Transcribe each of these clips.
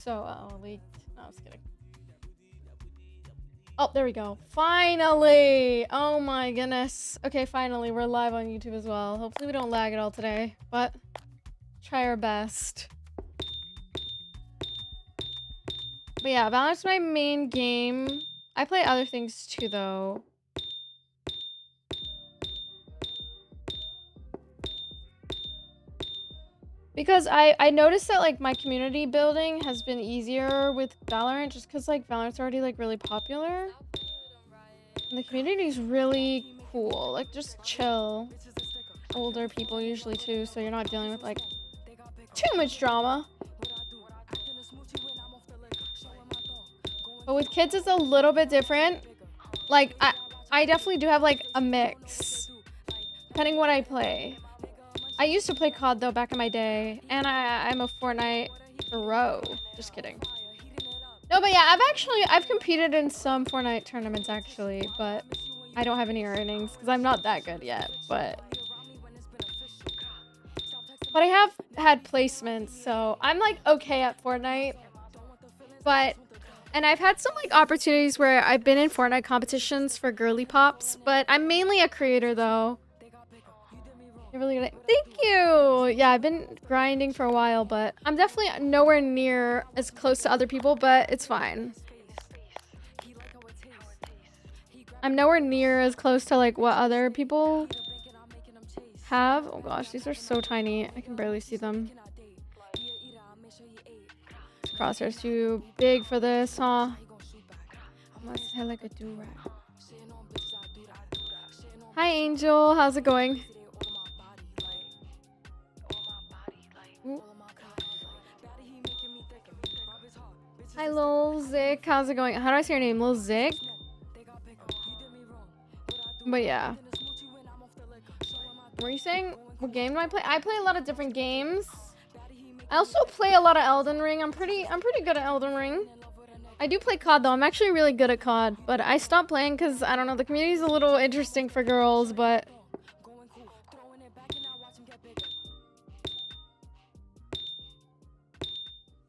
So, leaked. No, I was kidding. Oh, there we go. Finally! Oh my goodness. Okay, finally, we're live on YouTube as well. Hopefully we don't lag at all today, but try our best. But yeah, Valorant's my main game. I play other things too, though. Because I noticed that, like, my community building has been easier with Valorant just because, like, Valorant's already, like, really popular. And the community is really cool. Like, just chill. Older people usually, too, so you're not dealing with, like, too much drama. But with kids, it's a little bit different. Like, I definitely do have, like, a mix. Depending what I play. I used to play COD, though, back in my day. And I'm a Fortnite pro. Just kidding. No, but yeah, I've competed in some Fortnite tournaments, actually. But I don't have any earnings, because I'm not that good yet. But I have had placements, so I'm, like, okay at Fortnite. But... And I've had some, like, opportunities where I've been in Fortnite competitions for girly pops, but I'm mainly a creator, though. You're really good at— Thank you! Yeah, I've been grinding for a while, but I'm definitely nowhere near as close to other people, but it's fine. I'm nowhere near as close to, like, what other people have. Oh gosh, these are so tiny. I can barely see them. Crosshair's too big for this, huh? Must have like a do-rag. Hi, Angel. How's it going? Ooh. Hi, Lil Zick. How's it going? How do I say your name? Lil Zick? But yeah. What were you saying? What game do I play? I play a lot of different games. I also play a lot of Elden Ring. I'm pretty good at Elden Ring. I do play COD though. I'm actually really good at COD, but I stopped playing because I don't know, the community's a little interesting for girls, but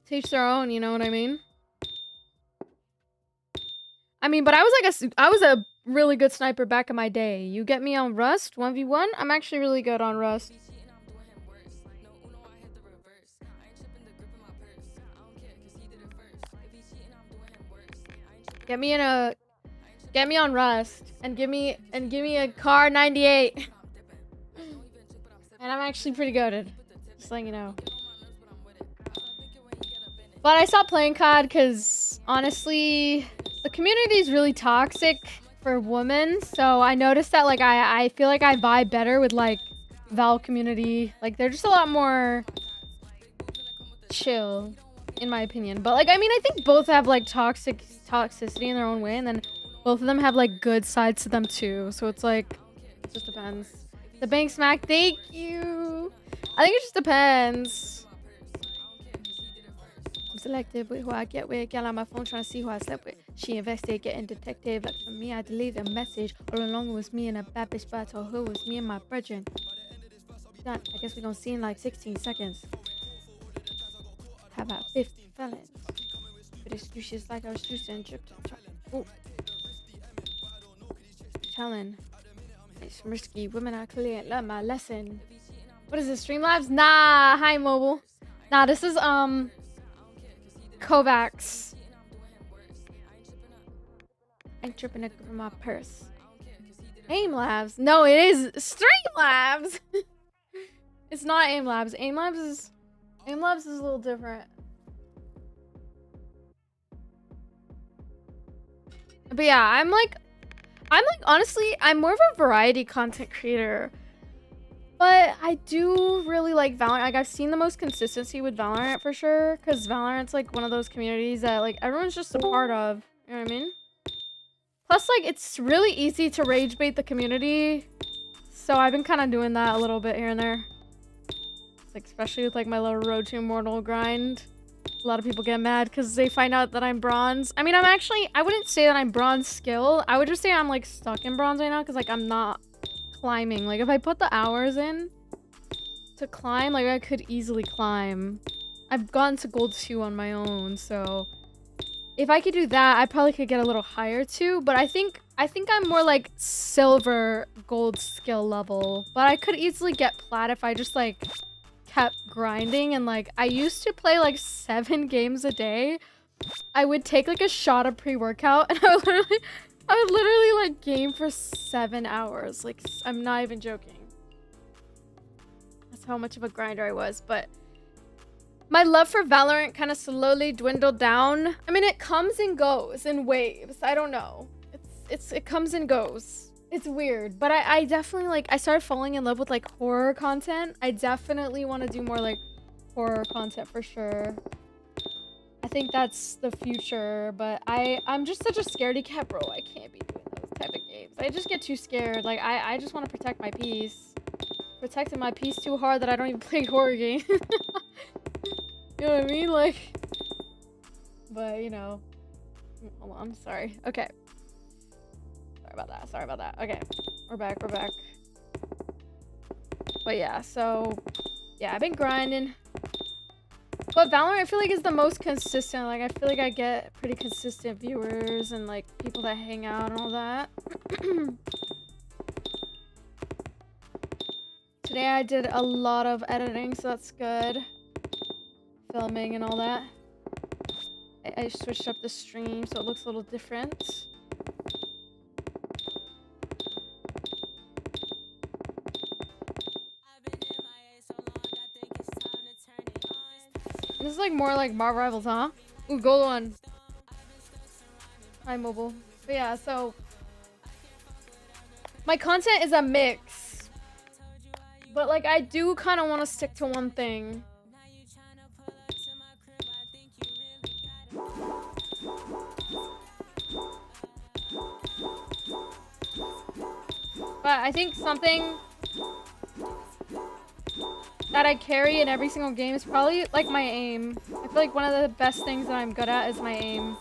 to each their own, you know what I mean? I mean, but I was a really good sniper back in my day. You get me on Rust 1v1, I'm actually really good on Rust. Get me on Rust and give me a car 98. And I'm actually pretty good at it. Just letting you know. But I stopped playing COD because honestly, the community is really toxic for women. So I noticed that, like, I feel like I vibe better with, like, Val community. Like, they're just a lot more chill, in my opinion. But, like, I mean, I think both have, like, toxicity in their own way, and then both of them have, like, good sides to them too. So it's like, it just depends. The bank smack, thank you. I think it just depends. I'm selective with who I get with. Girl on my phone trying to see who I slept with. She invested, getting detective. Like for me, I deleted a message. All along it was me and a bad bitch, but I told her it was me and my brethren. Done. I guess we're gonna see in like 16 seconds. How about 50 felons? But excuses like I was juicing, dripped. Ooh. Telling. It's risky. Women are clear. Learn my lesson. What is this? Streamlabs? Nah. Hi, mobile. Nah, this is Kovacs. I'm tripping it from my purse. Aim Labs. No, it is Streamlabs. It's not Aim Labs. Aim Labs is a little different. But yeah, I'm like honestly, I'm more of a variety content creator. But I do really like Valorant. Like, I've seen the most consistency with Valorant for sure. Because Valorant's like one of those communities that, like, everyone's just a part of. You know what I mean? Plus, like, it's really easy to rage bait the community. So I've been kind of doing that a little bit here and there. Like, especially with, like, my little Road to Immortal grind. A lot of people get mad because they find out that I'm bronze. I mean, I wouldn't say that I'm bronze skill. I would just say I'm, like, stuck in bronze right now because, like, I'm not climbing. Like, if I put the hours in to climb, like, I could easily climb. I've gone to gold 2 on my own, so if I could do that, I probably could get a little higher too. But I think I'm more like silver gold skill level. But I could easily get plat if I just like kept grinding. And like I used to play like 7 games a day. I would take like a shot of pre-workout and I would literally like game for 7 hours. Like I'm not even joking. That's how much of a grinder I was. But my love for Valorant kind of slowly dwindled down. I mean, it comes and goes in waves. I don't know. It comes and goes. It's weird, but I definitely like, I started falling in love with like horror content. I definitely want to do more like horror content for sure. I think that's the future, but I'm just such a scaredy cat, bro. I can't be doing those type of games. I just get too scared. Like I just want to protect my peace. Protecting my peace too hard that I don't even play horror games. You know what I mean? Like, but you know, hold on, sorry. Okay. Sorry about that. Okay, we're back. But yeah, so yeah, I've been grinding. But Valorant, I feel like is the most consistent. Like, I feel like I get pretty consistent viewers and like people that hang out and all that. Today I did a lot of editing, so that's good. Filming and all that. I switched up the stream so it looks a little different. This is like more like Marvel Rivals, huh? Ooh, gold one. Hi, mobile. But yeah, so my content is a mix. But like I do kind of want to stick to one thing. But I think something that I carry in every single game is probably like my aim. I feel like one of the best things that I'm good at is my aim.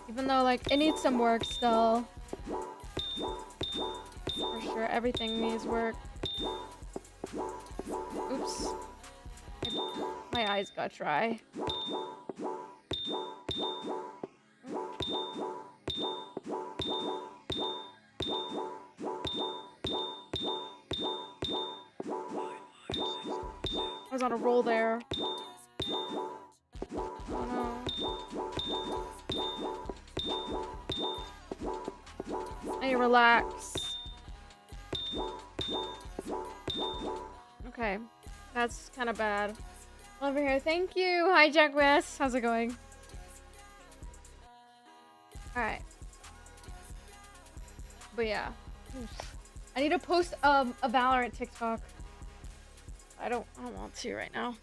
Even though like it needs some work still. For sure, everything needs work. Oops. My eyes got dry. I was on a roll there. Oh no. I need to relax. Okay. That's kind of bad. Over here. Thank you. Hi, Jack West. How's it going? Alright. But yeah. I need to post a Valorant TikTok. I don't want to right now.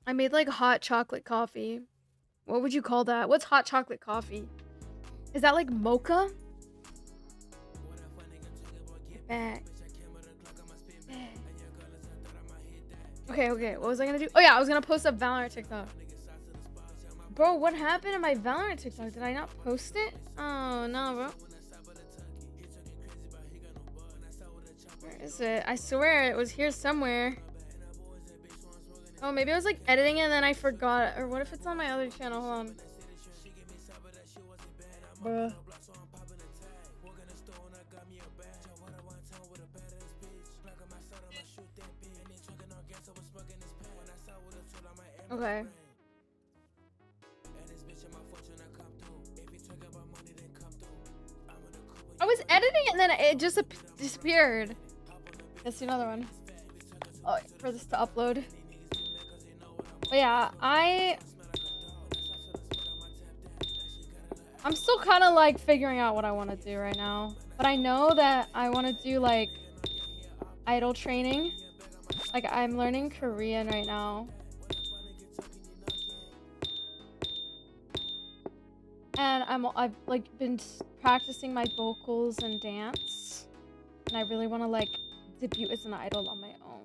I made like hot chocolate coffee. What would you call that? What's hot chocolate coffee? Is that like mocha? Back. Okay. What was I gonna do? Oh yeah, I was gonna post a Valorant TikTok. Bro, what happened to my Valorant TikTok? Did I not post it? Oh, no, bro. Where is it? I swear it was here somewhere. Oh, maybe I was like editing it and then I forgot. Or what if it's on my other channel? Hold on. Bruh. Okay. I was editing it and then it just disappeared. Let's do another one. Oh, for this to upload. But yeah, I'm still kind of like figuring out what I want to do right now. But I know that I want to do like idol training. Like I'm learning Korean right now. And I've like been practicing my vocals and dance. And I really want to like debut as an idol on my own.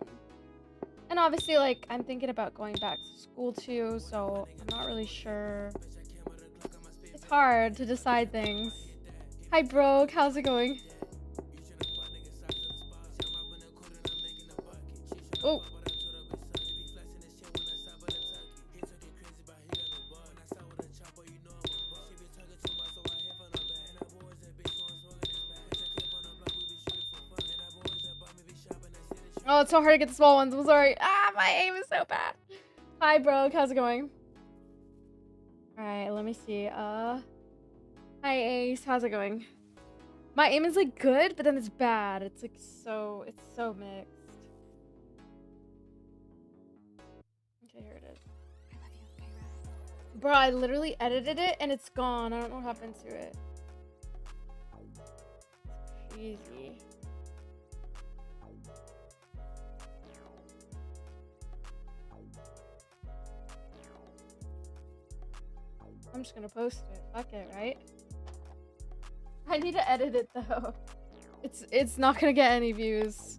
And obviously like I'm thinking about going back to school too, so I'm not really sure. It's hard to decide things. Hi, bro. How's it going? Oh. Oh, it's so hard to get the small ones. I'm sorry. Ah, my aim is so bad. Hi, bro. How's it going? All right, let me see. Hi, Ace. How's it going? My aim is like good, but then it's bad. It's like it's so mixed. Okay, here it is. Bro, I literally edited it and it's gone. I don't know what happened to it. Crazy. I'm just gonna post it. Fuck it, right? I need to edit it though. It's not gonna get any views.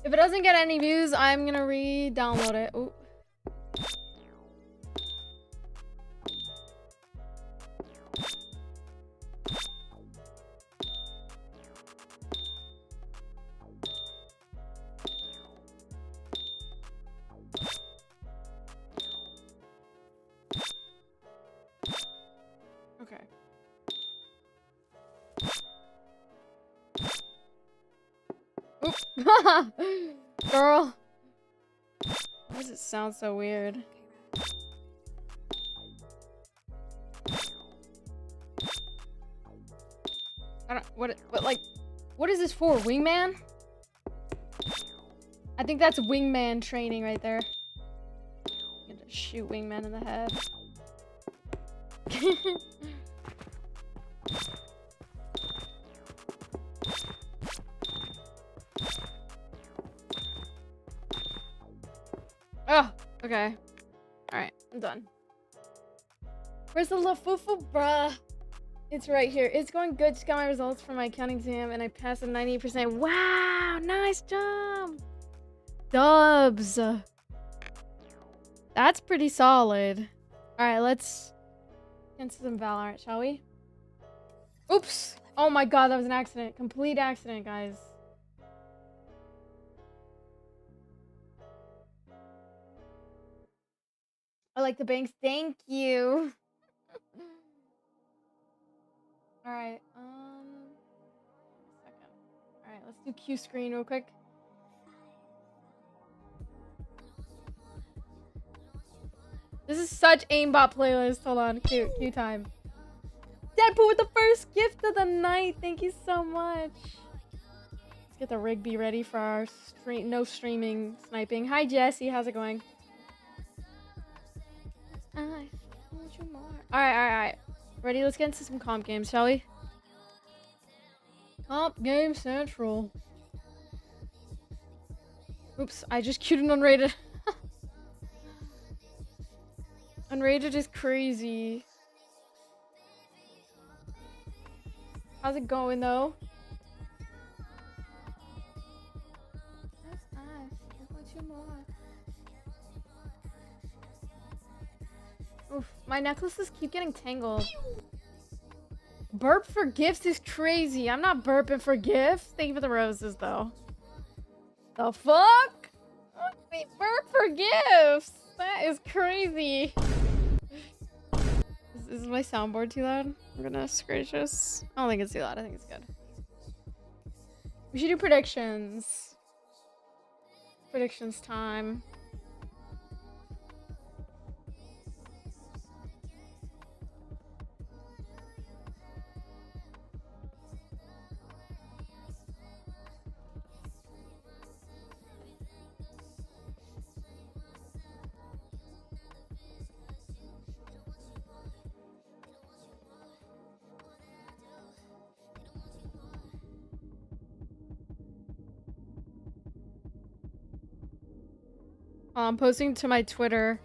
If it doesn't get any views, I'm gonna re-download it. Ooh. Okay. Oop. Girl. Why does it sound so weird? I don't what is this for? Wingman? I think that's wingman training right there. I'm gonna shoot wingman in the head. Oh, okay. Alright, I'm done. Where's the lafufu, bruh? It's right here. It's going good. Just got my results from my accounting exam and I passed a 98%. Wow, nice job. Dubs. That's pretty solid. Alright, let's get into some Valorant, shall we? Oops. Oh my god, that was an accident. Complete accident, guys. I like the banks. Thank you. Alright, second. Alright, let's do Q screen real quick. This is such aimbot playlist. Hold on, Q time. Deadpool with the first gift of the night. Thank you so much. Let's get the Rigby ready for our no streaming sniping. Hi Jesse, how's it going? Alright. Ready? Let's get into some comp games, shall we? Comp game central. Oops, I just queued an unrated. Unrated is crazy. How's it going though? That's nice. I want you more. Oof, my necklaces keep getting tangled. Burp for gifts is crazy. I'm not burping for gifts. Thank you for the roses though. The fuck? Wait, burp for gifts? That is crazy. Is my soundboard too loud? I'm gonna scratch this. I don't think it's too loud. I think it's good. We should do predictions. Predictions time. I'm posting to my Twitter.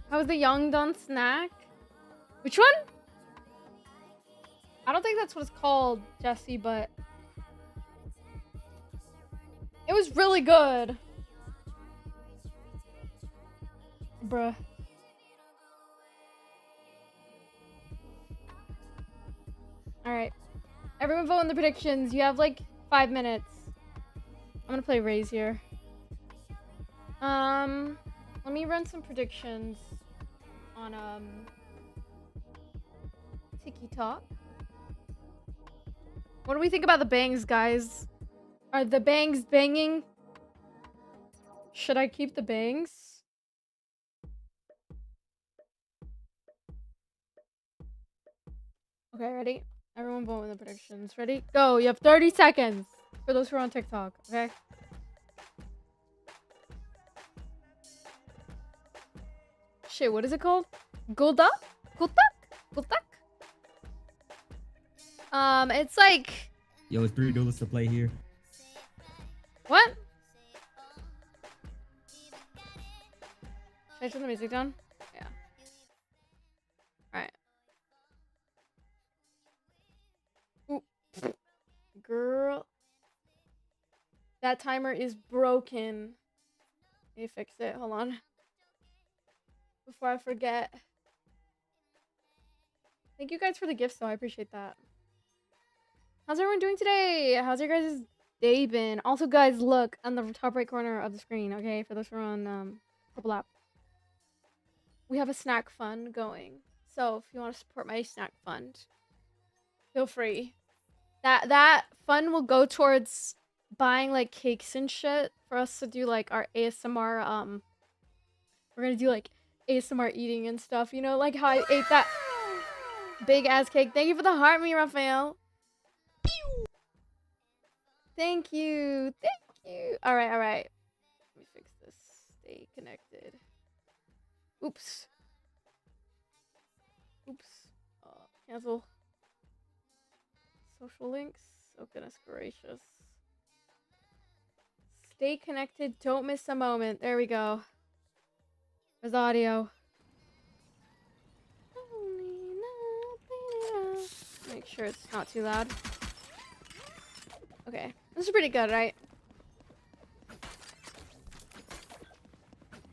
How was the Young Done snack? Which one? I don't think that's what it's called, Jesse, but it was really good. Bruh. All right. Everyone vote in the predictions. You have like 5 minutes. I'm gonna play Raze here. Let me run some predictions on TikTok. What do we think about the bangs, guys? Are the bangs banging? Should I keep the bangs? Okay, ready? Everyone vote in the predictions. Ready? Go. You have 30 seconds for those who are on TikTok, okay? Shit, what is it called? Gulda? Guldak? It's like... Yo, it's $3 to play here. What? Should I turn the music down? Yeah. Alright. Ooh. Girl. That timer is broken. Let me fix it. Hold on. Before I forget. Thank you guys for the gifts, though. I appreciate that. How's everyone doing today? How's your guys' day been? Also, guys, look on the top right corner of the screen, okay? For those who are on Purple app. We have a snack fund going. So, if you want to support my snack fund, feel free. That fund will go towards buying, like, cakes and shit for us to do, like, our ASMR, we're gonna do, like, ASMR eating and stuff, you know, like how I ate that big ass cake. Thank you for the heart, me, Raphael. Thank you. Thank you. All right. Let me fix this. Stay connected. Oops. Cancel. Social links. Oh, goodness gracious. Stay connected. Don't miss a moment. There we go. There's audio. Make sure it's not too loud. Okay. This is pretty good, right?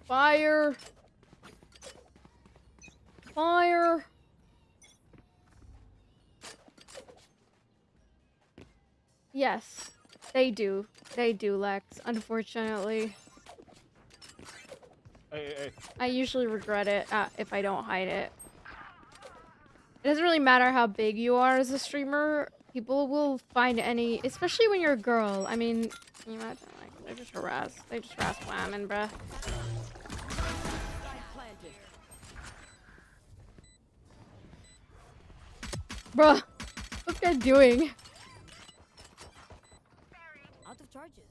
Fire. Fire. Yes. They do. They do, Lex. Unfortunately. Hey. I usually regret it if I don't hide it. It doesn't really matter how big you are as a streamer. People will find any, especially when you're a girl. I mean, can you imagine? Like, they just harass women, bruh. Bruh, what's this guy doing? Out of charges.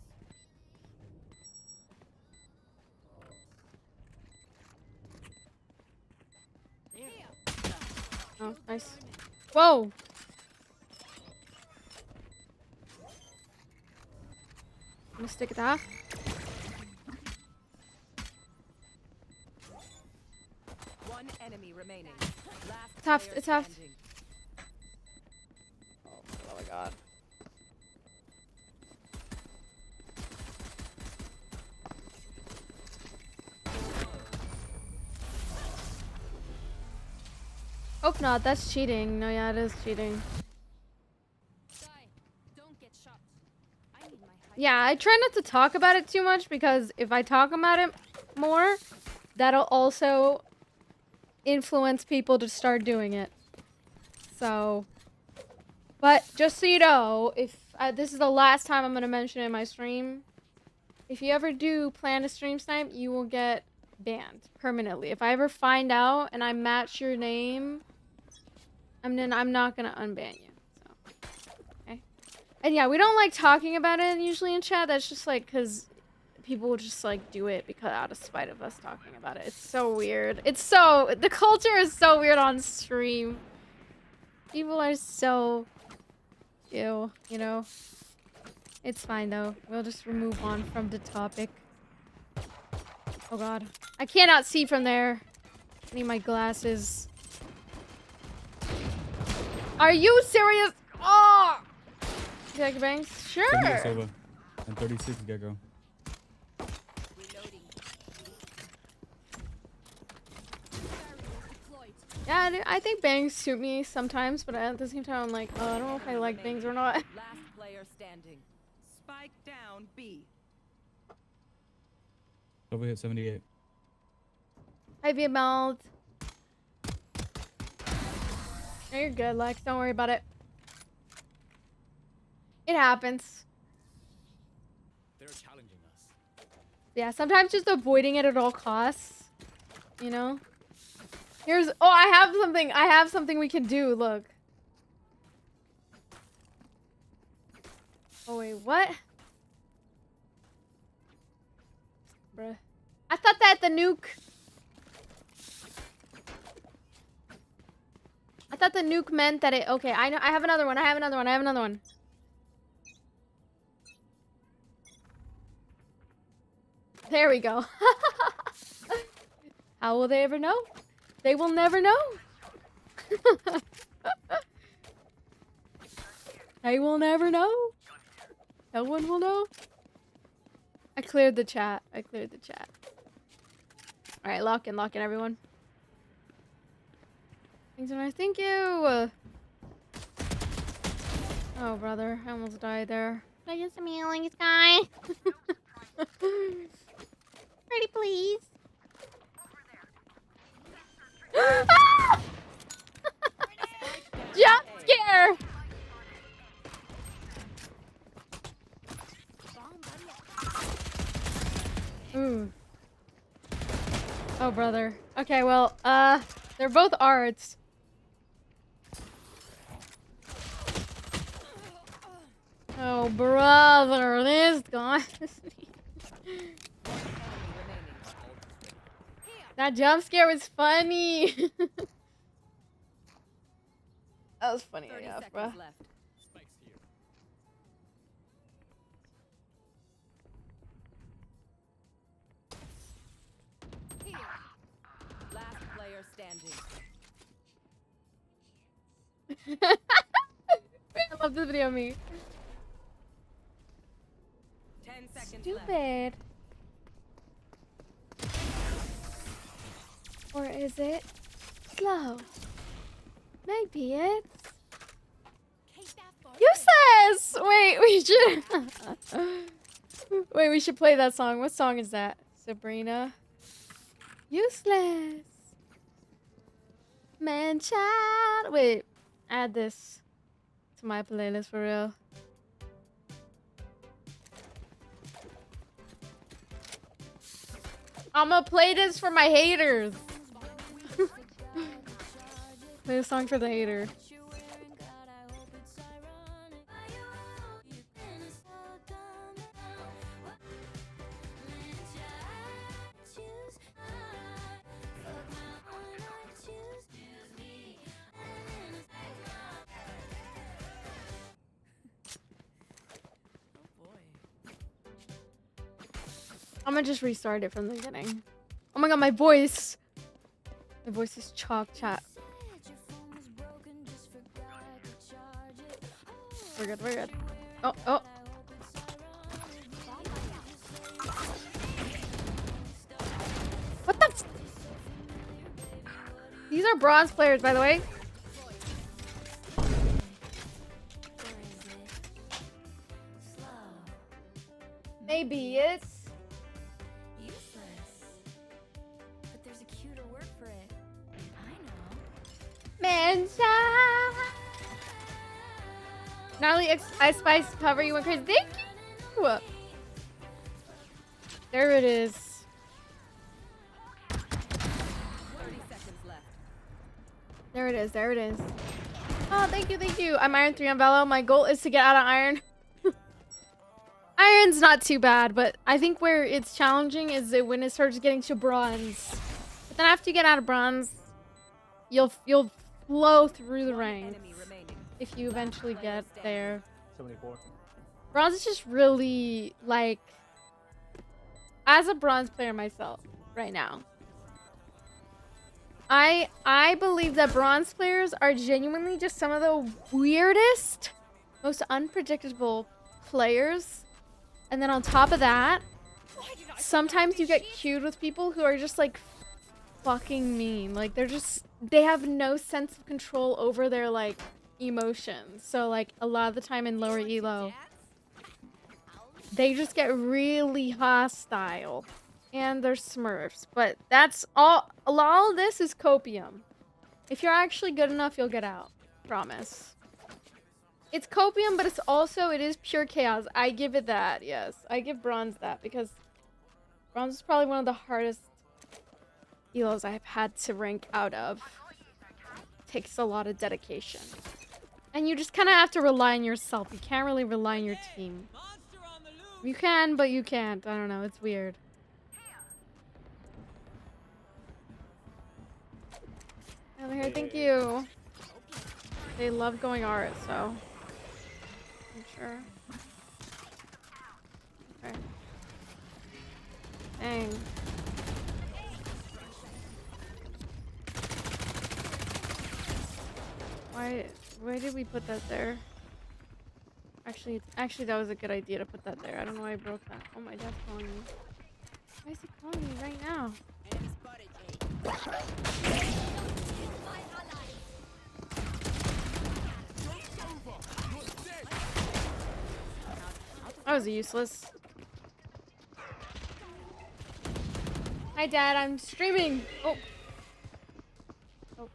Oh, nice. Whoa! I'm gonna stick it that. One enemy remaining. Last Tough, player it's tough. standing. Oh my god. Hope not, that's cheating. No, yeah, it is cheating. Don't get shot. I need my high. Yeah, I try not to talk about it too much because if I talk about it more, that'll also influence people to start doing it. So, but just so you know, if this is the last time I'm gonna mention it in my stream, if you ever do plan to stream snipe, you will get banned permanently. If I ever find out and I match your name, I'm not gonna unban you. So, okay. And yeah, we don't like talking about it usually in chat. That's just like because people will just like do it because out of spite of us talking about it. It's so weird. The culture is so weird on stream. People are so ew, you know. It's fine though. We'll just move on from the topic. Oh god. I cannot see from there. I need my glasses. Are you serious? Oh! You like bangs? Sure. 10 minutes over. And 36 Gecko. Reloading. Yeah, I think bangs suit me sometimes, but at the same time, I'm like, oh, I don't know if I like bangs or not. Last player standing. Spike down B. Over here, 78. Hi, be meld. No, you're good, Lex. Don't worry about it. It happens. They're challenging us. Yeah, sometimes just avoiding it at all costs. You know? Here's... Oh, I have something. I have something we can do. Look. Oh, wait. What? Bruh. I thought that the nuke... I thought the nuke meant that it... Okay, I know. I have another one. I have another one. I have another one. There we go. How will they ever know? They will never know. They will never know. No one will know. I cleared the chat. I cleared the chat. Alright, lock in, everyone. Thanks so much. Thank you. Oh, brother. I almost died there. Can I get some healing, Sky? Pretty please. Ah! Jump scare! Ooh. Oh, brother. Okay, well, they're both arts. Oh, brother, this guy. That jump scare was funny. That was funny 30 enough, seconds bro. left. Spikes here. Last player standing. I love this video of me. 10 seconds left. Stupid. Or is it slow? Maybe it's useless. Wait, we should. Wait, we should play that song. What song is that? Sabrina. Useless. Man, child. Wait, add this to my playlist for real. I'm gonna play this for my haters. Play a song for the hater. I'm gonna just restart it from the beginning. Oh my god, my voice! My voice is chalk chat. We're good, we're good. Oh, oh. What the f- These are bronze players, by the way. Maybe it's But there's a cuter word for it. I know. Mensa. Gnarly Ice Spice cover, you went crazy. Thank you. There it is. 30 seconds left. There it is. There it is. Oh, thank you, thank you. I'm Iron 3 on Velo. My goal is to get out of Iron. Iron's not too bad, but I think where it's challenging is that when it starts getting to bronze. But then after you get out of bronze, you'll flow through the ranks Enemy remaining. if you eventually get there. 74. Bronze is just really like, as a bronze player myself right now, I believe that bronze players are genuinely just some of the weirdest, most unpredictable players. And then on top of that, sometimes you get queued with people who are just like fucking mean. Like they have no sense of control over their like emotions. So like a lot of the time in lower elo, they just get really hostile. And they're Smurfs. But that's all of this is copium. If you're actually good enough, you'll get out. Promise. It's copium, but it is pure chaos. I give it that, yes. I give bronze that because bronze is probably one of the hardest elos I've had to rank out of. Takes a lot of dedication. And you just kind of have to rely on yourself. You can't really rely on your team. You can, but you can't. I don't know. It's weird. Over here, thank you. They love going art, so I'm sure. Okay. Dang. Why did we put that there? Actually, that was a good idea to put that there. I don't know why I broke that. Oh, my dad's calling me. Why is he calling me right now? That was useless. Hi, Dad. I'm streaming. Oh. Oh.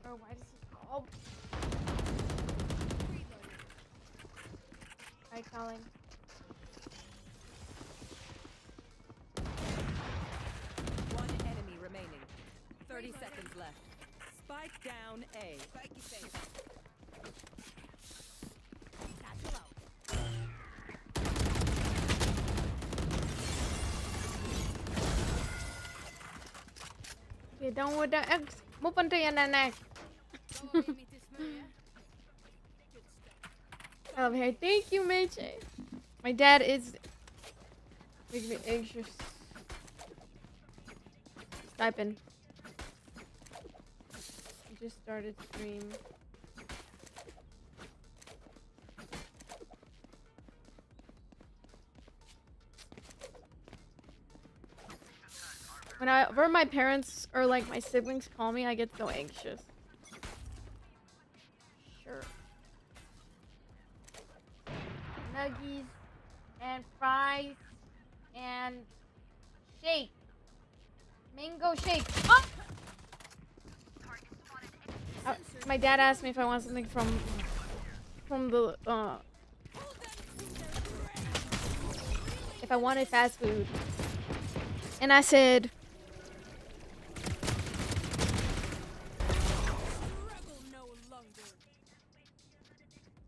Oh, why does he call? Hi, Colin. One enemy remaining. 30 seconds left. Spike down A. Spike is safe. Okay, down with the X. Move on to your neck. Over here. Thank you, Meche. My dad is making me anxious. Typing. I just started stream. Whenever my parents or like my siblings call me, I get so anxious. Sure. Nuggies and fries and shake. Mango shake. Oh! My dad asked me if I want something from the if I wanted fast food. And I said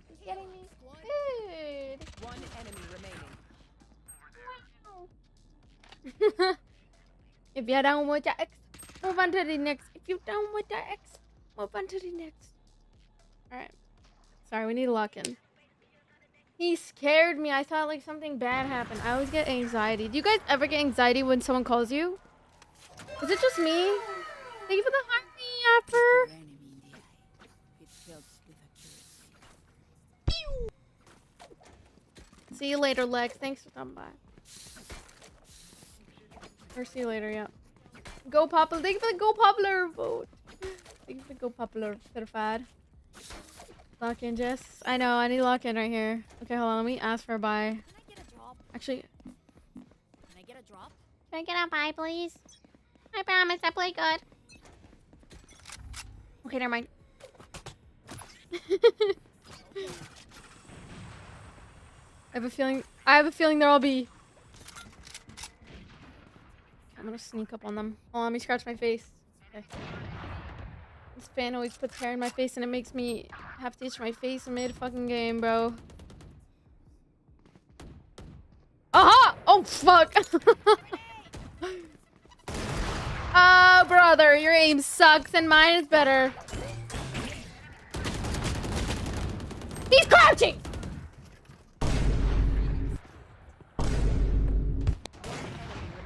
he's getting me food. One enemy remaining. Wow. If you're down with the X, move on to the next. If you're down with the X, move on to the next. Alright. Sorry, we need to lock in. He scared me. I thought like something bad happened. I always get anxiety. Do you guys ever get anxiety when someone calls you? Is it just me? Thank you for the heartbeat, Apper. See you later, Lex. Thanks for coming by. Or see you later, yeah. Go Popular. Thank you for the Go Popular vote. Thank you for the Go Popular certified. Lock in, Jess. I know, I need to lock in right here. Okay, hold on. Let me ask for a buy. Can I get a drop? Actually, Can I get a drop? can I get a buy, please? I promise I play good. Okay, never mind. I have a feeling they're all B. I'm gonna sneak up on them. Oh, let me scratch my face. Okay. This fan always puts hair in my face and it makes me have to itch my face in mid-fucking game, bro. Aha! Oh, fuck! Oh, brother, your aim sucks and mine is better. He's crouching!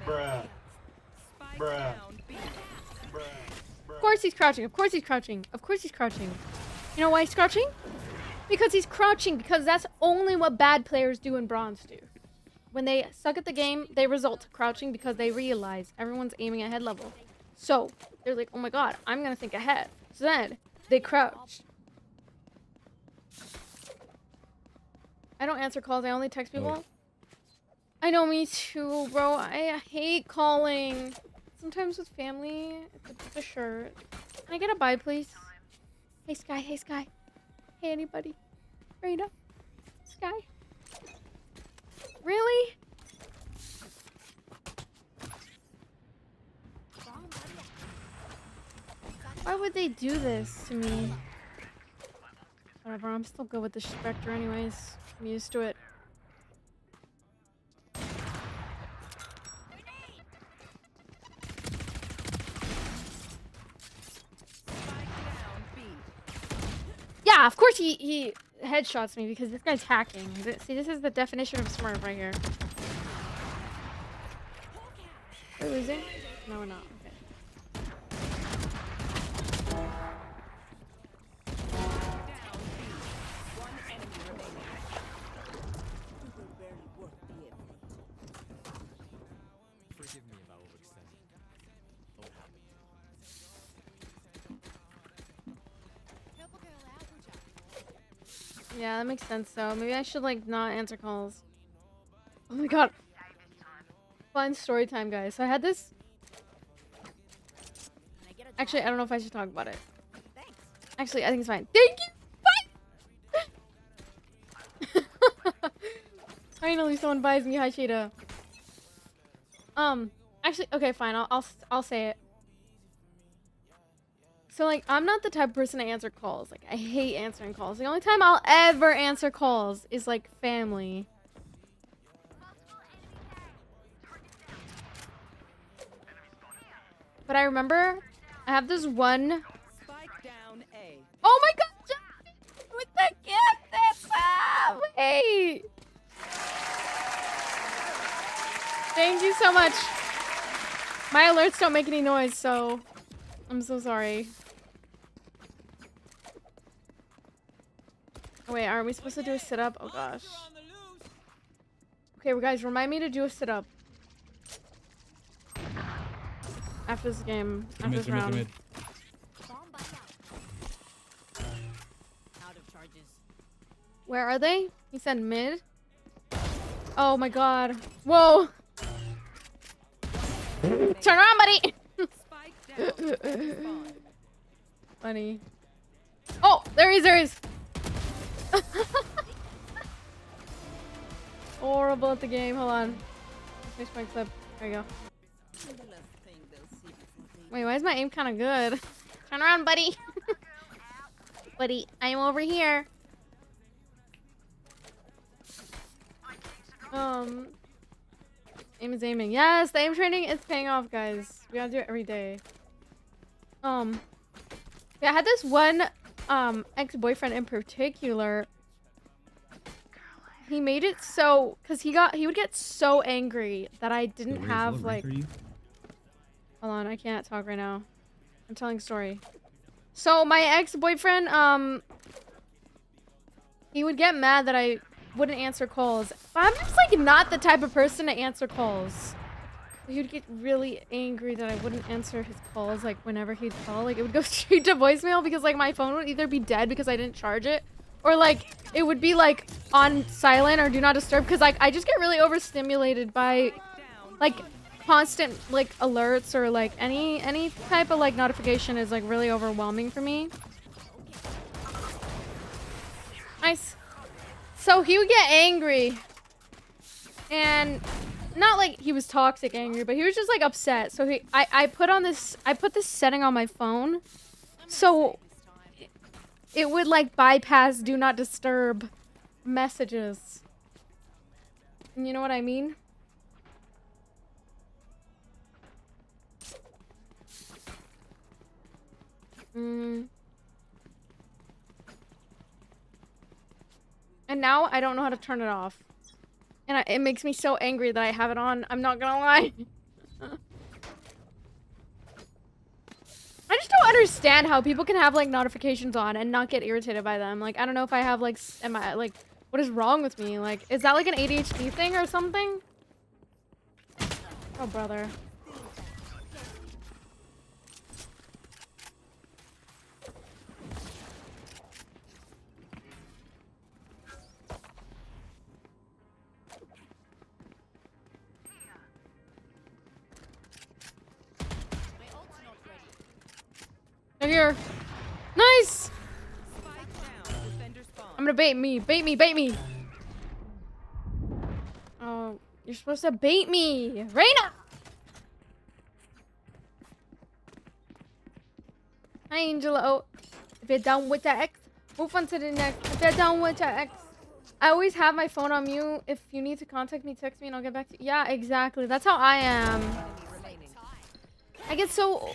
Bruh. Bruh. Of course he's crouching. Of course he's crouching. Of course he's crouching. You know why he's crouching? Because he's crouching. Because that's only what bad players do and bronze do. when they suck at the game, they result to crouching because they realize everyone's aiming at head level. So they're like, oh my god, I'm gonna think ahead. So then they crouch. I don't answer calls, I only text people. I know, me too, bro. I hate calling. Sometimes with family, it's a shirt. Can I get a bye, please? Hey, Sky. Hey, Sky. Hey, anybody? Rita? Sky? Really? Why would they do this to me? Whatever, I'm still good with the Spectre anyways. I'm used to it. Yeah, of course he headshots me because this guy's hacking. See, this is the definition of smart right here. We're losing? No, we're not. Forgive me if I overextended. Oh, happy. Yeah, that makes sense though. Maybe I should like not answer calls. Oh my god. Fun story time, guys. So I had this. Actually, I don't know if I should talk about it. Actually, I think it's fine. Thank you. Bye. Finally, someone buys me Hashida. Actually, okay, fine. I'll say it. So like, I'm not the type of person to answer calls. Like, I hate answering calls. The only time I'll ever answer calls is like family. But I remember I have this one. Spike down A. Oh my god, Jack! With the gift! That's hey! Thank you so much. My alerts don't make any noise, so I'm so sorry. Oh, wait, aren't we supposed to do a sit-up? Oh gosh. Okay, well, guys, remind me to do a sit-up. After this game, after this round. Out of charges. Where are they? He said mid. Oh my god. Whoa. Turn around, buddy. Spike down. Spawn. Funny. Oh, there he is. There he is. Horrible at the game. Hold on. Finish my clip. There you go. Wait, why is my aim kind of good? Turn around, buddy. Buddy, I'm over here. Aim is aiming. Yes, the aim training is paying off, guys. We gotta do it every day. Yeah, I had this one ex-boyfriend in particular. He made it so he would get so angry that I didn't have like. Hold on, I can't talk right now. I'm telling a story. So my ex-boyfriend, he would get mad that I wouldn't answer calls. But I'm just like not the type of person to answer calls. He would get really angry that I wouldn't answer his calls like whenever he'd call. Like it would go straight to voicemail because like my phone would either be dead because I didn't charge it, or like it would be like on silent or do not disturb because like I just get really overstimulated by like constant like alerts or like any type of like notification is like really overwhelming for me. Nice. So he would get angry and not like he was toxic angry, but he was just like upset. So I put this setting on my phone so it would like bypass do not disturb messages. You know what I mean? And now I don't know how to turn it off. And it makes me so angry that I have it on. I'm not gonna lie. I just don't understand how people can have like notifications on and not get irritated by them. Like, I don't know if I have like, am I like, what is wrong with me? Like, is that like an ADHD thing or something? Oh, brother. They're here. Nice! Spike down. Defender spawn. I'm gonna bait me. Bait me. Bait me. Oh, you're supposed to bait me. Reina! Hi, Angela. If you're done with the X, move on to the next. If you're done with the X, I always have my phone on mute. If you need to contact me, text me and I'll get back to you. Yeah, exactly. That's how I am. Enemy remaining. I get so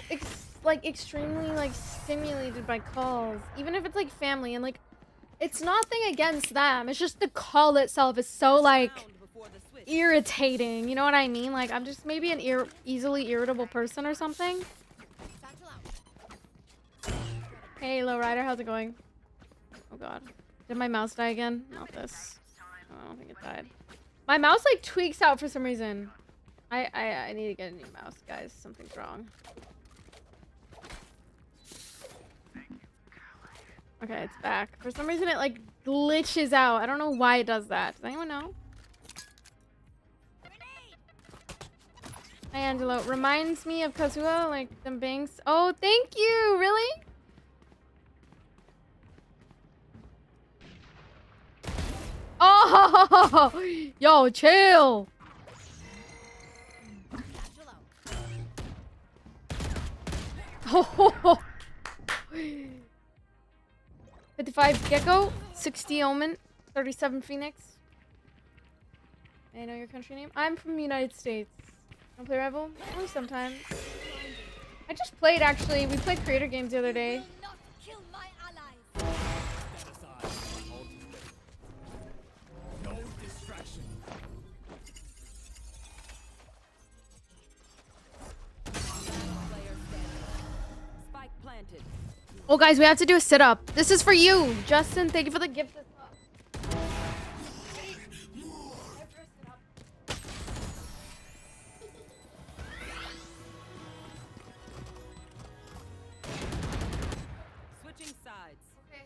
extremely like stimulated by calls, even if it's like family, and like it's nothing against them. It's just the call itself is so like Round before the switch. irritating. You know what I mean? Like I'm just maybe an easily irritable person or something. Hey, Lowrider, how's it going? Oh god, did my mouse die again? Not this. Oh, I don't think it died. My mouse like tweaks out for some reason. I need to get a new mouse, guys. Something's wrong. Okay, it's back. For some reason, it like glitches out. I don't know why it does that. Does anyone know? Hi, Angelo. Reminds me of Kazuha, like them banks. Oh, thank you. Really? Oh, yo, chill. Oh. 55 Gecko, 60 Omen, 37 Phoenix. I know your country name. I'm from the United States. Wanna play Rival? Only sometimes. I just played actually. We played creator games the other day. Not kill my allies. Stand aside. Ultimate. No distraction. Player standing. Spike planted. Oh, guys, we have to do a sit-up. This is for you, Justin. Thank you for the gift. Switching sides. Okay.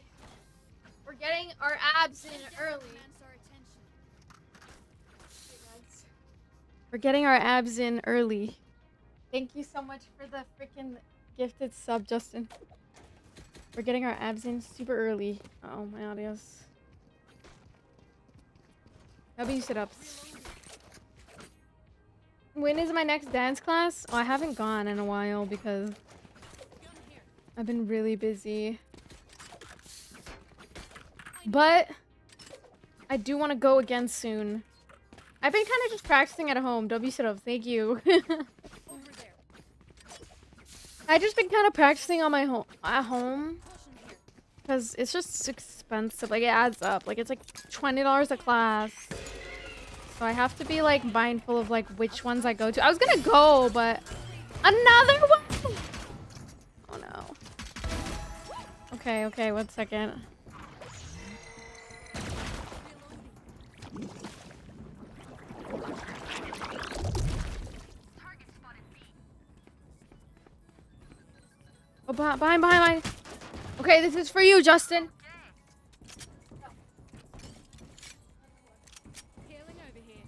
We're getting our abs in early. We're getting our abs in early. Thank you so much for the freaking gifted sub, Justin. We're getting our abs in super early. Oh, my audio's. W sit-ups. When is my next dance class? Oh, I haven't gone in a while because I've been really busy. But I do want to go again soon. I've been kind of just practicing at home. W sit-ups, thank you. I just been kind of practicing on my at home because it's just expensive. Like it adds up. Like it's like $20 a class. So I have to be like mindful of like which ones I go to. I was gonna go, but another one. Oh no. Okay, 1 second. Oh, behind. Okay, this is for you, Justin. Healing over here.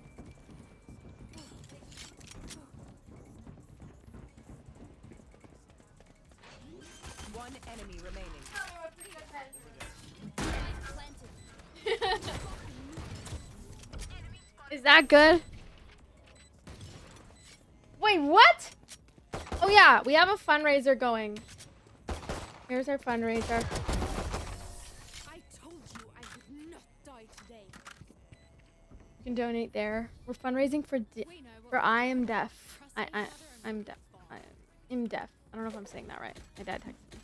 One enemy remaining. Is that good? Wait, what? Oh yeah, we have a fundraiser going. Here's our fundraiser. I told you I would not die today. You can donate there. We're fundraising for I am deaf. I'm deaf. I am deaf. I don't know if I'm saying that right. My dad texted me.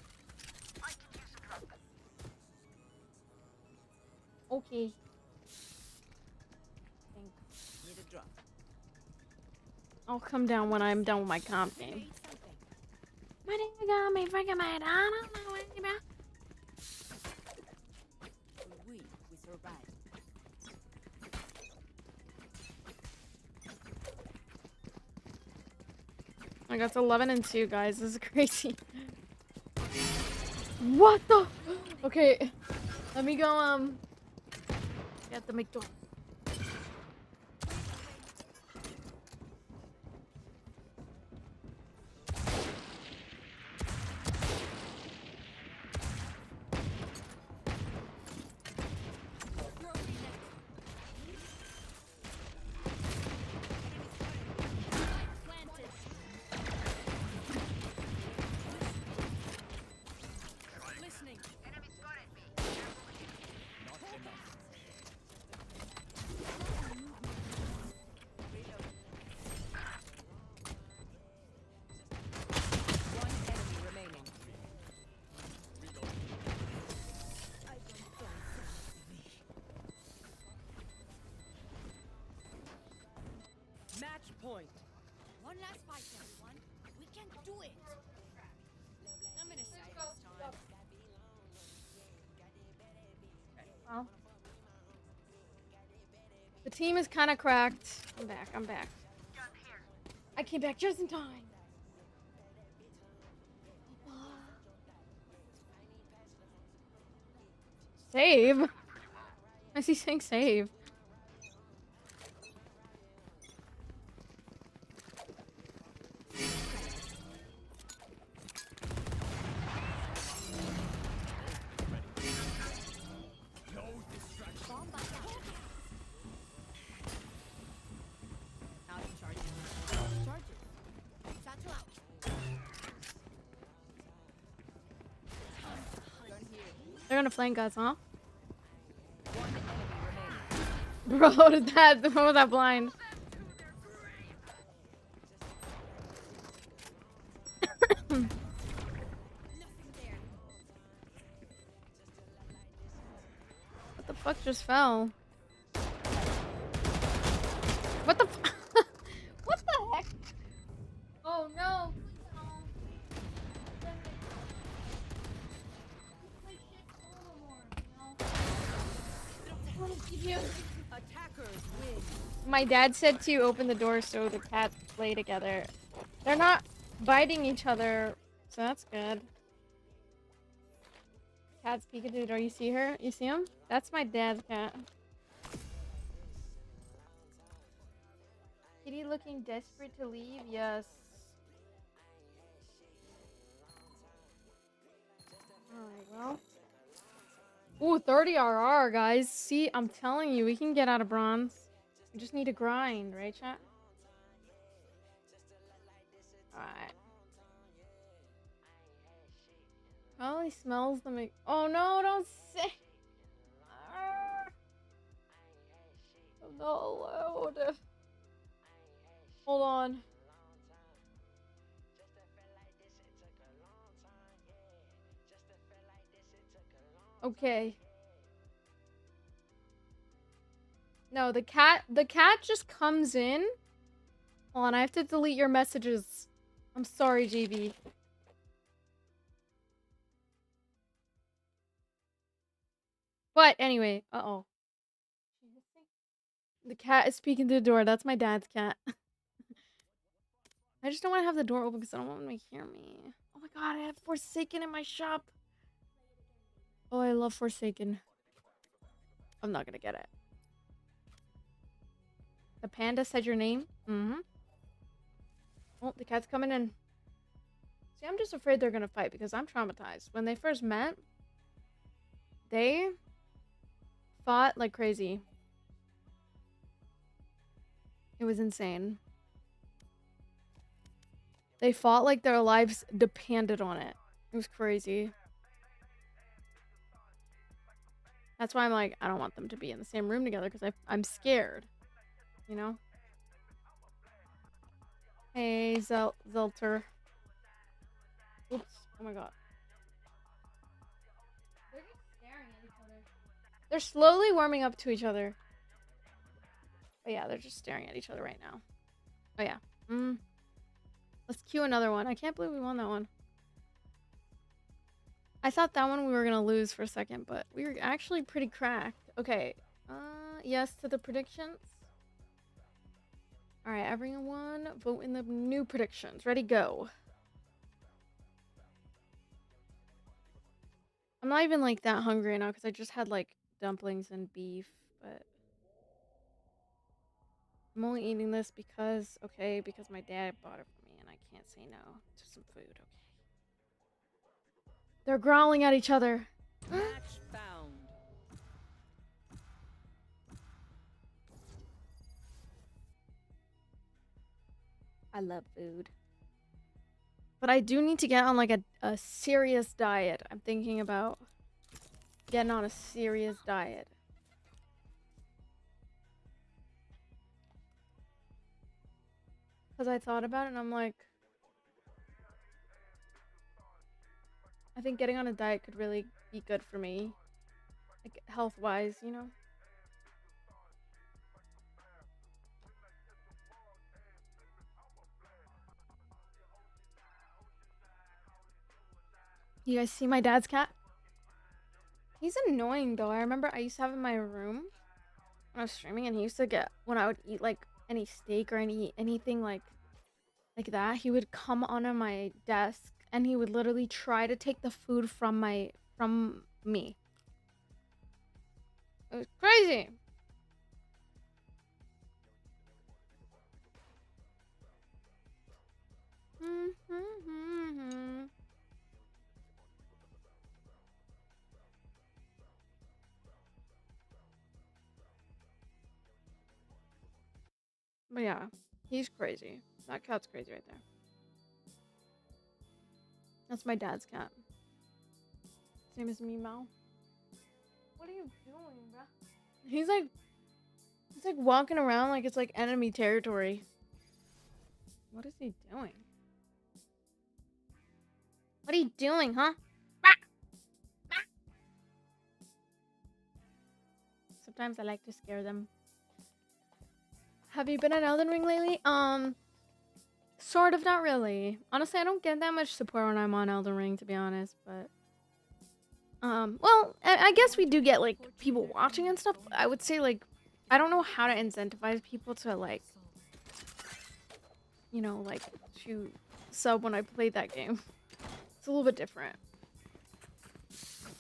Okay. Thanks. Need a drop. I'll come down when I'm done with my comp game. My nigga got me freaking mad. I don't know what you about. We survived. I got 11 and 2, guys. This is crazy. What the? Okay, let me go. Get the McDonald's. Listening. One enemy remaining. Match point. One last fight, everyone. We can do it. I'm gonna say this time. Well, the team is kind of cracked. I'm back. I'm back. I came back just in time. Save? I see saying save. Out of charges. Charges. Satchel out. Gun here. They're gonna flank us, huh? One enemy remaining. Bro, what is that? What was that blind? Nothing there. What the fuck just fell? What the f- What the heck? Oh no. Attackers win. My dad said to open the door so the cats play together. They're not biting each other, so that's good. Cat's peeking through the door. You see her? You see him? That's my dad's cat. Kitty looking desperate to leave? Yes. Alright, well. Ooh, 30 RR, guys. See, I'm telling you, we can get out of bronze. We just need to grind, right, chat? Alright. Probably smells the make. Oh no, don't say. I'm not allowed. Hold on. Okay. No, the cat just comes in. Hold on, I have to delete your messages. I'm sorry, JB. But anyway, uh-oh. The cat is peeking through the door. That's my dad's cat. I just don't want to have the door open because I don't want them to hear me. Oh my god, I have Forsaken in my shop. Oh, I love Forsaken. I'm not gonna get it. The panda said your name? Mm-hmm. Oh, the cat's coming in. See, I'm just afraid they're gonna fight because I'm traumatized. When they first met, they fought like crazy. It was insane. They fought like their lives depended on it. It was crazy. That's why I'm like, I don't want them to be in the same room together because I'm scared. You know? Hey, Zelter. Oops. Oh my god. They're just staring at each other. They're slowly warming up to each other. But yeah, they're just staring at each other right now. Oh yeah. Let's cue another one. I can't believe we won that one. I thought that one we were gonna lose for a second, but we were actually pretty cracked. Okay. Yes to the predictions. All right, everyone, vote in the new predictions. Ready, go. I'm not even like that hungry now because I just had like dumplings and beef, but I'm only eating this because, okay, because my dad bought it for me and I can't say no to some food, okay? They're growling at each other. Match found. I love food. But I do need to get on like a serious diet. I'm thinking about getting on a serious diet. Because I thought about it and I'm like, I think getting on a diet could really be good for me. Like health-wise, you know? You guys see my dad's cat? He's annoying though. I remember I used to have him in my room when I was streaming, and he used to get, when I would eat like any steak or anything like that, he would come onto my desk and he would literally try to take the food from me. It was crazy. But yeah, he's crazy. That cat's crazy right there. That's my dad's cat. Same as me, Mal. What are you doing, bruh? He's like walking around like it's like enemy territory. What is he doing? What are you doing, huh? Sometimes I like to scare them. Have you been on Elden Ring lately? Sort of, not really. Honestly, I don't get that much support when I'm on Elden Ring, to be honest, but well, I guess we do get like people watching and stuff. I would say like I don't know how to incentivize people to like, you know, like to sub when I play that game. It's a little bit different.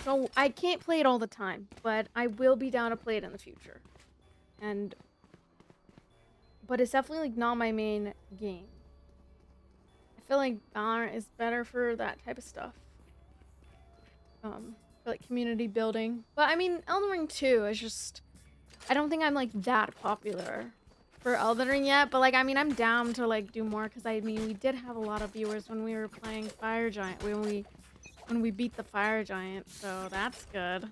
So I can't play it all the time, but I will be down to play it in the future. But it's definitely like not my main game. I feel like Valorant is better for that type of stuff. For like community building. But I mean, Elden Ring 2 is just, I don't think I'm like that popular for Elden Ring yet, but like I mean I'm down to like do more, because I mean we did have a lot of viewers when we were playing Fire Giant, when we beat the Fire Giant, so that's good.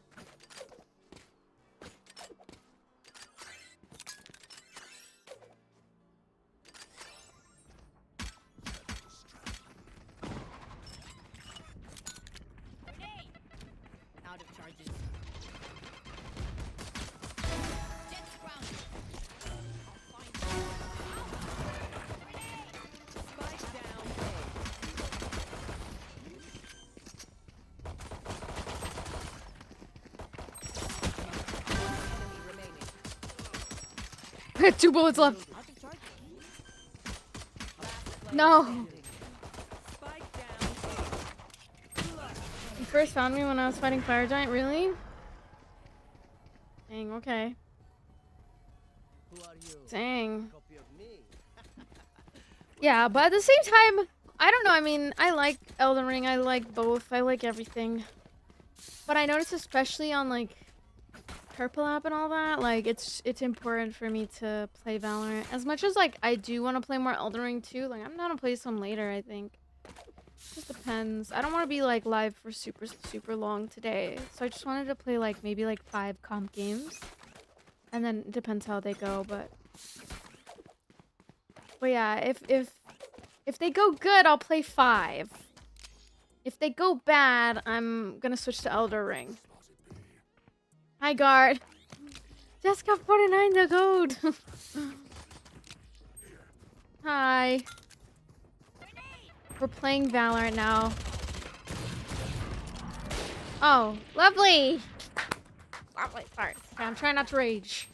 Out of charges. Jet's grounded. I'll find Spike down A. Enemy remaining. I had 2 bullets left. out of charges. No. Spike down You first found me when I was fighting Fire Giant, really? Dang, okay. Who are you? Dang. Copy of me? Yeah, but at the same time, I don't know, I mean, I like Elden Ring, I like both, I like everything. But I noticed especially on, like, Purple App and all that, like, it's important for me to play Valorant. As much as, like, I do want to play more Elden Ring too, like, I'm down to play some later, I think. Just depends. I don't want to be, like, live for super long today. So I just wanted to play, like, maybe, like, 5 comp games. And then it depends how they go, but yeah, if they go good, I'll play 5. If they go bad, I'm gonna switch to Elder Ring. Hi, guard. Jessica 49 the code. Hi. We're playing Valorant now. Oh, lovely. Lovely. Sorry. Okay, I'm trying not to rage.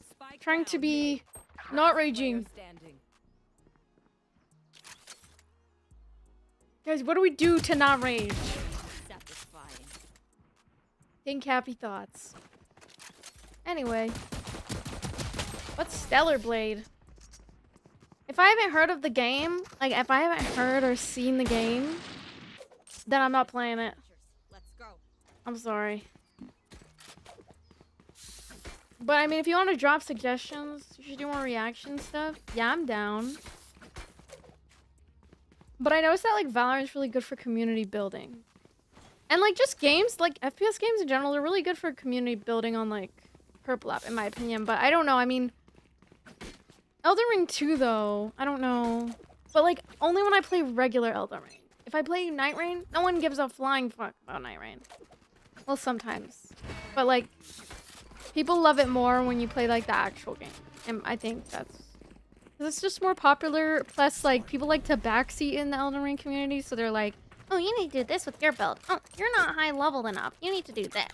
Spike Trying to down be Not Player raging. standing. Guys, what do we do to not rage? Satisfying. Think happy thoughts. Anyway. What's Stellar Blade? If I haven't heard of the game, like if I haven't heard or seen the game, then I'm not playing it. Let's go. I'm sorry. But I mean, if you want to drop suggestions, you should do more reaction stuff. Yeah, I'm down. But I noticed that like Valorant is really good for community building. And like just games, like FPS games in general, are really good for community building on like Purple App, in my opinion. But I don't know, I mean, Elden Ring 2 though, I don't know. But like, only when I play regular Elden Ring. If I play Night Rain, no one gives a flying fuck about Night Rain. Well, sometimes. But like, people love it more when you play like the actual game. And I think that's... it's just more popular. Plus, like, people like to backseat in the Elden Ring community. So they're like, oh, you need to do this with your build. Oh, you're not high leveled enough. You need to do this.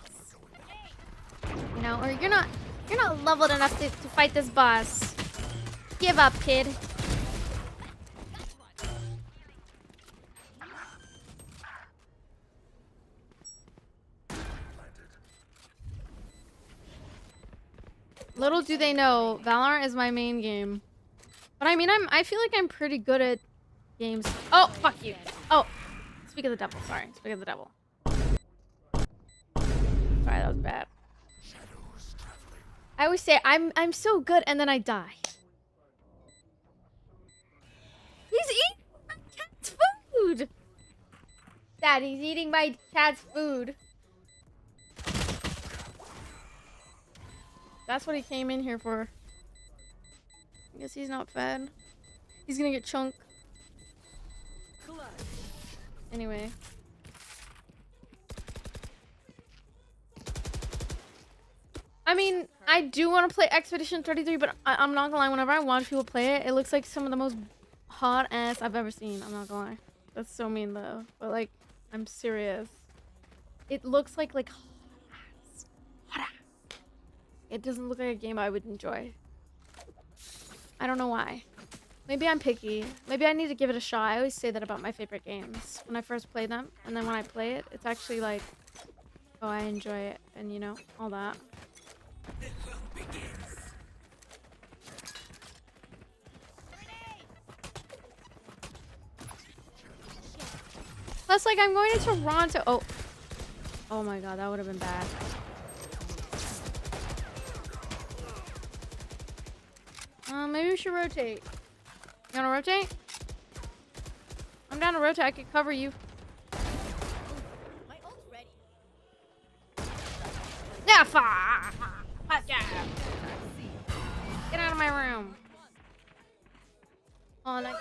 You know, or you're not leveled enough to fight this boss. Give up, kid. Little do they know, Valorant is my main game. But I mean, I feel like I'm pretty good at games. Oh, fuck you. Oh, speak of the devil. Sorry, speak of the devil. Sorry, that was bad. I always say I'm so good, and then I die. He's eating my cat's food. Dad, he's eating my cat's food. That's what he came in here for. I guess he's not fed. He's gonna get chunked. Anyway. I mean, I do want to play Expedition 33, but I'm not gonna lie. Whenever I watch people play it, it looks like some of the most hot ass I've ever seen. I'm not gonna lie. That's so mean though. But like, I'm serious. It looks like hot ass. Hot ass. It doesn't look like a game I would enjoy. I don't know why. Maybe I'm picky. Maybe I need to give it a shot. I always say that about my favorite games when I first play them. And then when I play it, it's actually like, oh, I enjoy it. And you know, all that. Plus, like, I'm going to Toronto. Oh. Oh my god, that would have been bad. Maybe we should rotate. You wanna rotate? I'm down to rotate. I could cover you. My ult's ready. Yeah, fuck yeah. Get out of my room. Oh, like.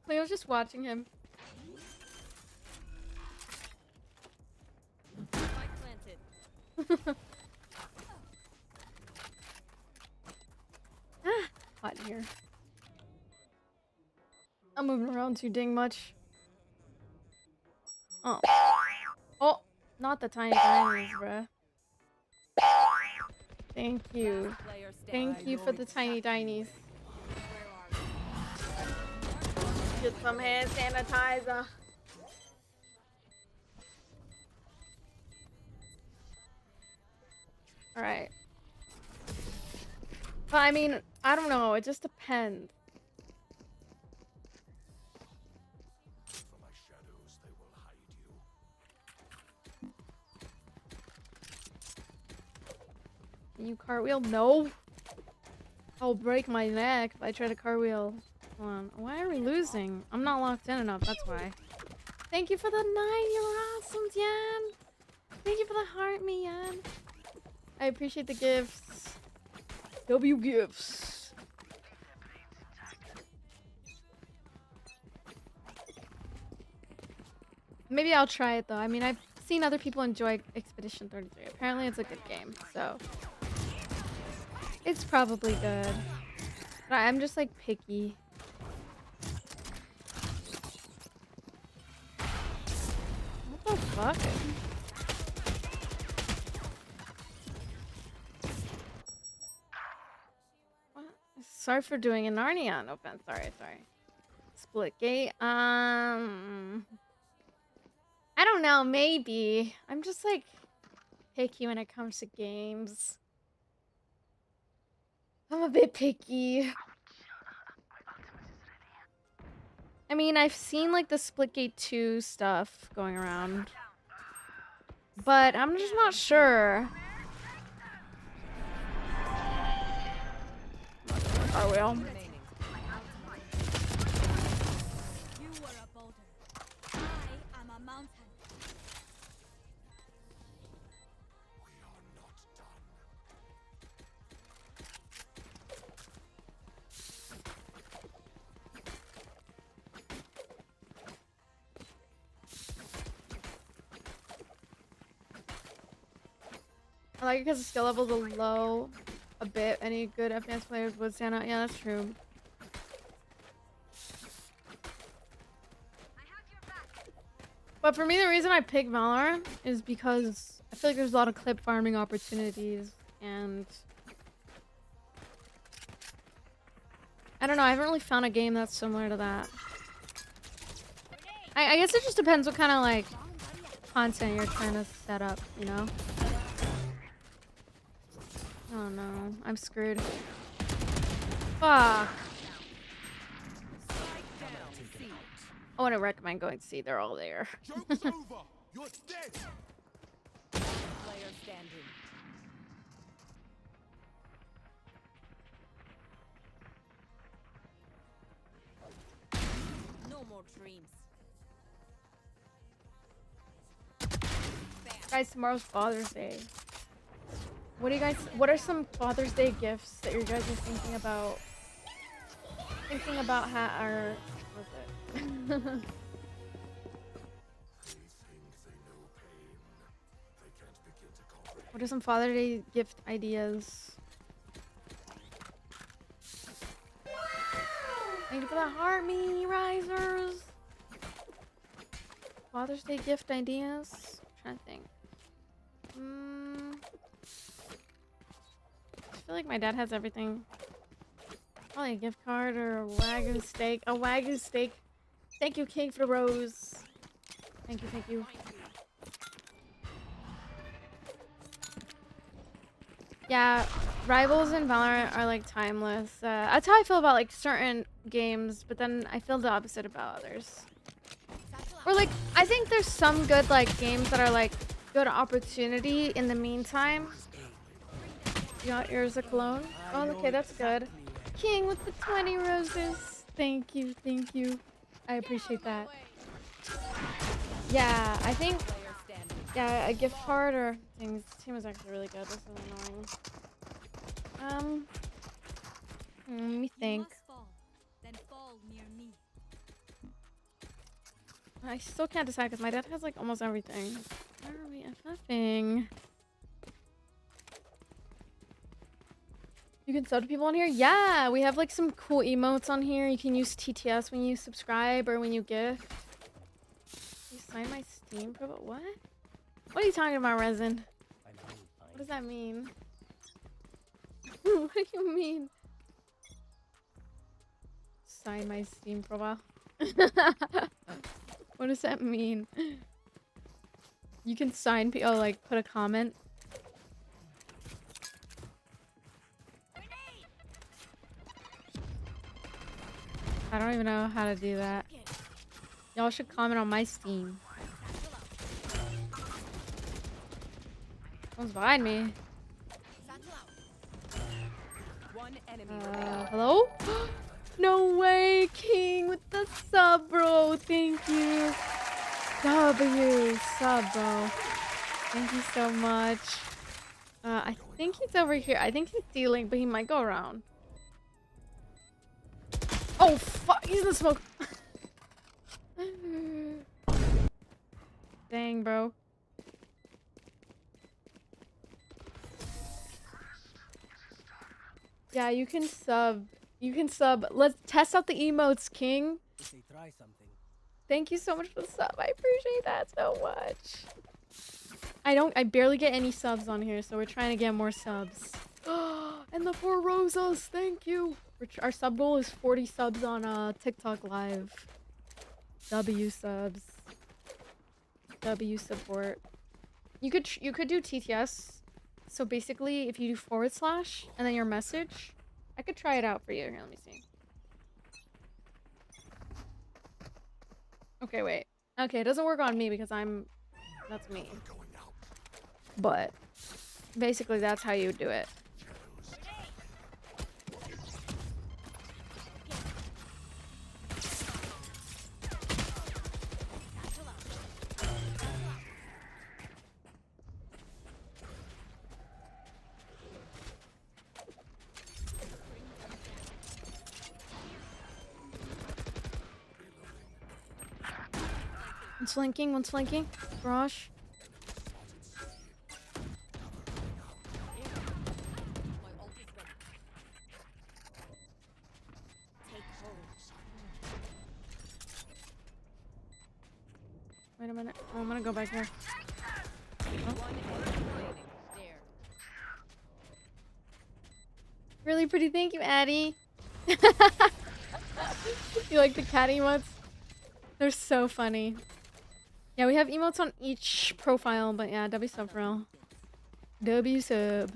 Cleo's just watching him. Hot in here. I'm moving around too dang much. Oh. Oh, not the tiny diamonds, bruh. Thank you. Thank you for the tiny dinies. Get some hand sanitizer. Alright. But I mean, I don't know. It just depends. Can you cartwheel? No. I'll break my neck if I try to cartwheel. Hold on. Why are we losing? I'm not locked in enough. That's why. Thank you for the 9. You're awesome, Jan. Thank you for the heart, me, Jan. I appreciate the gifts. W gifts. Maybe I'll try it though. I mean, I've seen other people enjoy Expedition 33. Apparently it's a good game, so it's probably good. But I'm just like picky. What the fuck? What? Sorry for doing a Narnia. No offense. Sorry. Split gate. I don't know, maybe. I'm just like picky when it comes to games. I'm a bit picky. I mean, I've seen like the Splitgate 2 stuff going around, but I'm just not sure. Are we all? Remaining. You were a boulder. I am a mountain. I like it because the skill levels are low a bit. Any good advanced players would stand out. Yeah, that's true. But for me, the reason I pick Valorant is because I feel like there's a lot of clip farming opportunities, and I don't know, I haven't really found a game that's similar to that. I guess it just depends what kind of like content you're trying to set up, you know? Oh no, I'm screwed. Fuck. I wouldn't recommend going to see, they're all there. Joke's over. You're dead. Player standing. No more dreams. Guys, tomorrow's Father's Day. What are some Father's Day gifts that you guys are thinking about? Or was it? What are some Father's Day gift ideas? Thank you for the heart, me risers. Father's Day gift ideas? I'm trying to think. I feel like my dad has everything. Probably a gift card or a Wagyu steak. A Wagyu steak. Thank you, King, for the rose. Thank you. Yeah, rivals in Valorant are like timeless. That's how I feel about like certain games, but then I feel the opposite about others. Or like, I think there's some good like games that are like good opportunity in the meantime. You got yours a cologne? Oh, okay, that's good. King with the 20 roses. Thank you. I appreciate that. Yeah, I think, yeah, a gift card or things. This team is actually really good. This is annoying. Let me think. You must fall, then fall near me. I still can't decide because my dad has like almost everything. Where are we FFing? You can sub to people on here? Yeah, we have like some cool emotes on here. You can use TTS when you subscribe or when you gift. You sign my Steam profile? What? What are you talking about, Resin? What does that mean? What do you mean? Sign my Steam profile? What does that mean? You can sign people, like put a comment. I don't even know how to do that. Y'all should comment on my Steam. Someone's behind me. One enemy remaining. Hello? No way, King with the sub, bro. Thank you. Sub, bro. Thank you so much. I think he's over here. I think he's stealing, but he might go around. Oh, fuck. He's in the smoke. Dang, bro. Yeah, you can sub. You can sub. Let's test out the emotes, King. We say try something. Thank you so much for the sub. I appreciate that so much. I barely get any subs on here, so we're trying to get more subs. And the 4 rosas, thank you. Our sub goal is 40 subs on TikTok live. W subs. W support. You could do TTS. So basically, if you do / and then your message, I could try it out for you. Here, let me see. Okay, wait. Okay, it doesn't work on me because that's me. But basically, that's how you do it. One's flanking. Garage. Wait a minute. Oh, I'm gonna go back here. One enemy remaining. There. Really pretty. Thank you, Addie. You like the cat emotes? They're so funny. Yeah, we have emotes on each profile, but yeah, W sub for real. W sub.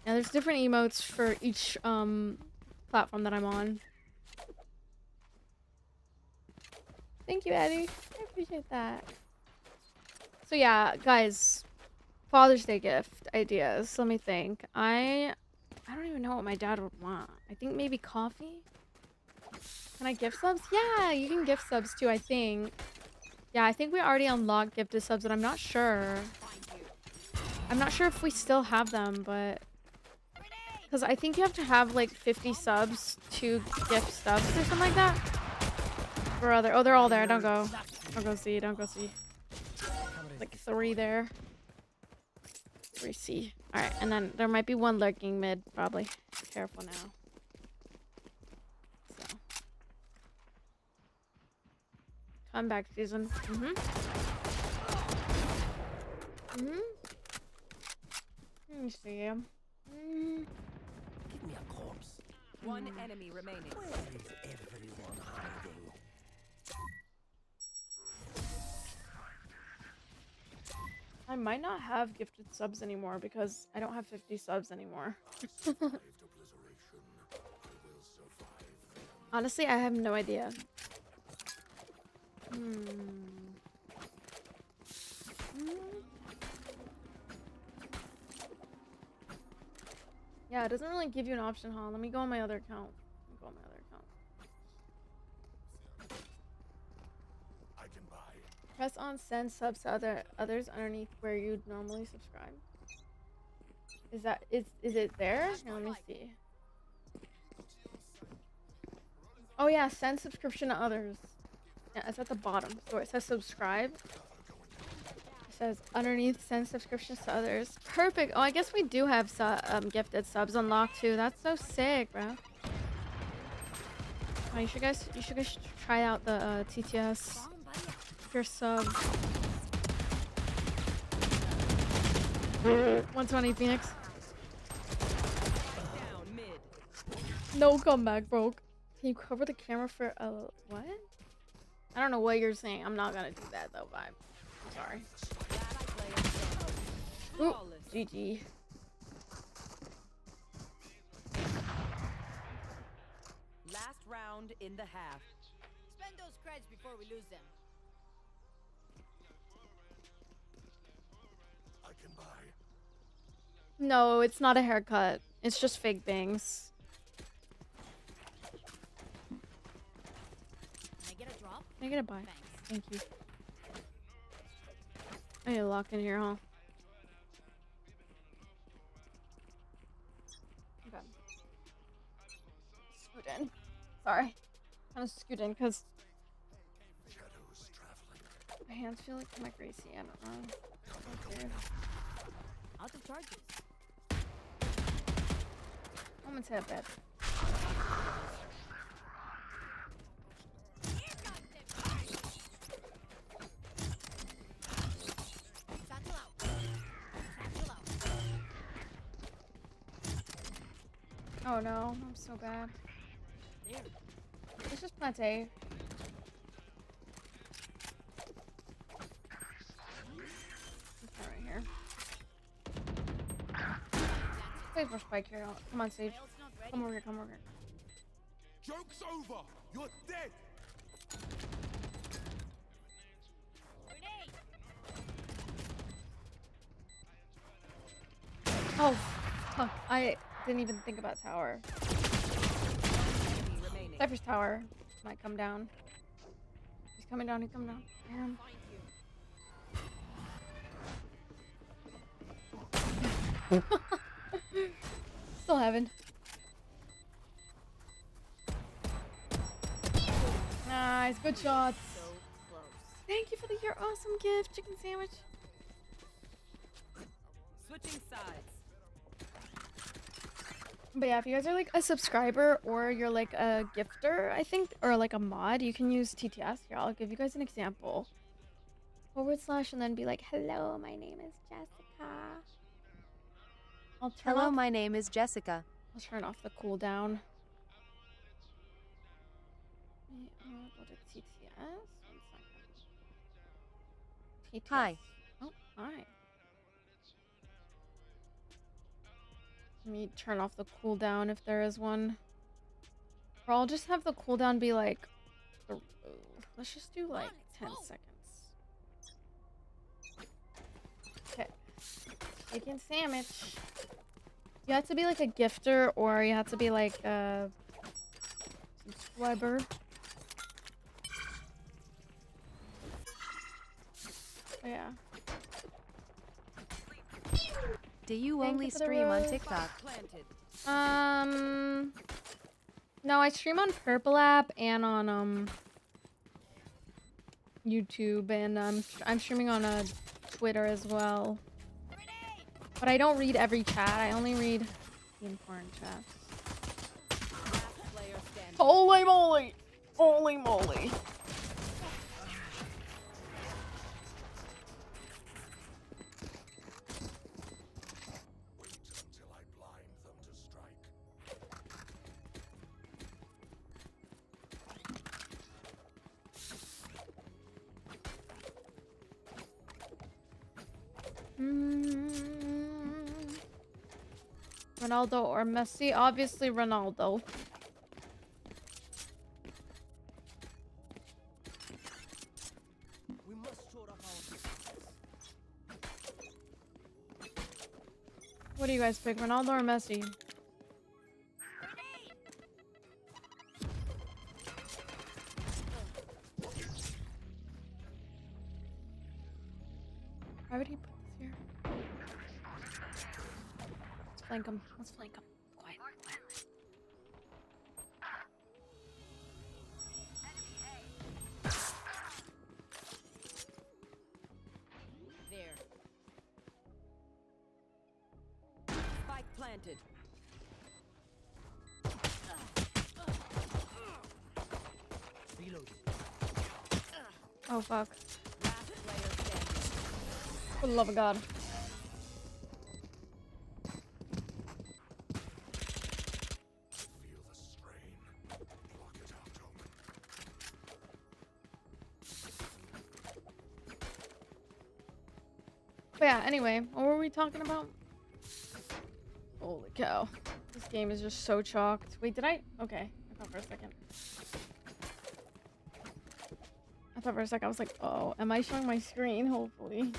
Yeah, there's different emotes for each platform that I'm on. Thank you, Eddie. I appreciate that. So yeah, guys, Father's Day gift ideas. Let me think. I don't even know what my dad would want. I think maybe coffee. Can I gift subs? Yeah, you can gift subs too, I think. Yeah, I think we already unlocked gifted subs, but I'm not sure. I'm not sure if we still have them, but... Because I think you have to have, like, 50 subs to gift subs or something like that. Where are they? Oh, they're all there. Don't go. Don't go see. Don't go see. Like, 3 there. 3 C. Alright, and then there might be 1 lurking mid, probably. Careful now. So. Comeback season. Let me see. Give me a corpse. One enemy remaining. Where is everyone hiding? I might not have gifted subs anymore because I don't have 50 subs anymore. Honestly, I have no idea. Yeah, it doesn't really give you an option, huh? Let me go on my other account. I can buy. Press on send subs to others underneath where you'd normally subscribe. Is it there? Here, let me see. Oh yeah, send subscription to others. Yeah, it's at the bottom. So it says subscribe. It says underneath send subscriptions to others. Perfect. Oh, I guess we do have gifted subs unlocked too. That's so sick, bro. Oh, you should guys try out the TTS. Your sub. 120 Phoenix. Down mid. No comeback, bro. Can you cover the camera for what? I don't know what you're saying. I'm not gonna do that though, vibe. Sorry. Ooh, GG. Last round in the half. Spend those creds before we lose them. I can buy. No, it's not a haircut. It's just fake bangs. Can I get a drop? Can I get a buy? Thanks. Thank you. I need to lock in here, huh? Okay. Scoot in. Sorry. Kind of scoot in because My hands feel like my greasy. I don't know. Okay. Out of charges. I'm gonna tap bed. Here comes the party. Satchel out. Satchel out. Oh no, I'm so bad. There. It's just plant A. Okay, right here. Wait for Spike here. Come on, Sage. Rail's not ready. Come over here, come over here. Joke's over! You're dead! Grenade. Oh, fuck. I didn't even think about tower. Enemy remaining. Cypher's tower might come down. He's coming down, he's coming down. Damn. Find you. Still haven't. Nice, good shots. So close. Thank you for the You're Awesome gift, chicken sandwich. Switching sides. But yeah, if you guys are like a subscriber or you're like a gifter, I think, or like a mod, you can use TTS. Here, I'll give you guys an example. / and then be like, hello, my name is Jessica. I'll turn Hello, off, my name is Jessica. I'll turn off the cooldown. Go to TTS. 1 second. TTS. Hi. Oh, hi. Let me turn off the cooldown if there is one. Or I'll just have the cooldown be like, let's just do like 10 seconds. Okay. Chicken sandwich. You have to be like a gifter or you have to be like a subscriber. Oh, yeah. Do you Thank only you for the stream on rose. TikTok? Planted. No, I stream on Purple app and on YouTube, and I'm streaming on Twitter as well. Grenade. But I don't read every chat. I only read the important chats. Last player standing. Holy moly! Holy moly! Wait until I blind them to strike. Ronaldo or Messi? Obviously Ronaldo. We must shore up our defenses. What do you guys pick, Ronaldo or Messi? Grenade. Why would he put this here? Let's flank him. Let's flank him. Quiet, quiet. There. Spike planted. Reloading. Oh fuck. Last player standing. For the love of God. Feel the strain. Block it out, Omen. But yeah, anyway, what were we talking about? Holy cow. This game is just so chalked. Wait, did I? Okay. I thought for a second. I was like, oh, am I showing my screen? Hopefully.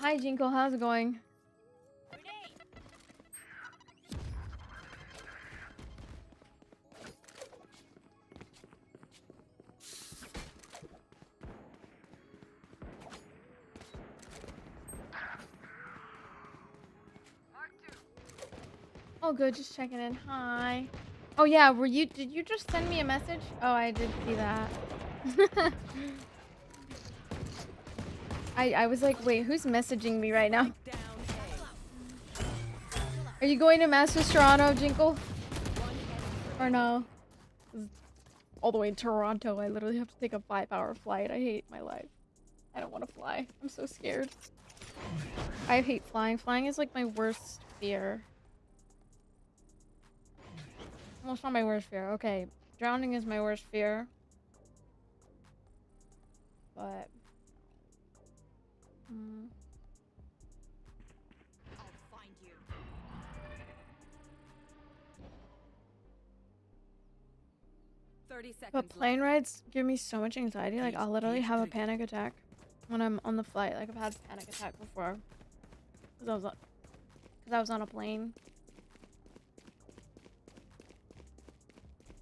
Hi, Jinko. How's it going? Grenade. Oh, good. Just checking in. Hi. Oh yeah, did you just send me a message? Oh, I did see that. I was like, wait, who's messaging me right now? Down Are you going to Masters Toronto, Jinkle? Or no? All the way in Toronto. I literally have to take a 5-hour flight. I hate my life. I don't want to fly. I'm so scared. I hate flying. Flying is like my worst fear. Well, it's not my worst fear. Okay. Drowning is my worst fear. But... I'll find you. 30 seconds But plane rides give me so much anxiety. Like, I'll literally have a panic attack when I'm on the flight. Like, I've had a panic attack before. Because I was on a plane.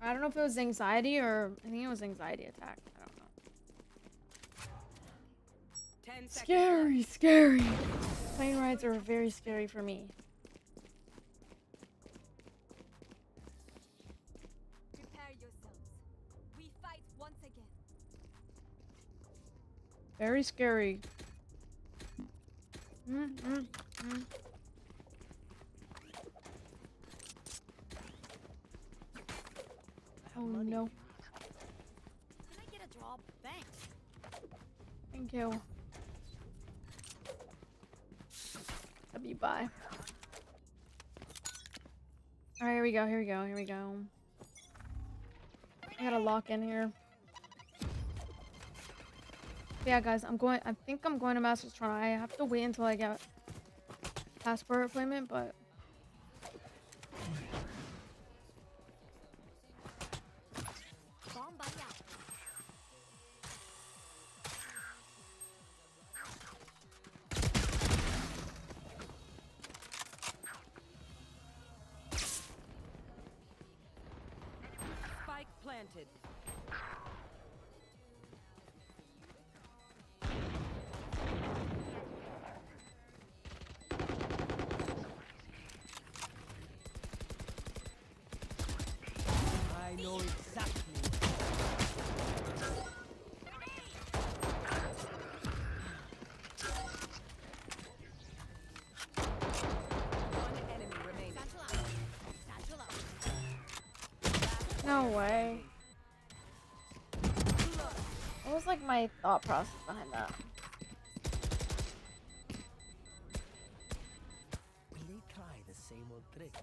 I don't know if it was anxiety or... I think it was anxiety attack. I don't know. 10 seconds Scary, left. scary. Plane rides are very scary for me. Prepare yourselves. We fight once again. Very scary. Oh no. Can I get a drop? Thanks. Thank you. Love you, bye. Alright, here we go, here we go, here we go. I gotta lock in here. Yeah, guys, I think I'm going to Masters Toronto. I have to wait until I get passport appointment, but Bomb buddy out. Spike planted. I know exactly. One enemy remaining. Satchel out. Satchel out. no way. What was like my thought process behind that? Will they try the same old tricks?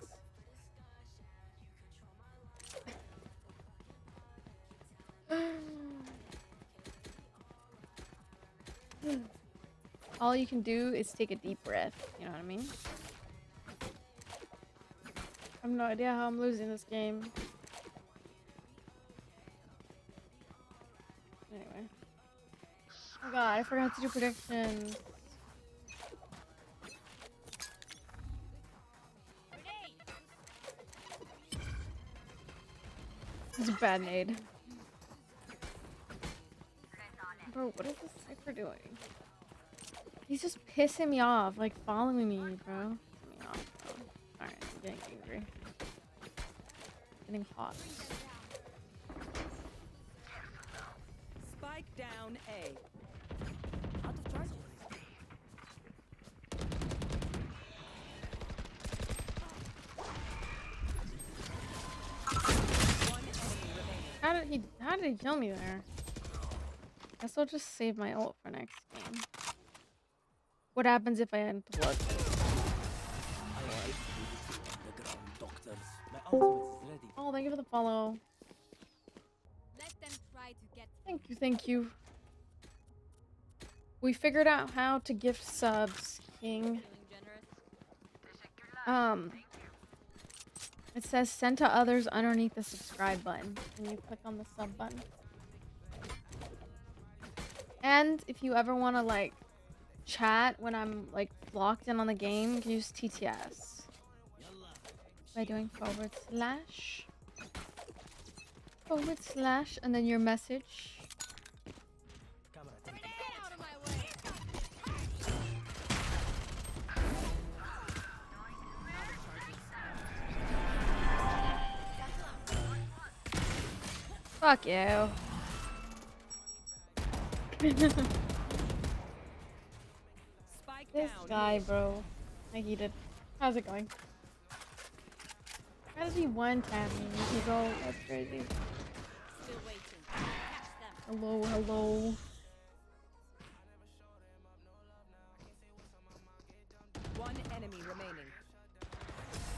All you can do is take a deep breath. You know what I mean? I have no idea how I'm losing this game. Anyway. Oh god, I forgot to do predictions. This is a bad nade. Bro, what is this Cypher doing? He's just pissing me off, like following me, bro. Pissing me off, bro. Alright, I'm getting angry. Getting hot. Spike down A. Out of charges. One enemy remaining. How did he kill me there? Guess I'll just save my ult for next game. What happens if I end the blood? I like to do this underground doctors. My ultimate is ready. Oh, thank you for the follow. Let them try to get Thank you, thank you. We figured out how to gift subs, King. feeling generous. It says send to others underneath the subscribe button. And you click on the sub button. And if you ever want to like chat when I'm like locked in on the game, you can use TTS by doing // and then your message. Camera taken. Get out of my way. Fuck you. Spike This down. guy, bro. I heated. How's it going? How does he one tap me? He's all that's crazy. Still waiting. Catch them. Hello, hello. One enemy remaining.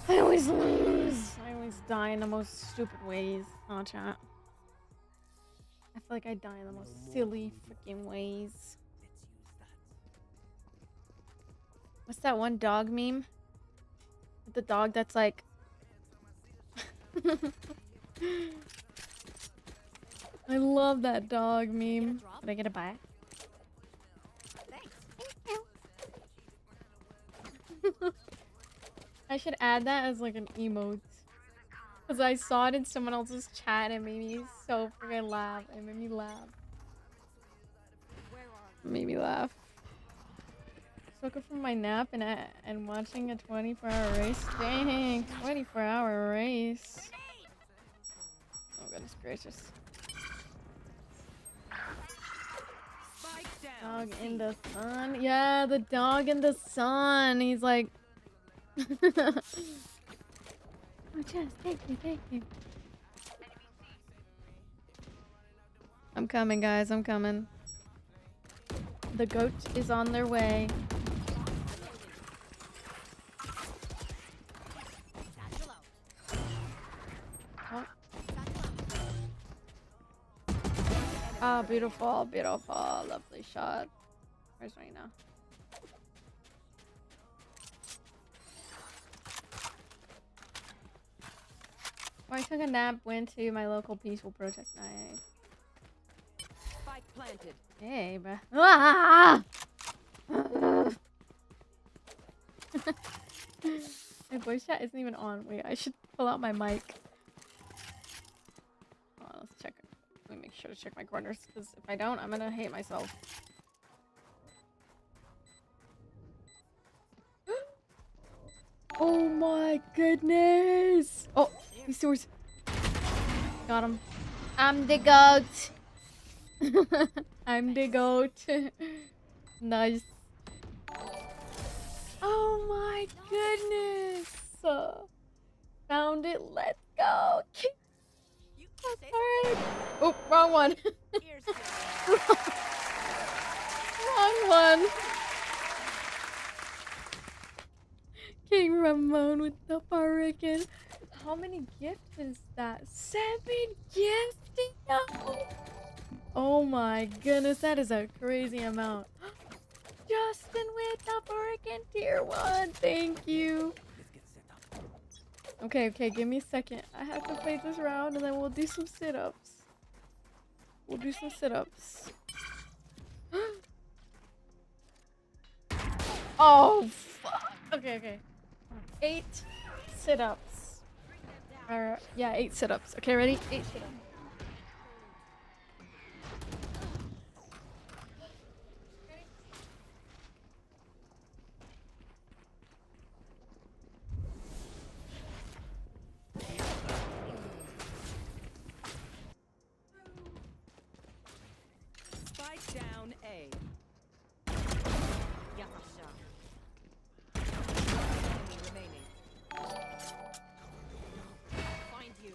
I always lose. I always die in the most stupid ways. Oh, chat. I feel like I die in the most silly freaking ways. What's that one dog meme? With the dog that's like. I love that dog meme. Did I get a buy? I should add that as like an emote. Because I saw it in someone else's chat and it made me so freaking laugh. It made me laugh. It made me laugh. Just woke up from my nap and watching a 24-hour race. Dang, 24-hour race. Oh goodness gracious. Spike down. Dog in the sun. Yeah, the dog in the sun. He's like. Oh, just thank you, thank you. I'm coming, guys. I'm coming. The goat is on their way. Oh. Oh, beautiful, beautiful, lovely shot. Where's Reina? I took a nap, went to my local peaceful protest night. Spike planted. Hey, bruh. Ah! My voice chat isn't even on. Wait, I should pull out my mic. Hold on, let's check. Let me make sure to check my corners, because if I don't, I'm gonna hate myself. Oh my goodness! Oh, these doors. Got him. I'm the goat. I'm the goat. Nice. Oh my goodness! Found it. Let's go. Alright. Oh, wrong one. Wrong one. King Ramon with the hurricane. How many gifts is that? 7 gifting? No. Oh my goodness, that is a crazy amount. Justin with the hurricane tier 1. Thank you. Okay, give me a second. I have to play this round and then we'll do some sit-ups. Oh, fuck. Okay. 8 sit-ups. Yeah, 8 sit-ups. Okay, ready? 8 sit-ups. Spike down A. Enemy remaining. Find you.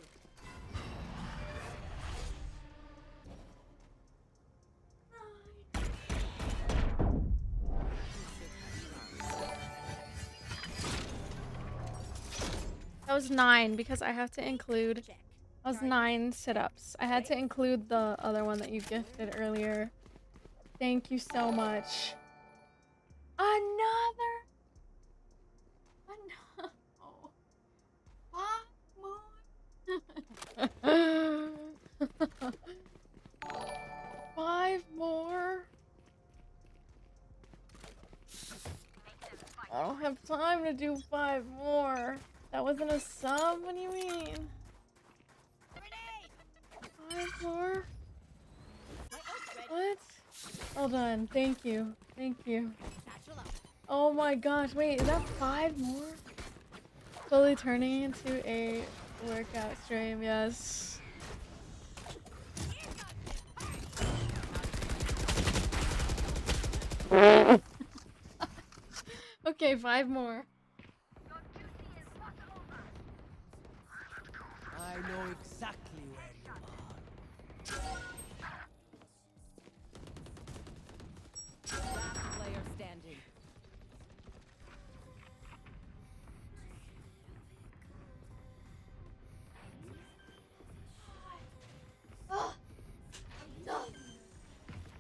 That was 9 because I have to include. That was 9 sit-ups. I had to include the other one that you gifted earlier. Thank you so much. Another. Oh. 5 more. I don't have time to do 5 more. That wasn't a sub? What do you mean? 5 more? What? Well done. Thank you. Oh my gosh. Wait, is that 5 more? Slowly turning into a workout stream. Yes. Okay, 5 more. I know exactly where you are. Last player standing.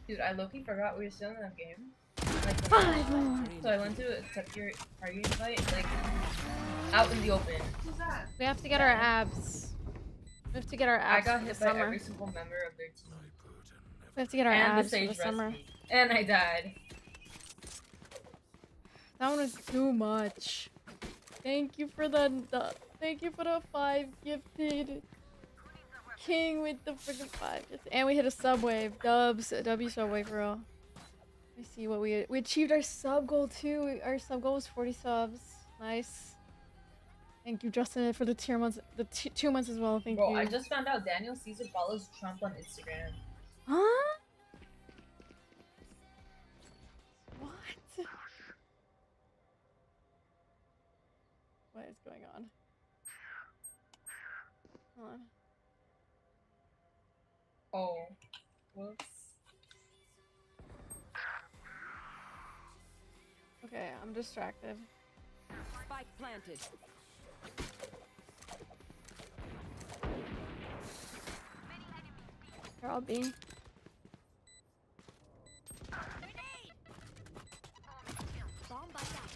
Dude, I low-key forgot we were still in that game. Like, 5 more. so I went to accept your target invite, like, out in the open. We have to get our abs. We have to get our I abs got for the hit by summer. every single member of their team. We have to get our And the abs for the sage summer. rescue. And I died. That one was too much. Thank you for thank you for the 5 gifted. King with the freaking 5 gifted. And we hit a subwave. Dubs. W subway for real. Let me see what we achieved our sub goal too. Our sub goal was 40 subs. Nice. Thank you, Justin, for the tier months, the 2 months as well. Thank Bro, you. I just found out Daniel Caesar follows Trump on Instagram. Huh? What? What is going on? Hold on. Oh. Whoops. Okay, I'm distracted. Spike planted. Here, I'll be. Bomb by that.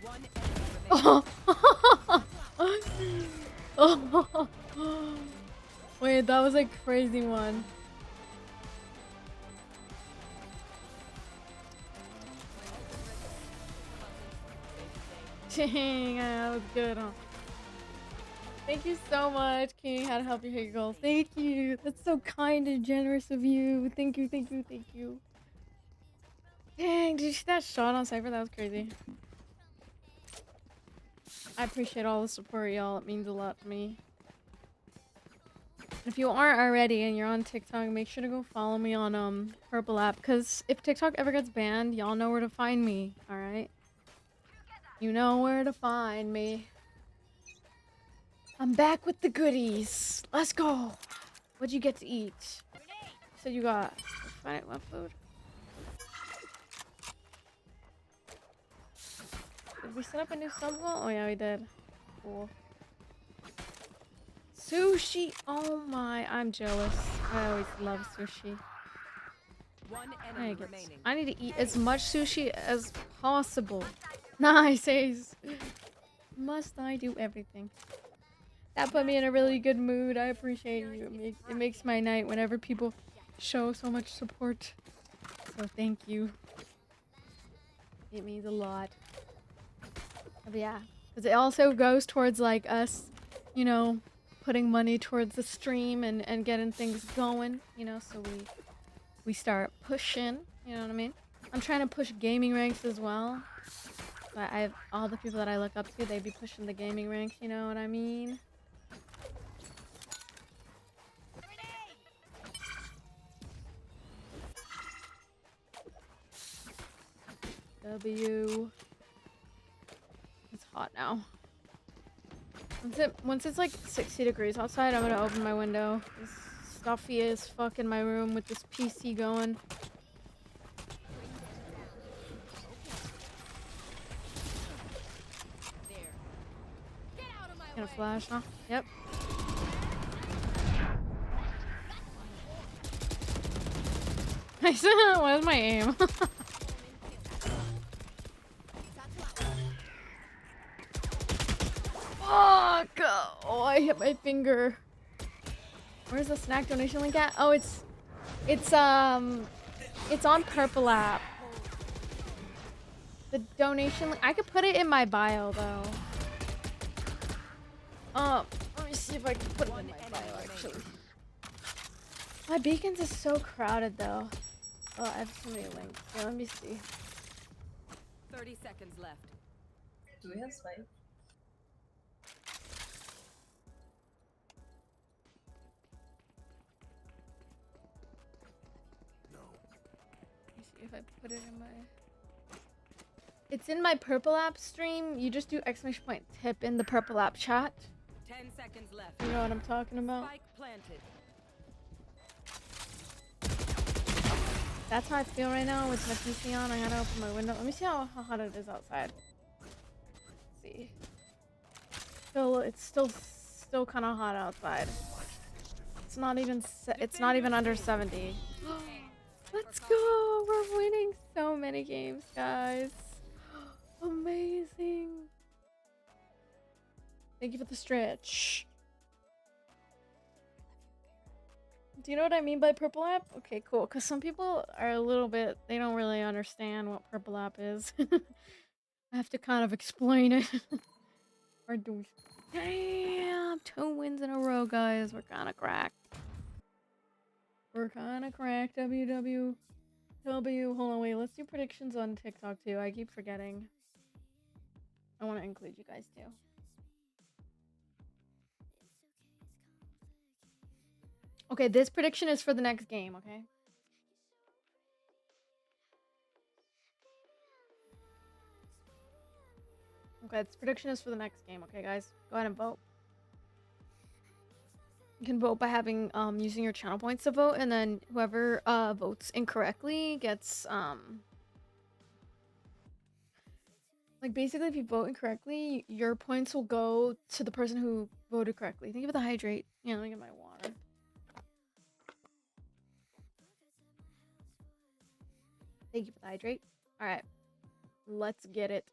One enemy remaining. Oh. Wait, that was a crazy one. Dang, that was good, huh? Thank you so much, King. How to help you hit your goal. Thank you. That's so kind and generous of you. Thank you, thank you, thank you. Dang, did you see that shot on Cypher? That was crazy. I appreciate all the support, y'all. It means a lot to me. If you aren't already and you're on TikTok, make sure to go follow me on Purple app. Because if TikTok ever gets banned, y'all know where to find me. Alright? You know where to find me. I'm back with the goodies. Let's go. What'd you get to eat? You said you got what food? Did we set up a new sub goal? Oh yeah, we did. Cool. Sushi! Oh my, I'm jealous. I always love sushi. One enemy remaining. I need to eat as much sushi as possible. Nice, Ace. Must I do everything? That put me in a really good mood. I appreciate you. It makes my night whenever people show so much support. So thank you. It means a lot. But yeah, because it also goes towards like us, you know, putting money towards the stream and getting things going, you know, so we start pushing, you know what I mean? I'm trying to push gaming ranks as well. But I have all the people that I look up to, they be pushing the gaming ranks, you know what I mean? W. It's hot now. Once it's like 60 degrees outside, I'm gonna open my window. It's stuffy as fuck in my room with this PC going. Gonna flash, huh? Yep. Nice. Where's my aim? Fuck! Oh, I hit my finger. Where's the snack donation link at? Oh, it's on Purple app. The donation link. I could put it in my bio though. Let me see if I can put it in my bio actually. My beacons is so crowded though. Oh, I have so many links. Yeah, let me see. 30 seconds left. Do we have spike? No. Let me see if I put it in my... It's in my Purple App stream. You just do exclamation point tip in the Purple App chat. 10 seconds left. You know what I'm talking about? Spike planted. That's how I feel right now with my PC on. I had to open my window. Let me see how hot it is outside. Let's see. It's still kind of hot outside. It's not even under 70. Let's go! We're winning so many games, guys. Amazing. Thank you for the stretch. Do you know what I mean by Purple App? Okay, cool. Because some people are a little bit... They don't really understand what Purple App is. I have to kind of explain it. Or do we... Damn! 2 wins in a row, guys. We're kind of cracked. We're kind of cracked. WW. Hold on, wait. Let's do predictions on TikTok, too. I keep forgetting. I want to include you guys, too. Okay, this prediction is for the next game, okay? Okay, this prediction is for the next game, okay, guys? Go ahead and vote. You can vote by having using your channel points to vote, and then whoever votes incorrectly gets like basically if you vote incorrectly, your points will go to the person who voted correctly. Think of the hydrate. Yeah, let me get my water. Thank you for the hydrate. Alright. Let's get it.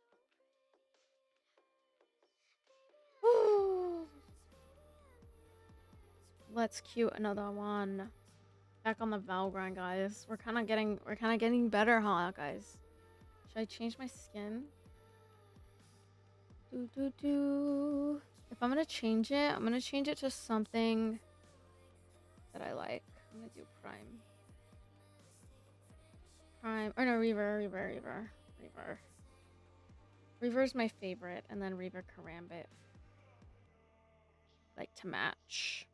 Let's cue another one. Back on the Valorant, guys. We're kind of getting better, huh, guys? Should I change my skin? If I'm gonna change it, I'm gonna change it to something that I like. I'm gonna do Prime. Or no, Reaver. Reaver's my favorite, and then Reaver Karambit. Like to match.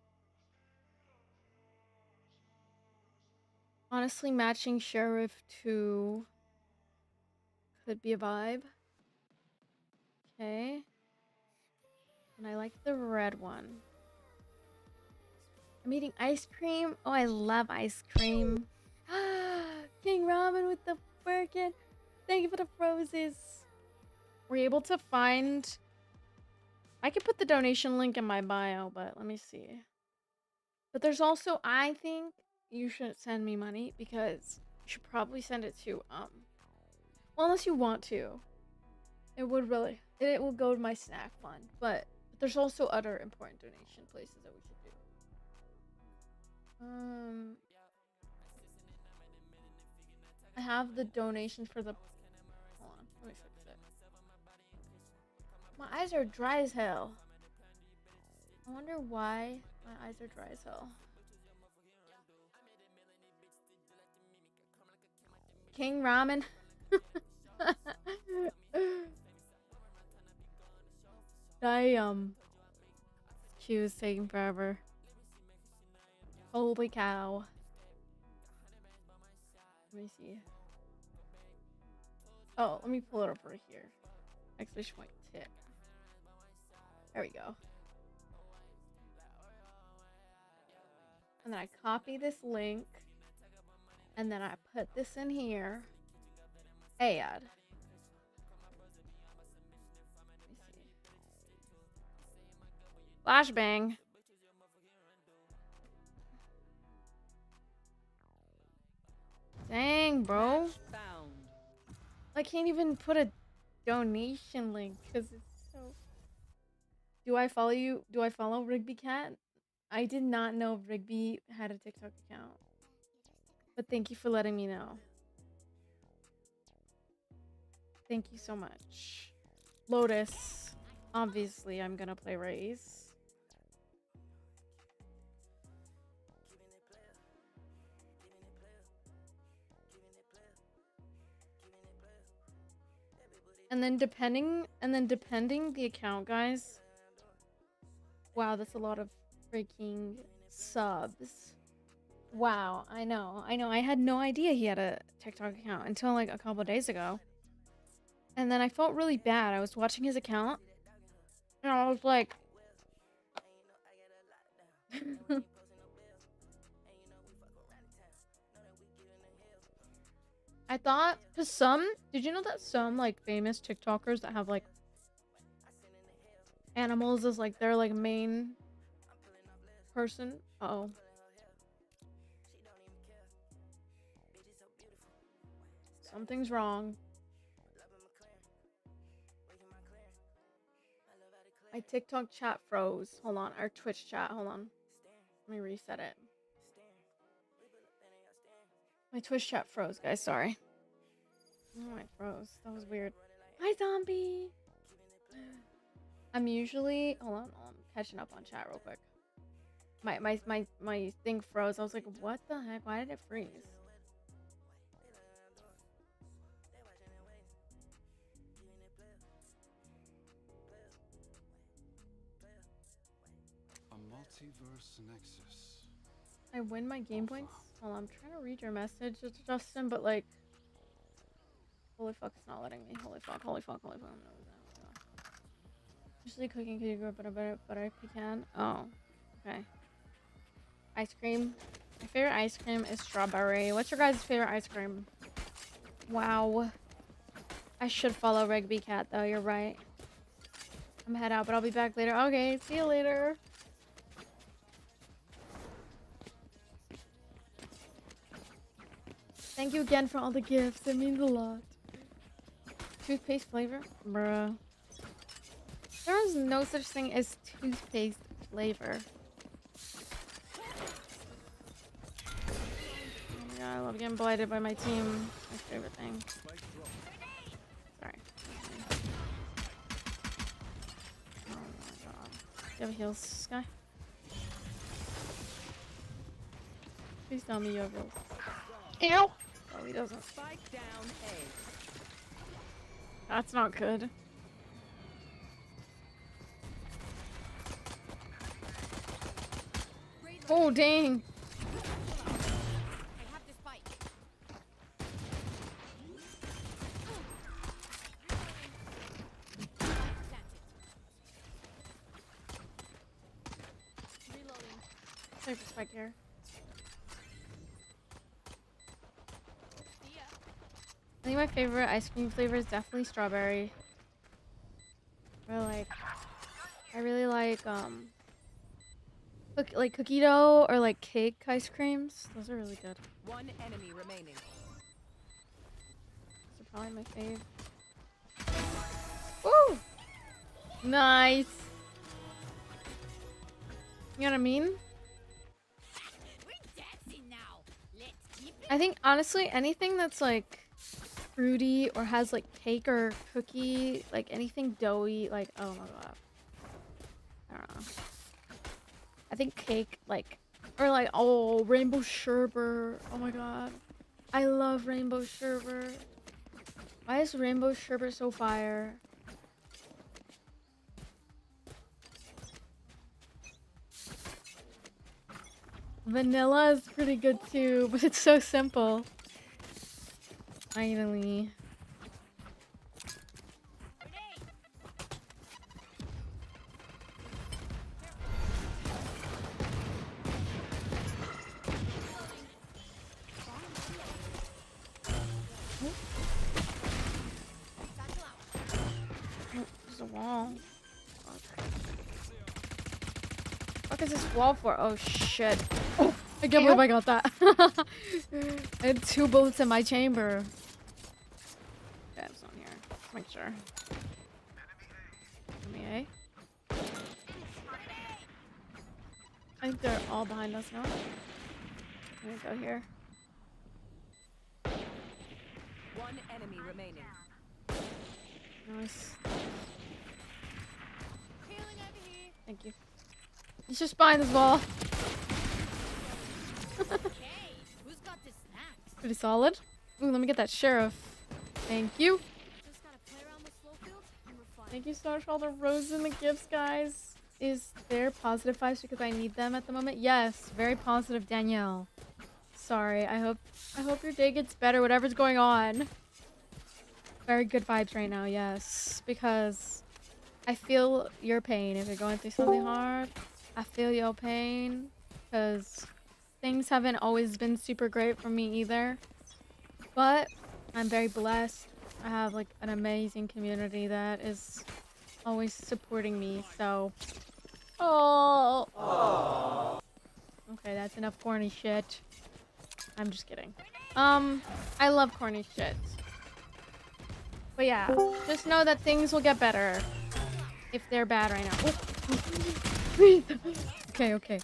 Honestly, matching Sheriff 2 could be a vibe. Okay. And I like the red one. I'm eating ice cream. Oh, I love ice cream. King Ramen with the Birkin. Thank you for the roses. Were you able to find... I could put the donation link in my bio, but let me see. But there's also, I think you shouldn't send me money because you should probably send it to, well, unless you want to. It will go to my snack fund, but there's also other important donation places that we should do. I have the donation for the... Hold on, let me fix it. My eyes are dry as hell. I wonder why my eyes are dry as hell. King Ramen. Damn. Queue is taking forever. Holy cow. Let me see. Oh, let me pull it over here. Exclamation point tip. There we go. And then I copy this link. And then I put this in here. Add. Let me see. Flashbang. Dang, bro. Found. I can't even put a donation link because it's so... Do I follow you? Do I follow Rigby Cat? I did not know Rigby had a TikTok account. But thank you for letting me know. Thank you so much. Lotus. Obviously, I'm gonna play Raze. And then depending the account, guys. Wow, that's a lot of freaking subs. Wow, I know. I had no idea he had a TikTok account until like a couple days ago. And then I felt really bad. I was watching his account and I was like I thought, cause did you know that some like famous TikTokers that have like animals as like their like main person? Uh-oh. Something's wrong. My TikTok chat froze. Hold on, our Twitch chat. Hold on. Let me reset it. My Twitch chat froze, guys. Sorry. Oh, it froze. That was weird. Hi, zombie. I'm usually hold on. I'm catching up on chat real quick. My thing froze. I was like, what the heck? Why did it freeze? A multiverse nexus. I win my game points. Hold on, I'm trying to read your message, Justin, but like, holy fuck, it's not letting me. Holy fuck, holy fuck, holy fuck. Usually cooking can you grow butter pecan? Oh, okay. Ice cream. My favorite ice cream is strawberry. What's your guys' favorite ice cream? Wow. I should follow Rigby Cat though. You're right. I'm head out, but I'll be back later. Okay, see you later. Thank you again for all the gifts. It means a lot. Toothpaste flavor? Bruh. There is no such thing as toothpaste flavor. Oh my god, I love getting blighted by my team. My favorite thing. Sorry. Oh my god. Do you have heals, Sky? Please tell me you have heals. Ew! Oh, he doesn't. Spike down A. That's not good. Oh, dang. I have the spike. Reloading. There's a spike here. I think my favorite ice cream flavor is definitely strawberry. I really like cookie dough or like cake ice creams. Those are really good. One enemy remaining. Those are probably my fave. Woo! Nice. You know what I mean? We're dancing now. Let's keep it. I think honestly anything that's like fruity or has like cake or cookie, like anything doughy, like oh my god. I don't know. I think cake, like, or like, oh, rainbow sherbet. Oh my god. I love rainbow sherbet. Why is rainbow sherbet so fire? Vanilla is pretty good too, but it's so simple. Finally. There's a wall. What is this wall for? Oh shit. Oh, I can't believe I got that. I had 2 bullets in my chamber. Okay, it's not here. Let's make sure. Enemy A. I think they're all behind us now. I'm gonna go here. One enemy remaining. Nice. Healing over here. Thank you. He's just behind this wall. Okay, who's got the snacks? Pretty solid. Ooh, let me get that sheriff. Thank you. Just gotta play around the Thank you so much for all the roses and the gifts, guys. Is there positive vibes because I need them at the moment? Yes, very positive, Danielle. Sorry, I hope your day gets better, whatever's going on. Very good vibes right now, yes. Because I feel your pain if you're going through something hard. I feel your pain. Because things haven't always been super great for me either. But I'm very blessed. I have like an amazing community that is always supporting me, so. Oh. Okay, that's enough corny shit. I'm just kidding. I love corny shit. But yeah, just know that things will get better if they're bad right now. Oh. Okay, okay.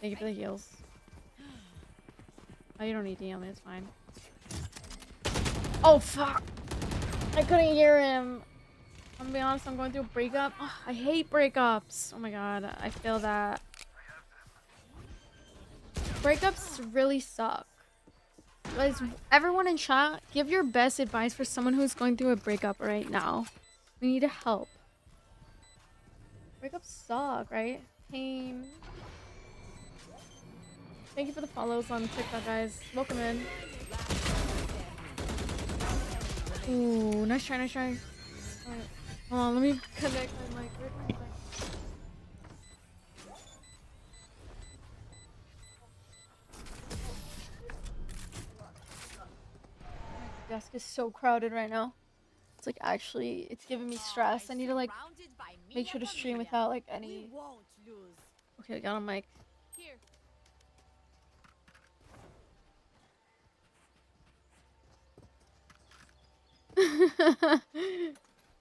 Thank you for the heals. Oh, you don't need to heal me, it's fine. Oh, fuck! I couldn't hear him. I'm gonna be honest, I'm going through a breakup. Oh, I hate breakups. Oh my god, I feel that. Breakups really suck. Guys, everyone in chat, give your best advice for someone who's going through a breakup right now. We need help. Breakups suck, right? Pain. Thank you for the follows on TikTok, guys. Welcome in. Ooh, nice try, nice try. Alright. Hold on, let me connect my mic. Where's my mic? My desk is so crowded right now. It's like actually, it's giving me stress. I need to like make sure to stream without like any. Okay, I got on mic. Here.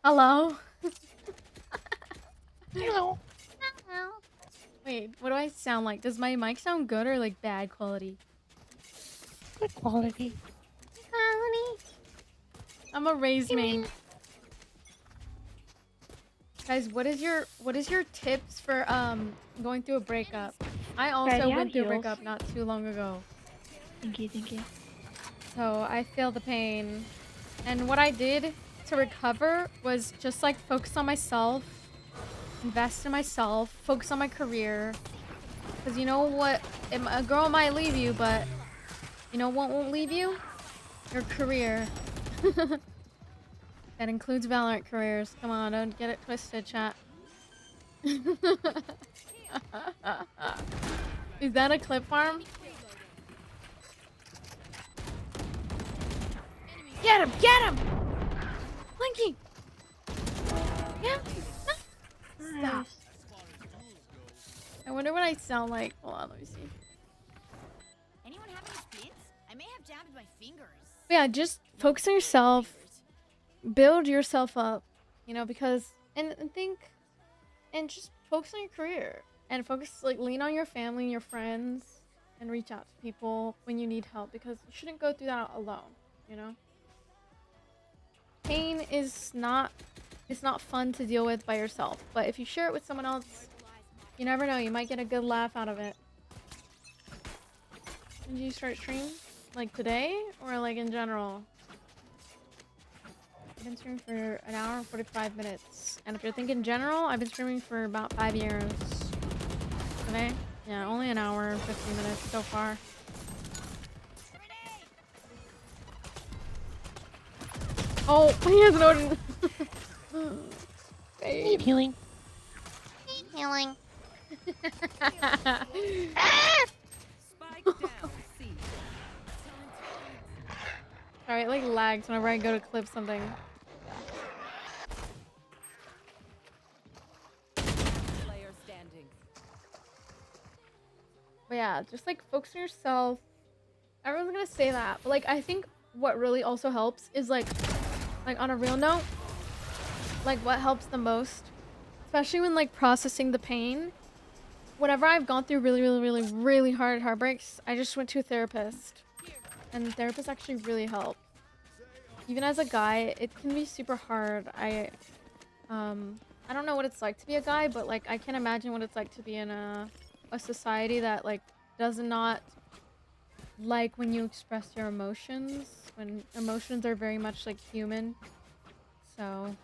Hello. Hello. Hello. Wait, what do I sound like? Does my mic sound good or like bad quality? Good quality. I'm a raise main. Guys, what is your tips for going through a breakup? I also Ready, went through a heals. breakup not too long ago. Thank you, thank you. So I feel the pain. And what I did to recover was just like focus on myself, invest in myself, focus on my career. Because you know what? A girl might leave you, but you know what won't leave you? Your career. That includes Valorant careers. Come on, don't get it twisted, chat. Is that a clip farm? Get him! Get him! Blinky! Yeah. Stop. I wonder what I sound like. Hold on, let me see. Anyone have any splits? I may have jammed my fingers. But yeah, just focus on yourself. Build yourself up. You know, because and think and just focus on your career. And focus like lean on your family and your friends and reach out to people when you need help because you shouldn't go through that alone, you know? Pain is not fun to deal with by yourself, but if you share it with someone else, you never know, you might get a good laugh out of it. When did you start stream? Like today or like in general? I've been streaming for an hour and 45 minutes. And if you're thinking general, I've been streaming for about 5 years. Today? Yeah, only an hour and 15 minutes so far. Oh, he has an Odin. Need healing. Healing. Spike down, C. Sorry, it like lags whenever I go to clip something. Player standing. But yeah, just like focus on yourself. Everyone's gonna say that, but like I think what really also helps is like on a real note, like what helps the most, especially when like processing the pain. Whenever I've gone through really hard heartbreaks, I just went to a therapist, and therapists actually really help. Even as a guy, it can be super hard. I don't know what it's like to be a guy, but like I can't imagine what it's like to be in a society that like does not like when you express your emotions, when emotions are very much like human. So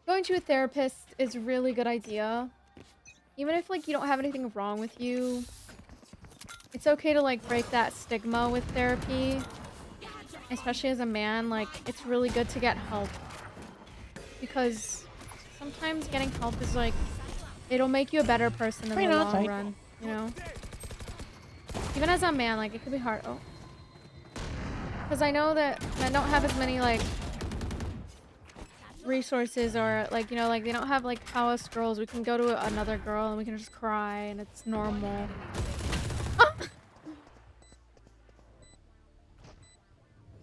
Going to a therapist is a really good idea. Even if like you don't have anything wrong with you, it's okay to like break that stigma with therapy. Especially as a man, like it's really good to get help. Because sometimes getting help is like, it'll make you a better person in Right the on, long tight. run, you know? Even as a man, like it could be hard. Oh. Because I know that men don't have as many like resources or like, you know, like they don't have like how us girls, we can go to another girl and we can just cry and it's normal.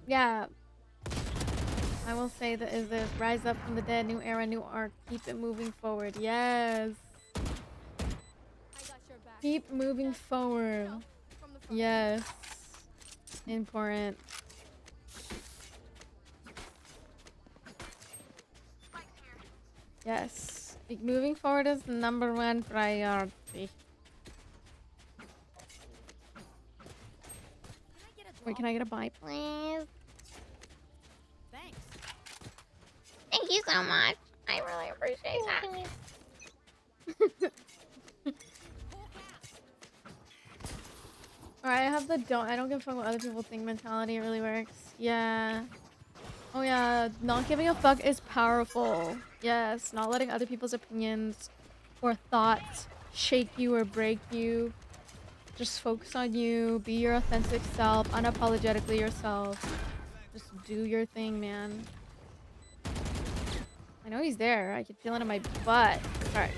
Yeah. I will say that is this rise up from the dead, new era, new arc, keep it moving forward. Yes. Keep moving forward. Yes. Important. Yes. Like, moving forward is the #1 priority. Wait, can I get a bite, please? Thanks. Thank you so much. I really appreciate that. Alright, I have the I don't give a fuck what other people think mentality. It really works. Yeah. Oh yeah, not giving a fuck is powerful. Yes, not letting other people's opinions or thoughts shake you or break you. Just focus on you, be your authentic self, unapologetically yourself. Just do your thing, man. I know he's there. I can feel it in my butt. Sorry.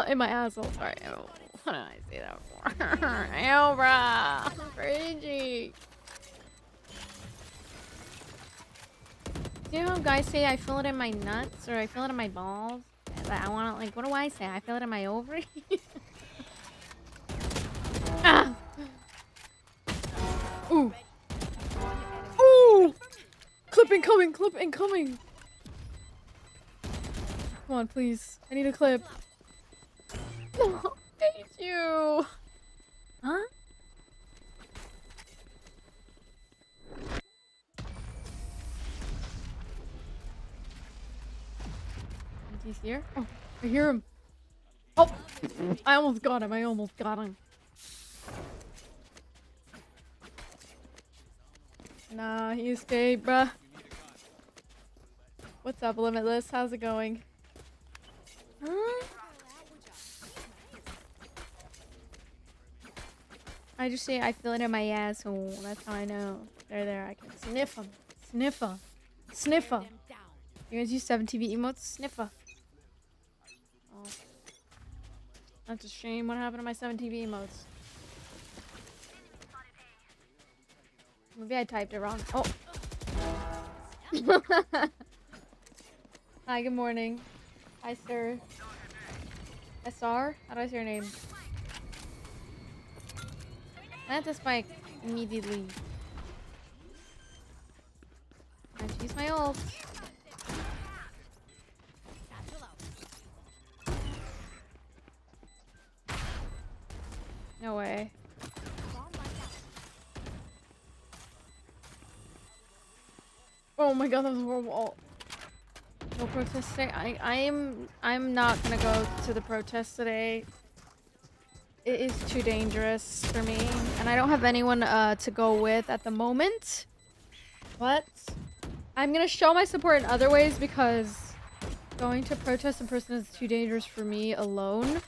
In my asshole. Sorry. Oh, what did I say that for? Ew, bruh. Cringy. Do you know how guys say I feel it in my nuts or I feel it in my balls? But I want to, like, what do I say? I feel it in my ovary? Ah! Ooh. Ooh! Clip incoming! Clip incoming! Come on, please. I need a clip. No, thank you. Huh? He's here? Oh, I hear him. Oh! I almost got him. I almost got him. Nah, he escaped, bruh. What's up, Limitless? How's it going? Huh? I just say I feel it in my asshole. That's how I know. They're there. I can sniff them. Sniffer. Sniffer. You guys use 7TV emotes? Sniffer. Oh. That's a shame. What happened to my 7TV emotes? Maybe I typed it wrong. Oh. Hi, good morning. Hi, sir. SR? How do I say your name? Plant the spike immediately. I have to use my ult. No way. Oh my god, that was horrible ult. No protest today. I'm not gonna go to the protest today. It is too dangerous for me, and I don't have anyone to go with at the moment. But I'm gonna show my support in other ways because going to protest in person is too dangerous for me alone.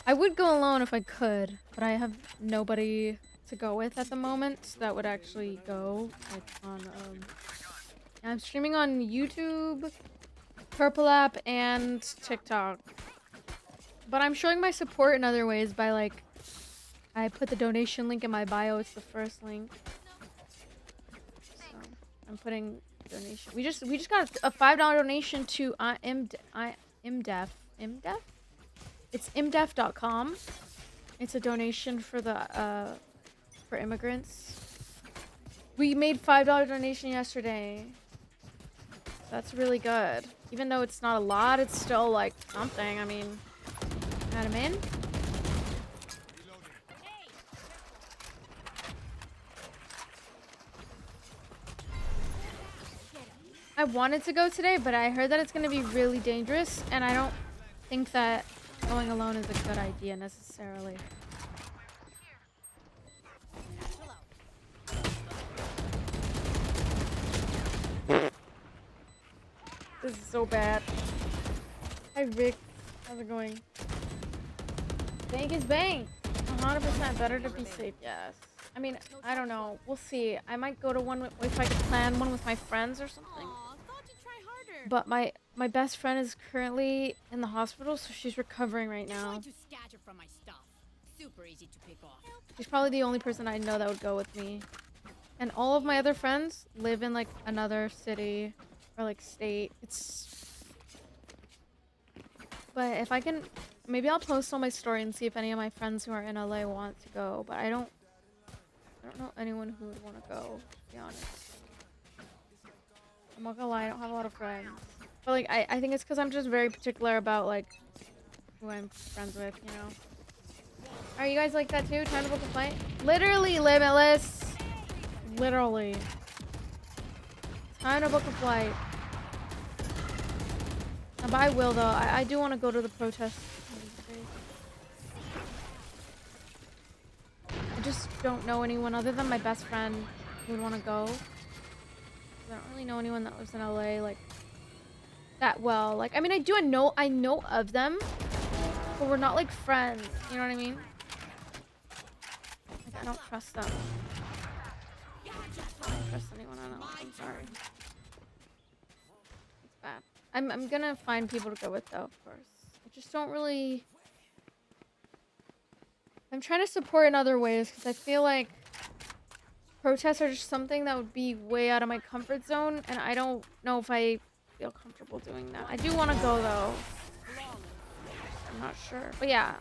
I would go alone if I could, but I have nobody to go with at the moment that would actually go. Like on I'm streaming on YouTube, Purple App, and TikTok. But I'm showing my support in other ways by like, I put the donation link in my bio. It's the first link. So I'm putting donation. We just got a $5 donation to IMDEF. IMDEF? It's imdef.com. It's a donation for the for immigrants. We made $5 donation yesterday. That's really good. Even though it's not a lot, it's still like something. I mean, add him in. I wanted to go today, but I heard that it's gonna be really dangerous, and I don't think that going alone is a good idea necessarily. This is so bad. Hi Vic, how's it going? Bank is bank. 100% better to be safe. Yes. I mean, I don't know. We'll see. I might go to one if I could plan one with my friends or something. Aw, thought you'd try harder. But my best friend is currently in the hospital, so she's recovering right now. Trying to scatter from my stuff. Super easy to pick off. She's probably the only person I know that would go with me. And all of my other friends live in like another city or like state. But if I can, maybe I'll post on my story and see if any of my friends who are in LA want to go. But I don't know anyone who would want to go, to be honest. I'm not gonna lie, I don't have a lot of friends. But like, I think it's because I'm just very particular about like who I'm friends with, you know? Are you guys like that too? Time to book a flight? Literally limitless. Literally. Time to book a flight. But I will though. I do want to go to the protest. I just don't know anyone other than my best friend who would want to go. I don't really know anyone that lives in LA like that well. Like, I mean, I know of them, but we're not like friends. You know what I mean? Like, I don't trust them. I don't trust anyone on LA. I'm sorry. It's bad. I'm gonna find people to go with though, of course. I just don't really. I'm trying to support in other ways because I feel like protests are just something that would be way out of my comfort zone, and I don't know if I feel comfortable doing that. I do want to go though. I'm not sure, but yeah.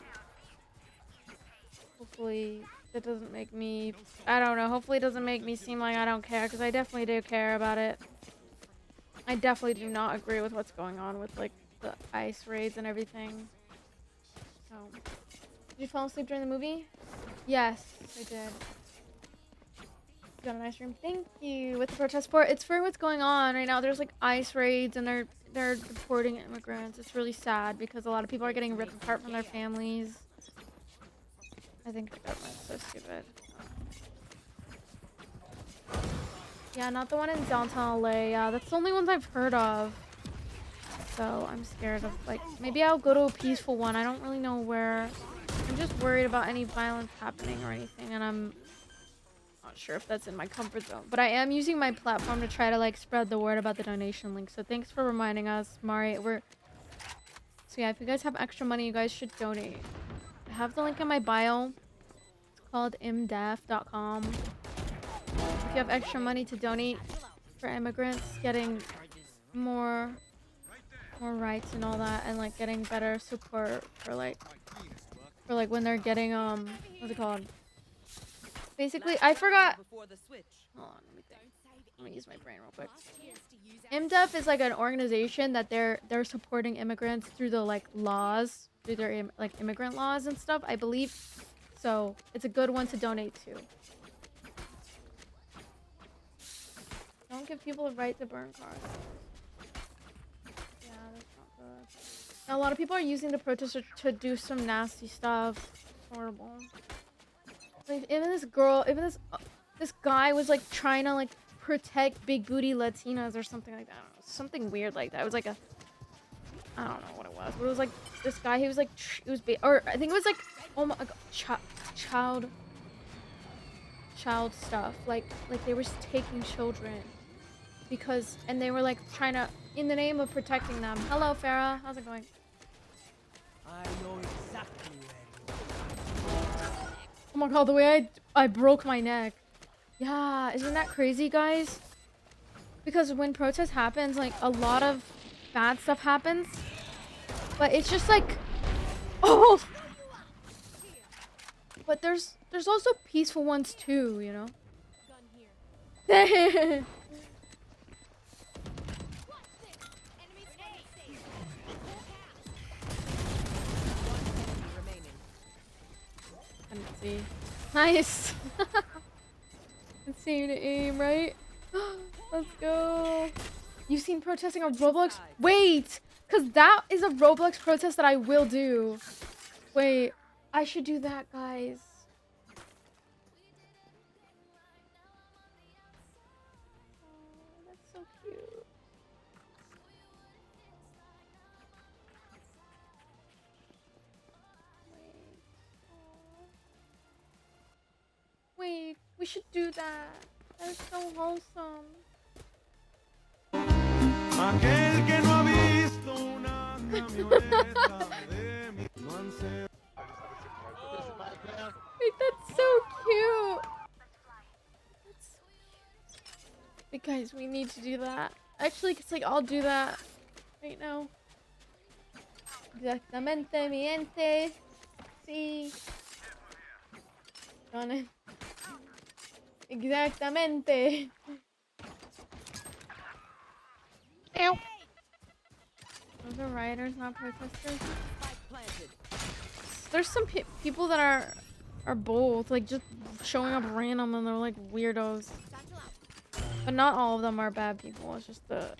Hopefully that doesn't make me. I don't know. Hopefully it doesn't make me seem like I don't care, because I definitely do care about it. I definitely do not agree with what's going on with like the ICE raids and everything. So. Did you fall asleep during the movie? Yes, I did. You got a nice room. Thank you. With the protest for it's for what's going on right now. There's like ICE raids and they're deporting immigrants. It's really sad because a lot of people are getting ripped apart from their families. I think the government's so stupid. Yeah, not the one in downtown LA. Yeah, that's the only ones I've heard of. So I'm scared of like maybe I'll go to a peaceful one. I don't really know where. I'm just worried about any violence happening or anything, and I'm not sure if that's in my comfort zone. But I am using my platform to try to like spread the word about the donation link. So thanks for reminding us, Mari. So yeah, if you guys have extra money, you guys should donate. I have the link in my bio. It's called imdef.com. If you have extra money to donate for immigrants getting more rights and all that, and like getting better support for like when they're getting what's it called? Basically, I forgot. Hold on, let me think. Let me use my brain real quick. IMDEF is like an organization that they're supporting immigrants through the like laws, through their like immigrant laws and stuff, I believe. So it's a good one to donate to. Don't give people the right to burn cars. Yeah, that's not good. Now, a lot of people are using the protest to do some nasty stuff. It's horrible. Like, even this guy was like trying to like protect big booty Latinas or something like that. I don't know, something weird like that. It was like I don't know what it was, but it was like this guy. He was like or I think it was like, oh my god, child stuff. Like they were taking children and they were like trying to, in the name of protecting them. Hello, Farah. How's it going? I know exactly where you are. Oh my god, the way I broke my neck. Yeah, isn't that crazy, guys? Because when protest happens, like a lot of bad stuff happens. But it's just like, oh. But there's also peaceful ones too, you know. See. Nice. Let's see you to aim, right? Let's go. You've seen protesting on Roblox? Wait! Because that is a Roblox protest that I will do. Wait, I should do that, guys. Oh, that's so cute. Wait, we should do that. That's so wholesome. Wait, that's so cute. That's so cute. Wait, guys, we need to do that. Actually, it's like I'll do that right now. Exactamente, mi gente. Sí. On it. Exactamente. Ow. Those are rioters, not protesters. Spike planted. There's some people that are both, like just showing up random and they're like weirdos. But not all of them are bad people. It's just the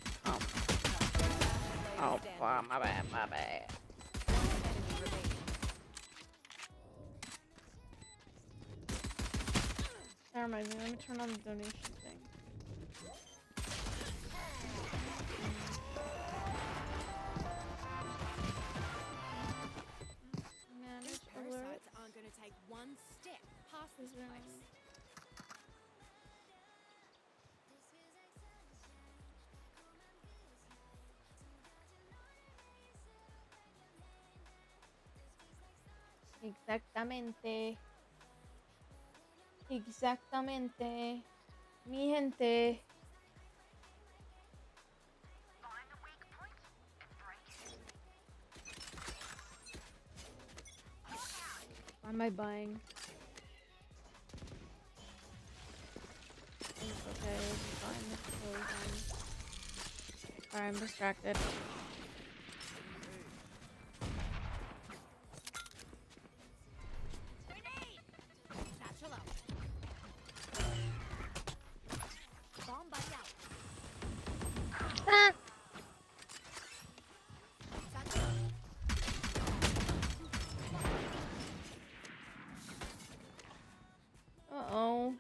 oh wow, my bad, my bad. That reminds me, let me turn on the donation thing. Manage alerts. Aren't gonna take one step past this place. Exactamente. Exactamente. Mi gente. What am I buying? It's okay, it's fine. It's fine. Sorry, I'm distracted. Satchel out. Bomb buddy out. Ah. Satchel out. Uh-oh.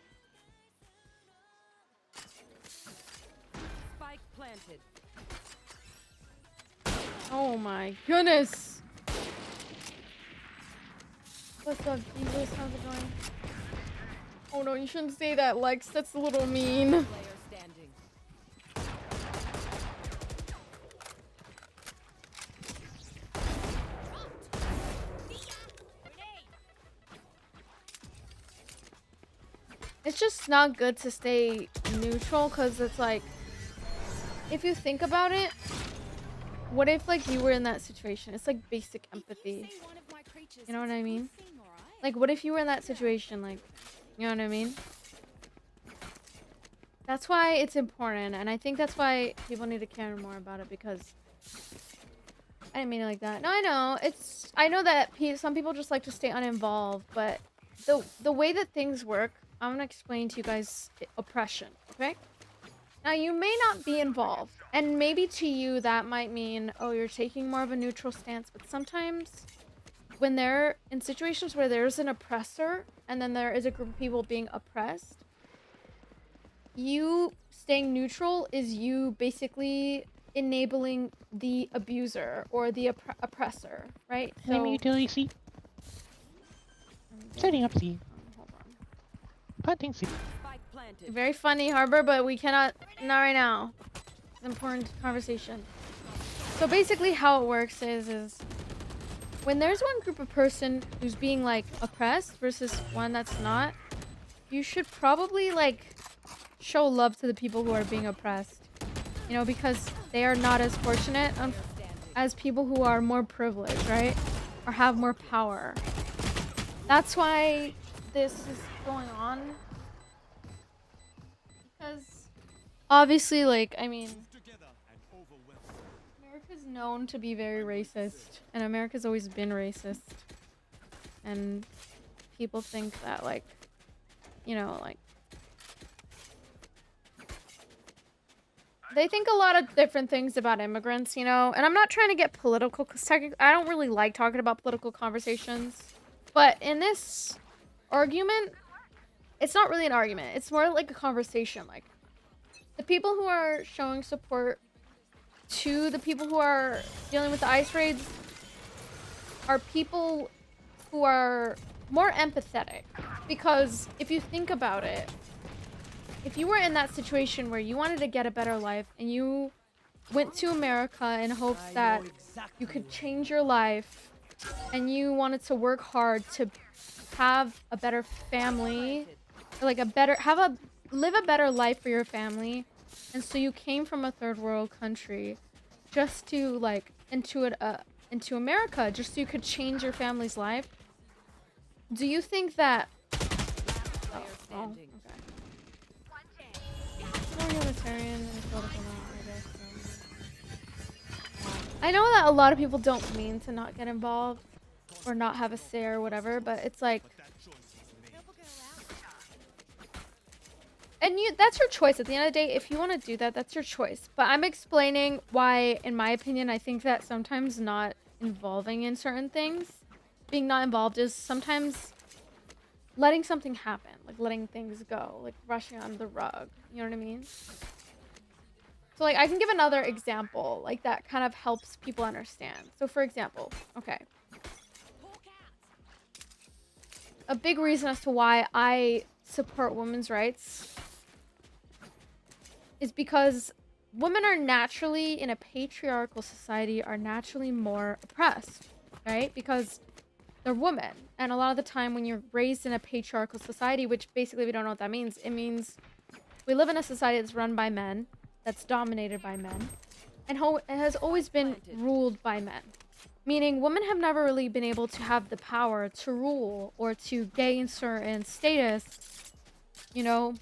Spike planted. Oh my goodness. What's up, Jesus? How's it going? Oh no, you shouldn't say that, Lex. That's a little mean. Player standing. It's just not good to stay neutral because it's like, if you think about it, what if like you were in that situation? It's like basic empathy. You know what I mean? Like, what if you were in that situation? Like, you know what I mean? That's why it's important, and I think that's why people need to care more about it, because I didn't mean it like that. No, I know. I know that some people just like to stay uninvolved, but the way that things work, I'm gonna explain to you guys oppression, okay? Now, you may not be involved, and maybe to you that might mean, oh, you're taking more of a neutral stance, but sometimes when they're in situations where there's an oppressor and then there is a group of people being oppressed, you staying neutral is you basically enabling the abuser or the oppressor, right? Enemy So, utility C. Setting up C. hold on. Planting C. Spike planted. Very funny, Harbor, but we cannot, not right now. It's an important conversation. So basically how it works is when there's one group of person who's being like oppressed versus one that's not, you should probably like show love to the people who are being oppressed. You know, because they are not as fortunate as people who are more privileged, right? Or have more power. That's why this is going on. Because obviously, like, I mean, America's known to be very racist, and America's always been racist. And people think that, like, you know, like, they think a lot of different things about immigrants, you know? And I'm not trying to get political because I don't really like talking about political conversations. But in this argument, it's not really an argument. It's more like a conversation. Like, the people who are showing support to the people who are dealing with the ICE raids are people who are more empathetic. Because if you think about it, if you were in that situation where you wanted to get a better life and you went to America in hopes that you could change your life and you wanted to work hard to have a better family, or like live a better life for your family, and so you came from a third world country just to like into America just so you could change your family's life. Do you think that Player standing. more humanitarian and political now, I guess. I know that a lot of people don't mean to not get involved or not have a say or whatever, but it's like, and that's your choice. At the end of the day, if you want to do that, that's your choice. But I'm explaining why, in my opinion, I think that sometimes not involving in certain things, being not involved, is sometimes letting something happen, like letting things go, like brushing under the rug. You know what I mean? So like I can give another example like that kind of helps people understand. So for example, okay. A big reason as to why I support women's rights is because women are naturally, in a patriarchal society, are naturally more oppressed, right? Because they're women. And a lot of the time when you're raised in a patriarchal society, which basically we don't know what that means, it means we live in a society that's run by men, that's dominated by men, and it has always been ruled by men. Meaning women have never really been able to have the power to rule or to gain certain status, you know,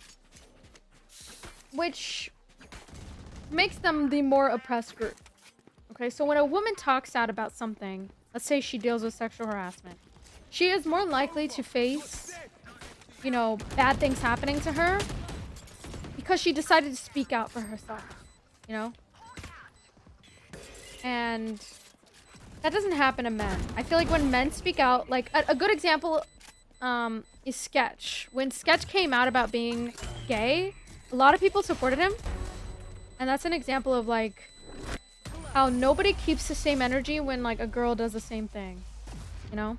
which makes them the more oppressed group. Okay, so when a woman talks out about something, let's say she deals with sexual harassment, she is more likely to face, you know, bad things happening to her because she decided to speak out for herself, you know? And that doesn't happen to men. I feel like when men speak out, like a good example is Sketch. When Sketch came out about being gay, a lot of people supported him. And that's an example of like how nobody keeps the same energy when like a girl does the same thing, you know?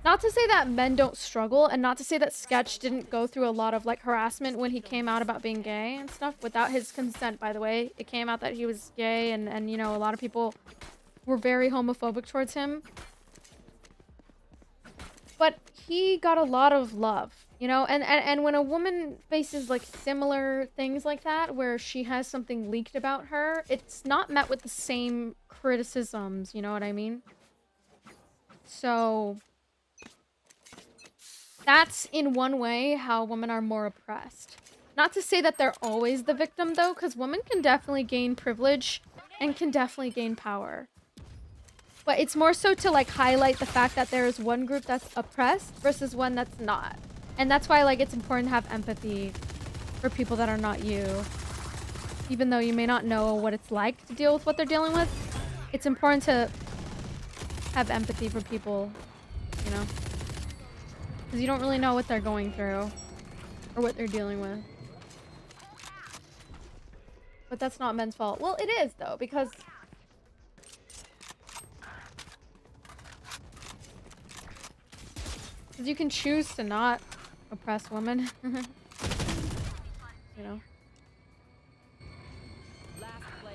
Not to say that men don't struggle, and not to say that Sketch didn't go through a lot of like harassment when he came out about being gay and stuff without his consent, by the way. It came out that he was gay and you know, a lot of people were very homophobic towards him. But he got a lot of love, you know? And when a woman faces like similar things like that, where she has something leaked about her, it's not met with the same criticisms, you know what I mean? So that's in one way how women are more oppressed. Not to say that they're always the victim though, because women can definitely gain privilege and can definitely gain power. But it's more so to like highlight the fact that there is one group that's oppressed versus one that's not. And that's why like it's important to have empathy for people that are not you. Even though you may not know what it's like to deal with what they're dealing with, it's important to have empathy for people, you know? Because you don't really know what they're going through or what they're dealing with. But that's not men's fault. Well, it is though, because you can choose to not oppress women. You know?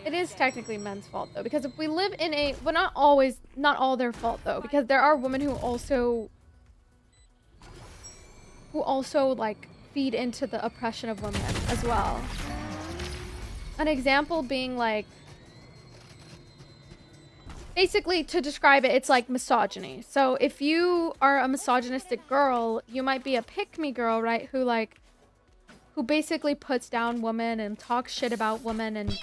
It is technically men's fault though, because if we live in a, well, not always, not all their fault though, because there are women who also like feed into the oppression of women as well. An example being like, basically, to describe it, it's like misogyny. So if you are a misogynistic girl, you might be a pick-me girl, right? Who basically puts down women and talks shit about women and,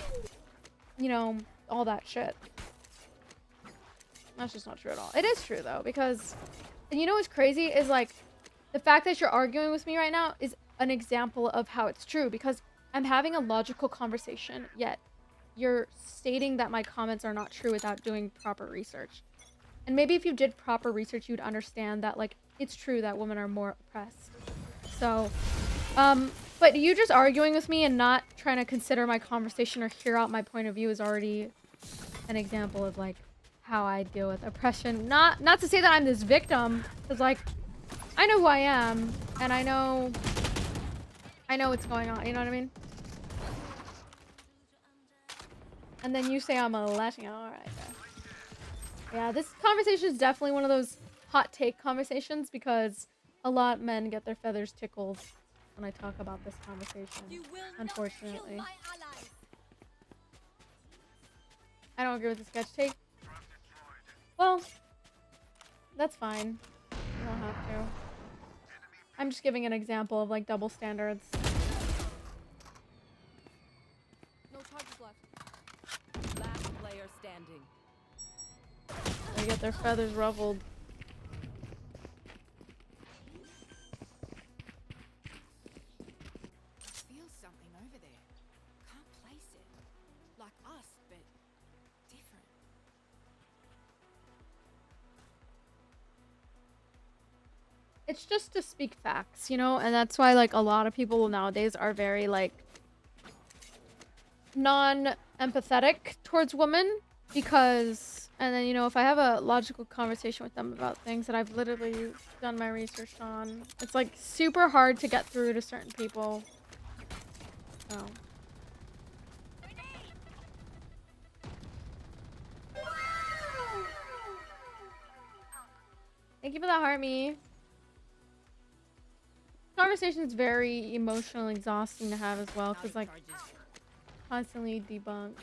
you know, all that shit. That's just not true at all. It is true though, because, and you know what's crazy is like, the fact that you're arguing with me right now is an example of how it's true, because I'm having a logical conversation, yet you're stating that my comments are not true without doing proper research. And maybe if you did proper research, you'd understand that, like, it's true that women are more oppressed. So, but you just arguing with me and not trying to consider my conversation or hear out my point of view is already an example of, like, how I deal with oppression. Not to say that I'm this victim, because, like, I know who I am, and I know what's going on, you know what I mean? And then you say I'm a Latino, alright. Yeah, this conversation is definitely one of those hot take conversations because a lot of men get their feathers tickled when I talk about this conversation, You will unfortunately. not kill my allies. I don't agree with the sketch take. Well, that's fine. You don't have to. I'm just giving an example of, like, double standards. No charges left. Last player standing. They get their feathers ruffled. I feel something over there. Can't place it. Like us, but different. It's just to speak facts, you know? And that's why, like, a lot of people nowadays are very, like, non-empathetic towards women because... And then, you know, if I have a logical conversation with them about things that I've literally done my research on, it's, like, super hard to get through to certain people. So... Thank you for that, Harmy. Conversation is very emotional and exhausting to have as well, because, like, constantly debunked.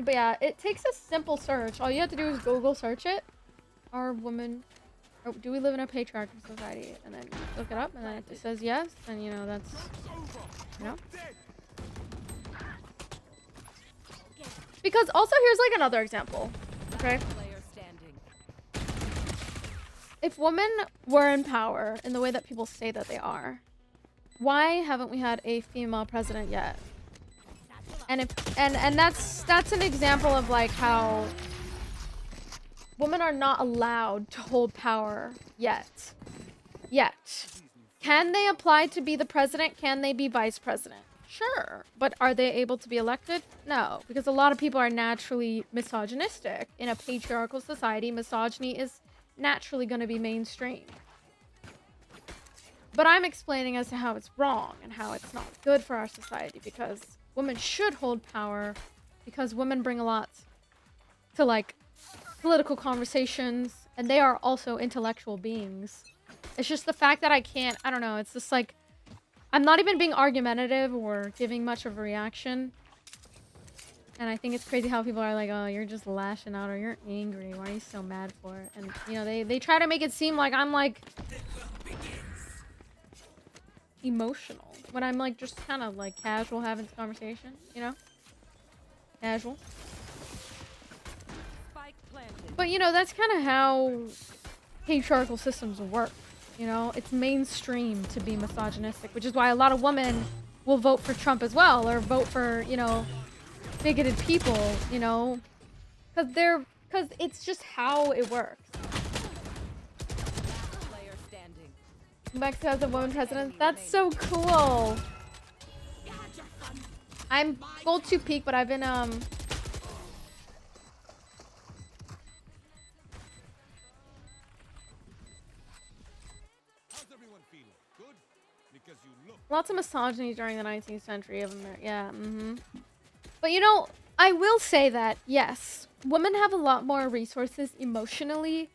But yeah, it takes a simple search. All you have to do is Google search it. Are women... Or do we live in a patriarchal society? And then look it up, and then if it says yes, then, you know, that's... You know? Because also, here's, like, another example. Okay? Player standing. If women were in power in the way that people say that they are, why haven't we had a female president yet? And if and that's an example of, like, how women are not allowed to hold power yet. Can they apply to be the president? Can they be vice president? Sure. But are they able to be elected? No, because a lot of people are naturally misogynistic. In a patriarchal society, misogyny is naturally going to be mainstream. But I'm explaining as to how it's wrong and how it's not good for our society, because women should hold power because women bring a lot to, like, political conversations, and they are also intellectual beings. It's just the fact that I don't know, it's just like, I'm not even being argumentative or giving much of a reaction. And I think it's crazy how people are like, oh, you're just lashing out, or you're angry, why are you so mad for it? And, you know, they try to make it seem like I'm, like, emotional, when I'm, like, just kind of, like, casual having this conversation, you know? Casual. Spike planted. But, you know, that's kind of how patriarchal systems work, you know? It's mainstream to be misogynistic, which is why a lot of women will vote for Trump as well, or vote for, you know, bigoted people, you know? Because it's just how it works. Player standing. Mexico has a woman president. That's so cool. I'm gold 2 peak, but I've been How's everyone feeling? Good? Because you look lots of misogyny during the 19th century of America. Yeah, But, you know, I will say that, yes, women have a lot more resources emotionally,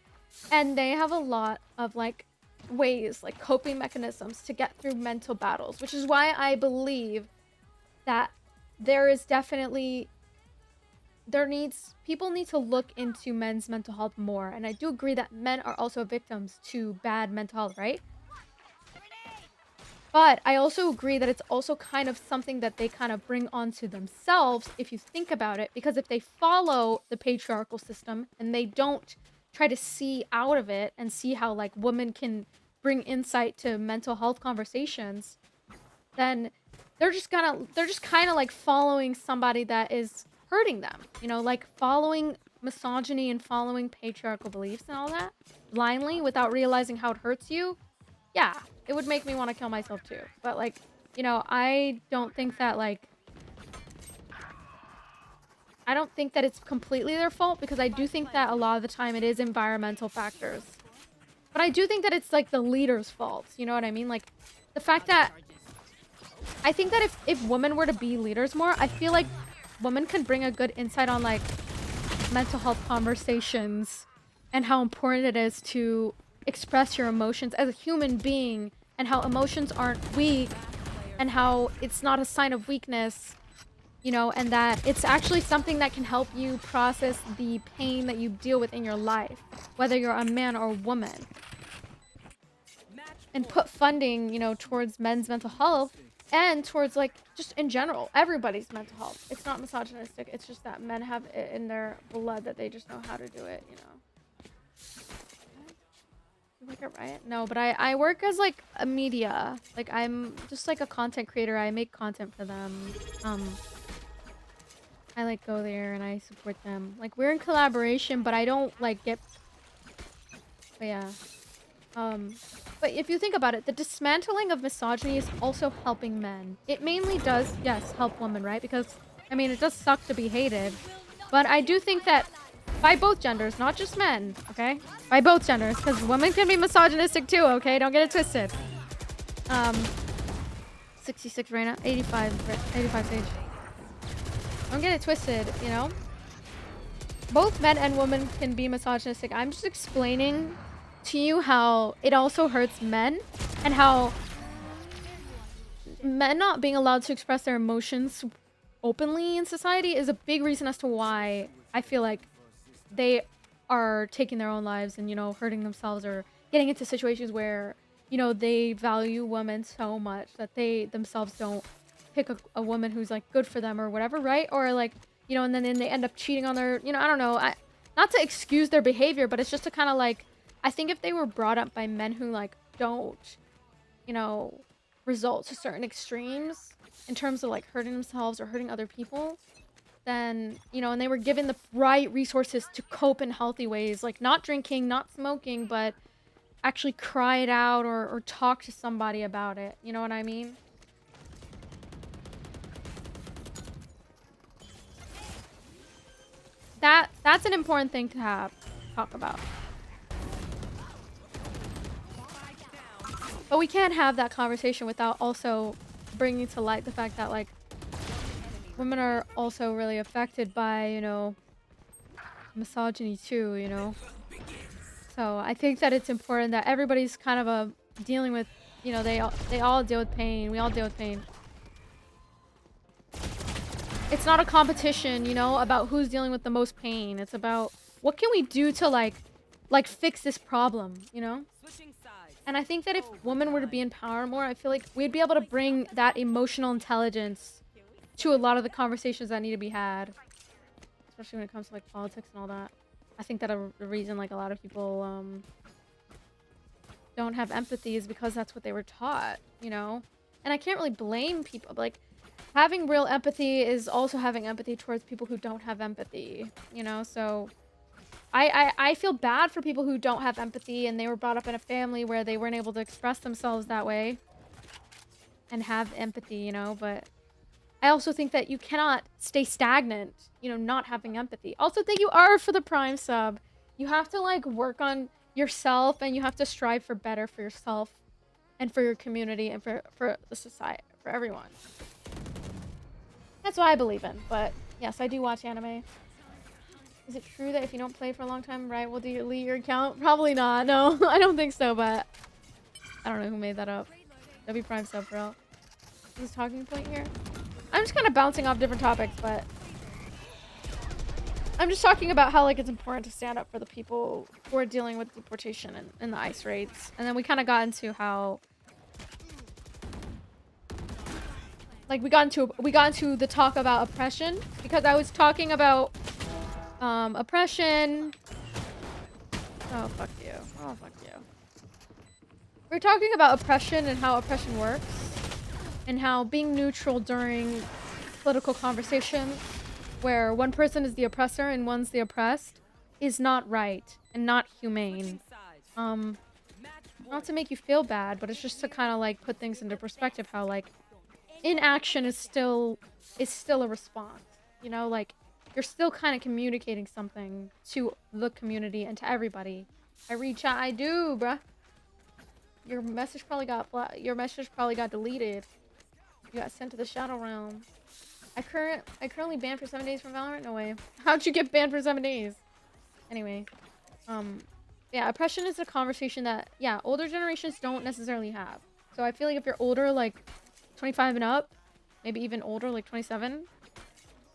and they have a lot of, like, ways, like, coping mechanisms to get through mental battles, which is why I believe that there is definitely... People need to look into men's mental health more, and I do agree that men are also victims to bad mental health, right? But I also agree that it's also kind of something that they kind of bring onto themselves if you think about it, because if they follow the patriarchal system and they don't try to see out of it and see how, like, women can bring insight to mental health conversations, then they're just kind of like following somebody that is hurting them, you know, like following misogyny and following patriarchal beliefs and all that blindly without realizing how it hurts you. Yeah, it would make me want to kill myself too. But like, you know, I don't think that it's completely their fault, because I do think that a lot of the time it is environmental factors. But I do think that it's like the leader's fault. You know what I mean? Like the fact that I think that if women were to be leaders more, I feel like women can bring a good insight on like mental health conversations and how important it is to express your emotions as a human being, and how emotions aren't weak, and how it's not a sign of weakness, you know, and that it's actually something that can help you process the pain that you deal with in your life, whether you're a man or a woman. And put funding, you know, towards men's mental health and towards like just in general everybody's mental health. It's not misogynistic, it's just that men have it in their blood that they just know how to do it, you know. You like a riot? No, but I work as like a media, like I'm just like a content creator. I make content for them. I like go there and I support them. Like we're in collaboration, but I don't like get, but yeah. But if you think about it, the dismantling of misogyny is also helping men. It mainly does, yes, help women, right? Because, I mean, it does suck to be hated. But I do think that by both genders, not just men, okay? By both genders, because women can be misogynistic too, okay? Don't get it twisted. 66 Reina, 85 Sage. Don't get it twisted, you know? Both men and women can be misogynistic. I'm just explaining to you how it also hurts men, and how men not being allowed to express their emotions openly in society is a big reason as to why I feel like they are taking their own lives and, you know, hurting themselves, or getting into situations where, you know, they value women so much that they themselves don't pick a woman who's like good for them or whatever, right? Or like, you know, and then they end up cheating on their, you know, I don't know, not to excuse their behavior, but it's just to kind of like, I think if they were brought up by men who like don't, you know, resort to certain extremes in terms of like hurting themselves or hurting other people, then, you know, and they were given the right resources to cope in healthy ways, like not drinking, not smoking, but actually cry it out, or talk to somebody about it. You know what I mean? That's an important thing to talk about. But we can't have that conversation without also bringing to light the fact that, like, women are also really affected by, you know, misogyny too, you know? So I think that it's important that everybody's kind of dealing with, you know, they all deal with pain. We all deal with pain. It's not a competition, you know, about who's dealing with the most pain. It's about what can we do to, like fix this problem, you know? And I think that if women were to be empowered more, I feel like we'd be able to bring that emotional intelligence to a lot of the conversations that need to be had. Especially when it comes to like politics and all that. I think that the reason like a lot of people don't have empathy is because that's what they were taught, you know? And I can't really blame people. But, like, having real empathy is also having empathy towards people who don't have empathy, you know? So I feel bad for people who don't have empathy and they were brought up in a family where they weren't able to express themselves that way and have empathy, you know? But I also think that you cannot stay stagnant, you know, not having empathy. Also, thank you, R, for the Prime sub. You have to, like, work on yourself, and you have to strive for better for yourself and for your community and for the society, for everyone. That's what I believe in. But yes, I do watch anime. Is it true that if you don't play for a long time, right, will delete your account? Probably not. No, I don't think so, but I don't know who made that up. W Prime sub, bro. Is this talking point here? I'm just kind of bouncing off different topics, but I'm just talking about how, like, it's important to stand up for the people who are dealing with deportation and the ICE raids. And then we kind of got into how, like, we got into the talk about oppression, because I was talking about oppression. Oh, fuck you. Oh, fuck you. We're talking about oppression and how oppression works. and how being neutral during political conversation where one person is the oppressor and one's the oppressed is not right and not humane. Not to make you feel bad, but it's just to kind of like put things into perspective how like inaction is still a response, you know, like you're still kind of communicating something to the community and to everybody. I read chat, I do, bruh. Your message probably got deleted. You got sent to the shadow realm. I currently banned for 7 days from Valorant. No way. How'd you get banned for 7 days? Anyway, yeah, oppression is a conversation that older generations don't necessarily have. So I feel like if you're older, like 25 and up, maybe even older, like 27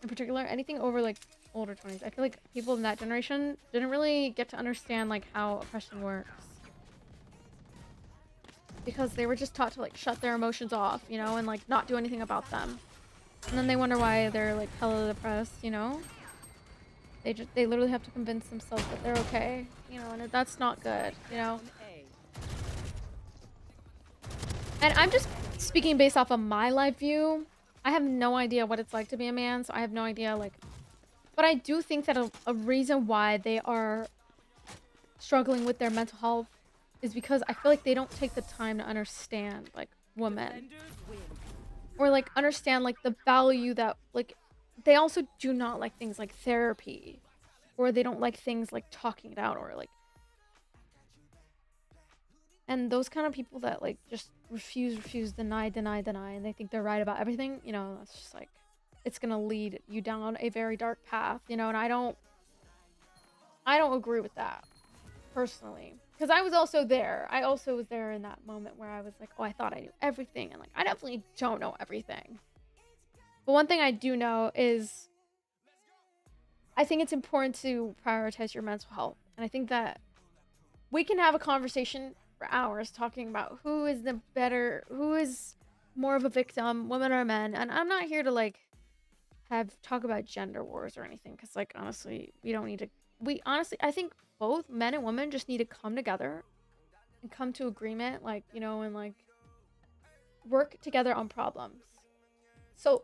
in particular, anything over like older 20s, I feel like people in that generation didn't really get to understand like how oppression works. Because they were just taught to like shut their emotions off, you know, and like not do anything about them. And then they wonder why they're like hella depressed, you know? They literally have to convince themselves that they're okay, you know, and that's not good, you know? And I'm just speaking based off of my life view. I have no idea what it's like to be a man, so I have no idea, like... But I do think that a reason why they are struggling with their mental health is because I feel like they don't take the time to understand, like, women. Or, like, understand, like, the value that, like... They also do not like things like therapy. Or they don't like things like talking it out, or, like... And those kind of people that, like, just refuse, deny, and they think they're right about everything, you know, that's just, like... It's gonna lead you down a very dark path, you know, and I don't agree with that, personally. Because I was also there. I also was there in that moment where I was like, oh, I thought I knew everything, and, like, I definitely don't know everything. But one thing I do know is I think it's important to prioritize your mental health. And I think that we can have a conversation for hours talking about who is more of a victim, women or men. And I'm not here to, like, talk about gender wars or anything, because, like, honestly, I think both men and women just need to come together and come to agreement, like, you know, and, like, work together on problems. So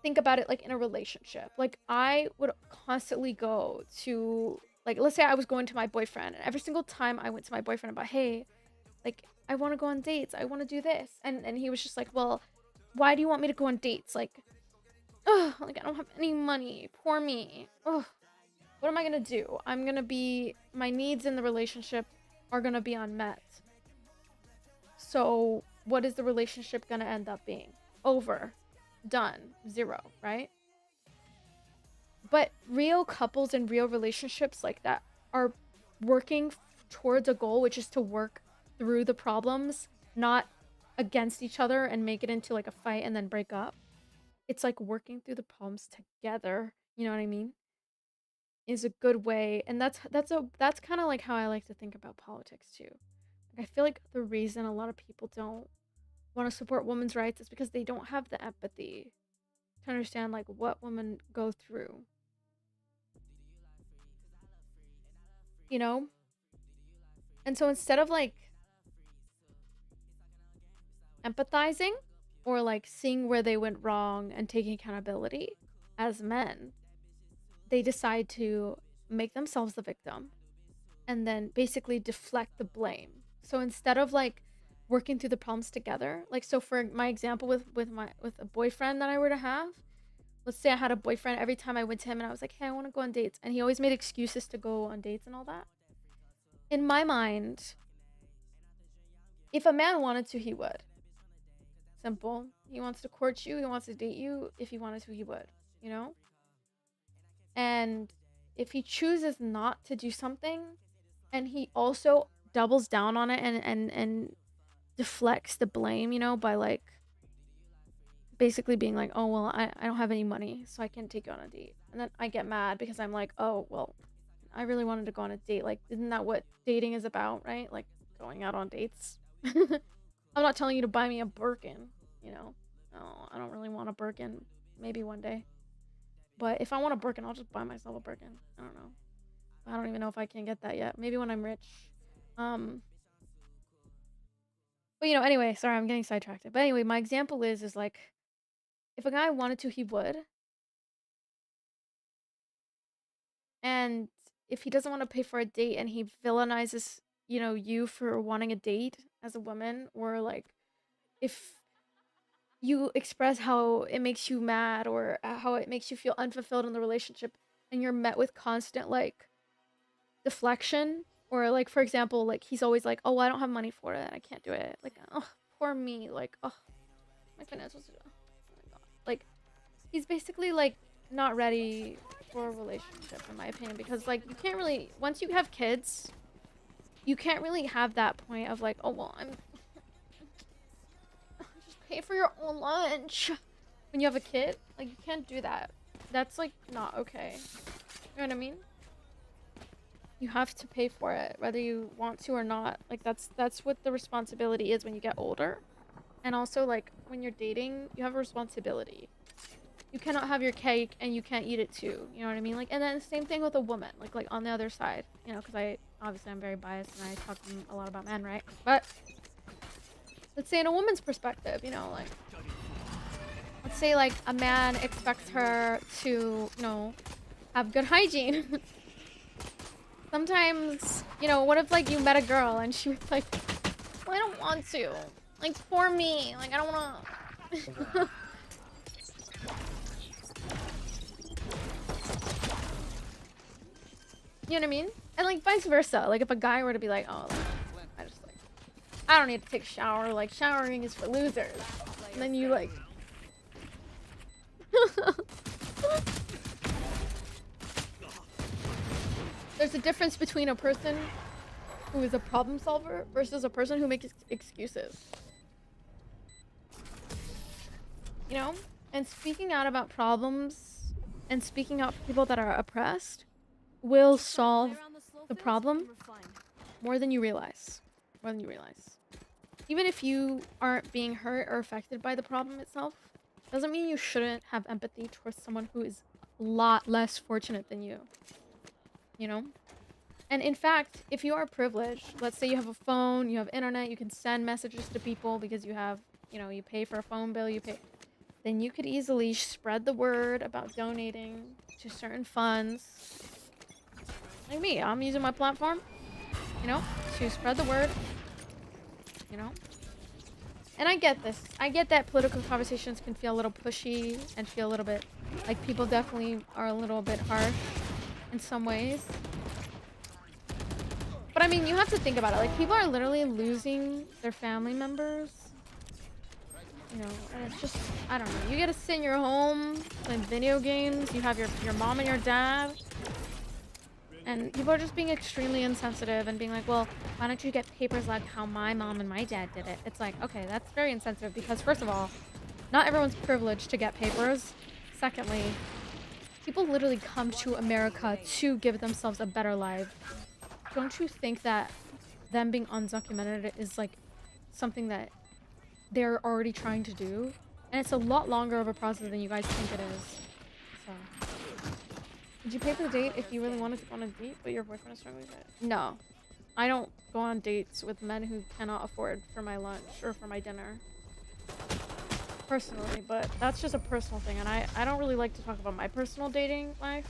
think about it like in a relationship. Like, I would constantly go to, like, let's say I was going to my boyfriend, and every single time I went to my boyfriend about, hey, like, I want to go on dates, I want to do this, and he was just like, well, why do you want me to go on dates? Like, ugh, like, I don't have any money. Poor me. Ugh. What am I gonna do? My needs in the relationship are gonna be unmet. So, what is the relationship gonna end up being? Over. Done. Zero, right? But real couples and real relationships like that are working towards a goal, which is to work through the problems, not against each other and make it into like a fight and then break up. It's like working through the problems together, you know what I mean? Is a good way, and that's kind of like how I like to think about politics too. Like, I feel like the reason a lot of people don't want to support women's rights is because they don't have the empathy to understand like what women go through. You know? And so instead of like empathizing or like seeing where they went wrong and taking accountability as men, they decide to make themselves the victim and then basically deflect the blame. So instead of like working through the problems together, like, so for my example with a boyfriend that I were to have, let's say I had a boyfriend, every time I went to him and I was like, hey, I want to go on dates, and he always made excuses to go on dates and all that. In my mind, if a man wanted to, he would. Simple. He wants to court you, he wants to date you. If he wanted to, he would, you know? And if he chooses not to do something, and he also doubles down on it and deflects the blame, you know, by like basically being like, oh, well, I don't have any money, so I can't take you on a date. And then I get mad because I'm like, oh, well, I really wanted to go on a date. Like, isn't that what dating is about, right? Like, going out on dates. I'm not telling you to buy me a Birkin, you know? No, I don't really want a Birkin. Maybe one day. But if I want a Birkin, I'll just buy myself a Birkin. I don't know. I don't even know if I can get that yet. Maybe when I'm rich. But But you know, anyway, sorry, I'm getting sidetracked. But anyway, my example is like, if a guy wanted to, he would. And if he doesn't want to pay for a date and he villainizes, you know, you for wanting a date as a woman, or like if you express how it makes you mad or how it makes you feel unfulfilled in the relationship and you're met with constant like deflection, or like for example, like he's always like, oh, I don't have money for it, I can't do it, like, oh, poor me, like, oh, my financials, oh my god, like he's basically like not ready for a relationship in my opinion, because like you can't really, once you have kids, you can't really have that point of like, oh well, I'm just pay for your own lunch when you have a kid. Like you can't do that. That's like not okay. You know what I mean? You have to pay for it whether you want to or not. Like that's what the responsibility is when you get older. And also like when you're dating, you have a responsibility. You cannot have your cake and you can't eat it too. You know what I mean? Like, and then the same thing with a woman, like on the other side, you know, because I'm very biased and I talk a lot about men, right? But let's say in a woman's perspective, you know, like, let's say like a man expects her to, you know, have good hygiene. Sometimes, you know, what if like you met a girl and she was like, well, I don't want to, like, for me, like I don't want to. You know what I mean? And like vice versa. Like if a guy were to be like, oh, like, I don't need to take a shower. Like showering is for losers. And then you like, there's a difference between a person who is a problem solver versus a person who makes excuses. You know? And speaking out about problems and speaking out for people that are oppressed will solve the problem more than you realize. More than you realize. Even if you aren't being hurt or affected by the problem itself, doesn't mean you shouldn't have empathy towards someone who is a lot less fortunate than you. You know? And in fact, if you are privileged, let's say you have a phone, you have internet, you can send messages to people because you have, you know, you pay for a phone bill, then you could easily spread the word about donating to certain funds. Like me, I'm using my platform, you know, to spread the word, you know. And I get this. I get that political conversations can feel a little pushy and feel a little bit like people definitely are a little bit harsh in some ways. But I mean, you have to think about it. Like, people are literally losing their family members. You know, and it's just, I don't know. You get to sit in your home, play video games. You have your mom and your dad. And people are just being extremely insensitive and being like, well, why don't you get papers like how my mom and my dad did it? It's like, okay, that's very insensitive because, first of all, not everyone's privileged to get papers. Secondly, people literally come to America to give themselves a better life. Don't you think that them being undocumented is like something that they're already trying to do? And it's a lot longer of a process than you guys think it is. So, did you pay for the date if you really wanted to go on a date, but your boyfriend is struggling with it? No. I don't go on dates with men who cannot afford for my lunch or for my dinner. Personally, but that's just a personal thing, and I don't really like to talk about my personal dating life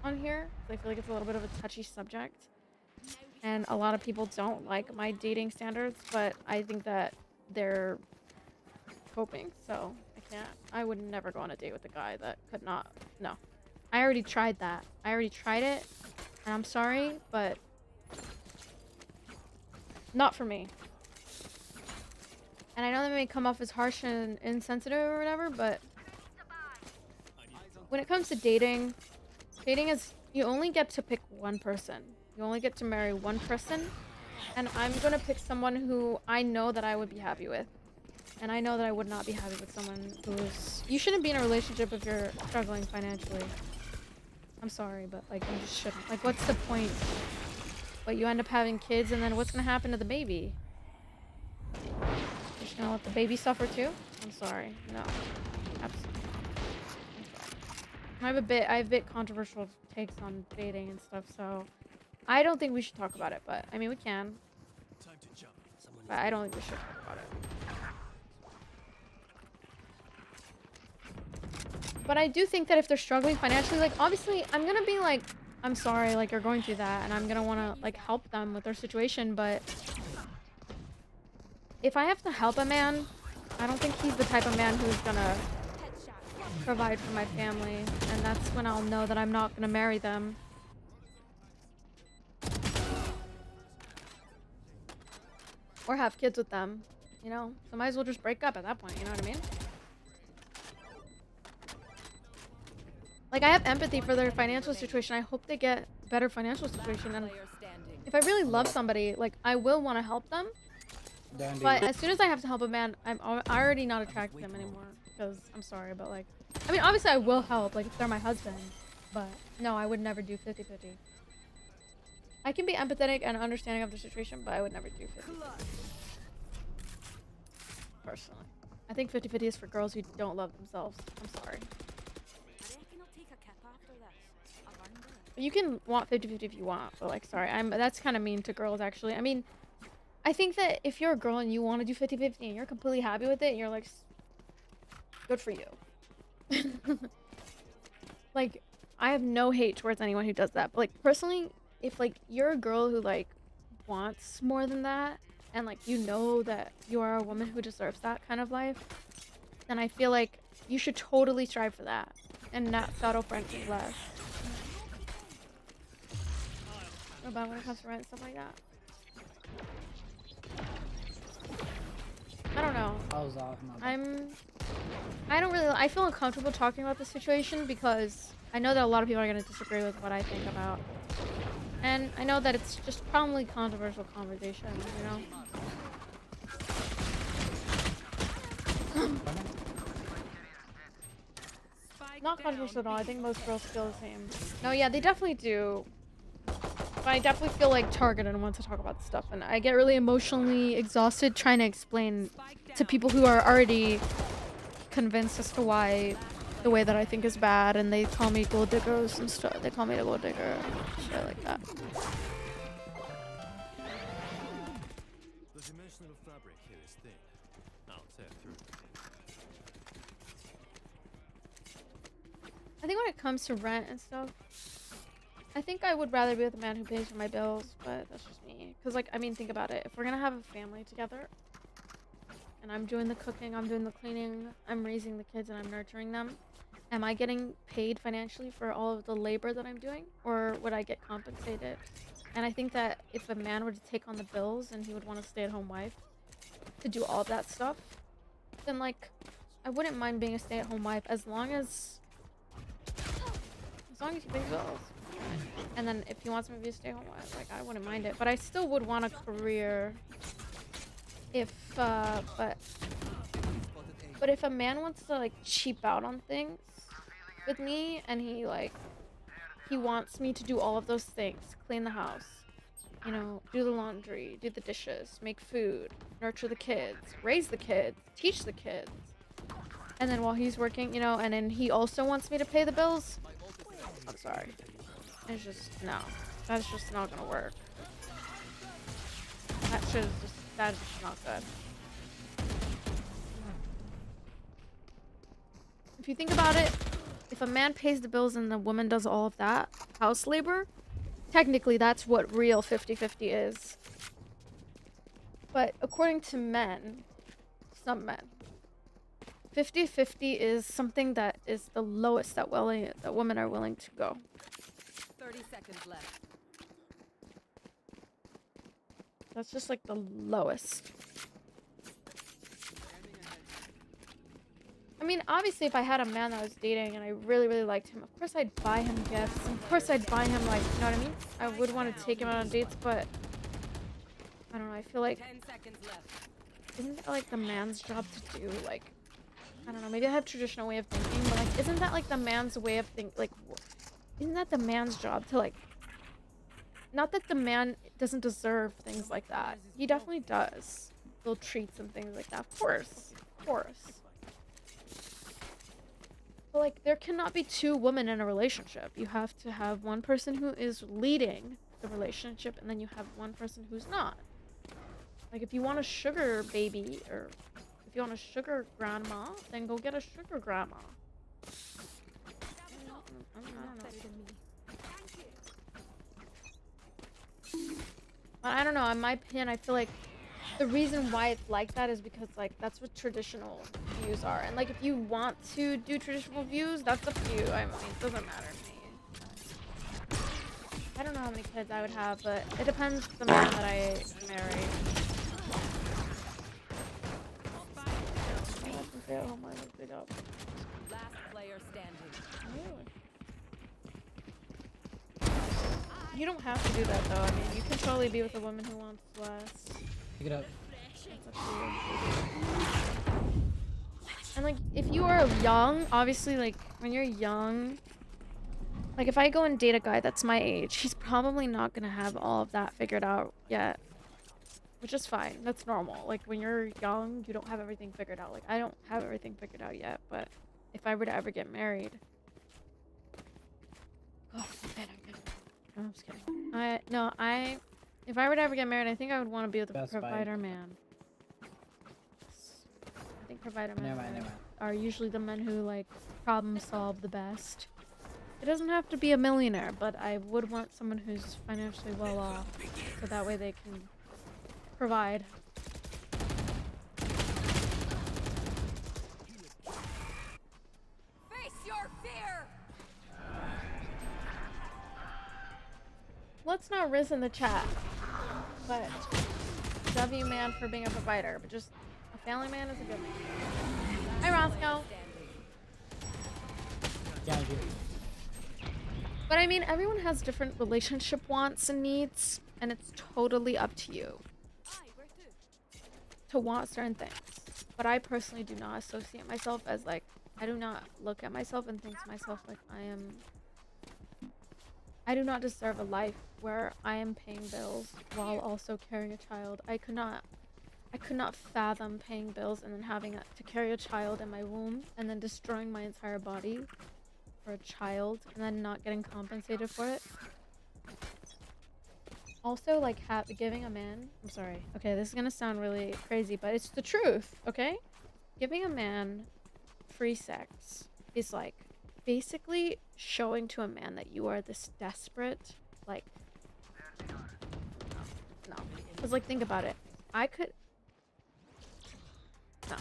on here. I feel like it's a little bit of a touchy subject. And a lot of people don't like my dating standards, but I think that they're coping, so I would never go on a date with a guy that could not, no. I already tried that. I already tried it, and I'm sorry, but not for me. And I know that may come off as harsh and insensitive or whatever, but when it comes to dating is, you only get to pick one person. You only get to marry one person, and I'm gonna pick someone who I know that I would be happy with. And I know that I would not be happy with someone who's... You shouldn't be in a relationship if you're struggling financially. I'm sorry, but like, you just shouldn't. Like, what's the point? But you end up having kids, and then what's gonna happen to the baby? You're just gonna let the baby suffer too? I'm sorry. No. Absolutely. I have a bit controversial takes on dating and stuff, so I don't think we should talk about it, but I mean, we can. Time to jump. Someone But I don't think we should talk about it. But I do think that if they're struggling financially, like, obviously, I'm gonna be like, I'm sorry, like, you're going through that, and I'm gonna wanna, like, help them with their situation, but if I have to help a man, I don't think he's the type of man who's gonna provide for my family, and that's when I'll know that I'm not gonna marry them. Or have kids with them, you know? So might as well just break up at that point, you know what I mean? Like, I have empathy for their financial situation. I hope they get a better financial situation, and Player standing. if I really love somebody, like, I will want to help them. But as soon as I have to help a man, I'm already not attracted to them anymore. Because, I'm sorry, but like... I mean, obviously I will help, like, if they're my husband. But, no, I would never do 50-50. I can be empathetic and understanding of the situation, but I would never do 50-50. Personally. I think 50-50 is for girls who don't love themselves. I'm sorry. You can want 50-50 if you want, but like, sorry, that's kind of mean to girls, actually. I mean, I think that if you're a girl and you want to do 50-50 and you're completely happy with it, and you're like, good for you. Like, I have no hate towards anyone who does that, but like, personally, if like you're a girl who like wants more than that, and like you know that you are a woman who deserves that kind of life, then I feel like you should totally strive for that and not settle for anything less. What about when it comes to rent and stuff like that? I don't know. I don't really, I feel uncomfortable talking about this situation because I know that a lot of people are going to disagree with what I think about. And I know that it's just probably controversial conversation, you know? Not controversial at all. I think most girls feel the same. No, yeah, they definitely do. But I definitely feel like targeted and want to talk about this stuff, and I get really emotionally exhausted trying to explain to people who are already convinced as to why the way that I think is bad, and they call me gold diggers and stuff. They call me a gold digger, shit like that. The dimensional fabric here is thin. I'll tear through. I think when it comes to rent and stuff, I think I would rather be with a man who pays for my bills, but that's just me. Because, like, I mean, think about it. If we're gonna have a family together, and I'm doing the cooking, I'm doing the cleaning, I'm raising the kids, and I'm nurturing them, am I getting paid financially for all of the labor that I'm doing? Or would I get compensated? And I think that if a man were to take on the bills and he would want a stay-at-home wife to do all of that stuff, then, like, I wouldn't mind being a stay-at-home wife as long as he pays bills. And then if he wants me to be a stay-at-home wife, like, I wouldn't mind it. But I still would want a career if, but if a man wants to, like, cheap out on things with me, and he, like, he wants me to do all of those things, clean the house, you know, do the laundry, do the dishes, make food, nurture the kids, raise the kids, teach the kids, and then while he's working, you know, and then he also wants me to pay the bills, I'm sorry. It's just, no. That's just not gonna work. That's just not good. If you think about it, if a man pays the bills and the woman does all of that house labor, technically that's what real 50-50 is. But according to men, some men, 50-50 is something that is the lowest that women are willing to go. 30 seconds left. That's just like the lowest. I mean, obviously, if I had a man that I was dating and I really, really liked him, of course I'd buy him gifts. Of course I'd buy him, like, you know what I mean? I would want to take him out on dates, but I don't know. I feel like 10 seconds left. isn't that like the man's job to do? Like, I don't know. Maybe I have traditional way of thinking, but like, isn't that like the man's way of think? Like, isn't that the man's job to, like, not that the man doesn't deserve things like that. He definitely does. Little treats and things like that. Of course. Of course. But, like, there cannot be two women in a relationship. You have to have one person who is leading the relationship, and then you have one person who's not. Like if you want a sugar baby or if you want a sugar grandma, then go get a sugar grandma. I don't know. But I don't know, in my opinion, I feel like the reason why it's like that is because like that's what traditional views are. And like if you want to do traditional views, that's up to you. I mean, it doesn't matter to me. I don't know how many kids I would have, but it depends the man that I marry. Last player standing. You don't have to do that though. I mean, you can totally be with a woman who wants less. Pick it up. That's up to you. And like, if you are young, obviously, like when you're young, like if I go and date a guy that's my age, he's probably not gonna have all of that figured out yet, which is fine. That's normal. Like when you're young, you don't have everything figured out. Like I don't have everything figured out yet, but if I were to ever get married, oh man, I'm just kidding. If I were to ever get married, I think I would want to be with a Best buy. provider man. I think provider men Never mind. are usually the men who like problem solve the best. It doesn't have to be a millionaire, but I would want someone who's financially well off, so that way they can provide. Face your fear! Let's not riz in the chat, but W man for being a provider, but just a family man is a good man. Hi Roscoe. Yeah, dude. But I mean, everyone has different relationship wants and needs, and it's totally up to you to want certain things. But I personally do not associate myself as like, I do not look at myself and think to myself like I do not deserve a life where I am paying bills while also carrying a child. I could not fathom paying bills and then having to carry a child in my womb and then destroying my entire body for a child and then not getting compensated for it. Also, like giving a man, I'm sorry, okay, this is gonna sound really crazy, but it's the truth, okay? Giving a man free sex is like basically showing to a man that you are this desperate, like, no. Because, like, think about it. No.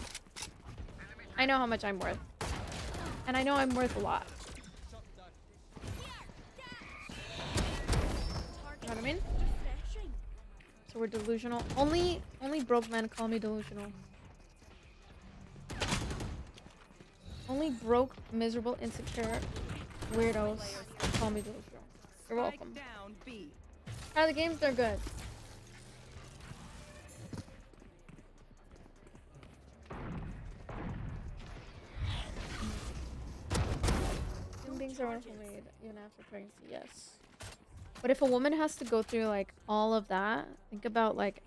I know how much I'm worth. And I know I'm worth a lot. You know what I mean? So we're delusional. Only broke men call me delusional. Only broke, miserable, insecure weirdos call me delusional. You're welcome. The games, they're good. Human beings are wonderful made, even after pregnancy, yes. But if a woman has to go through, like, all of that, think about, like,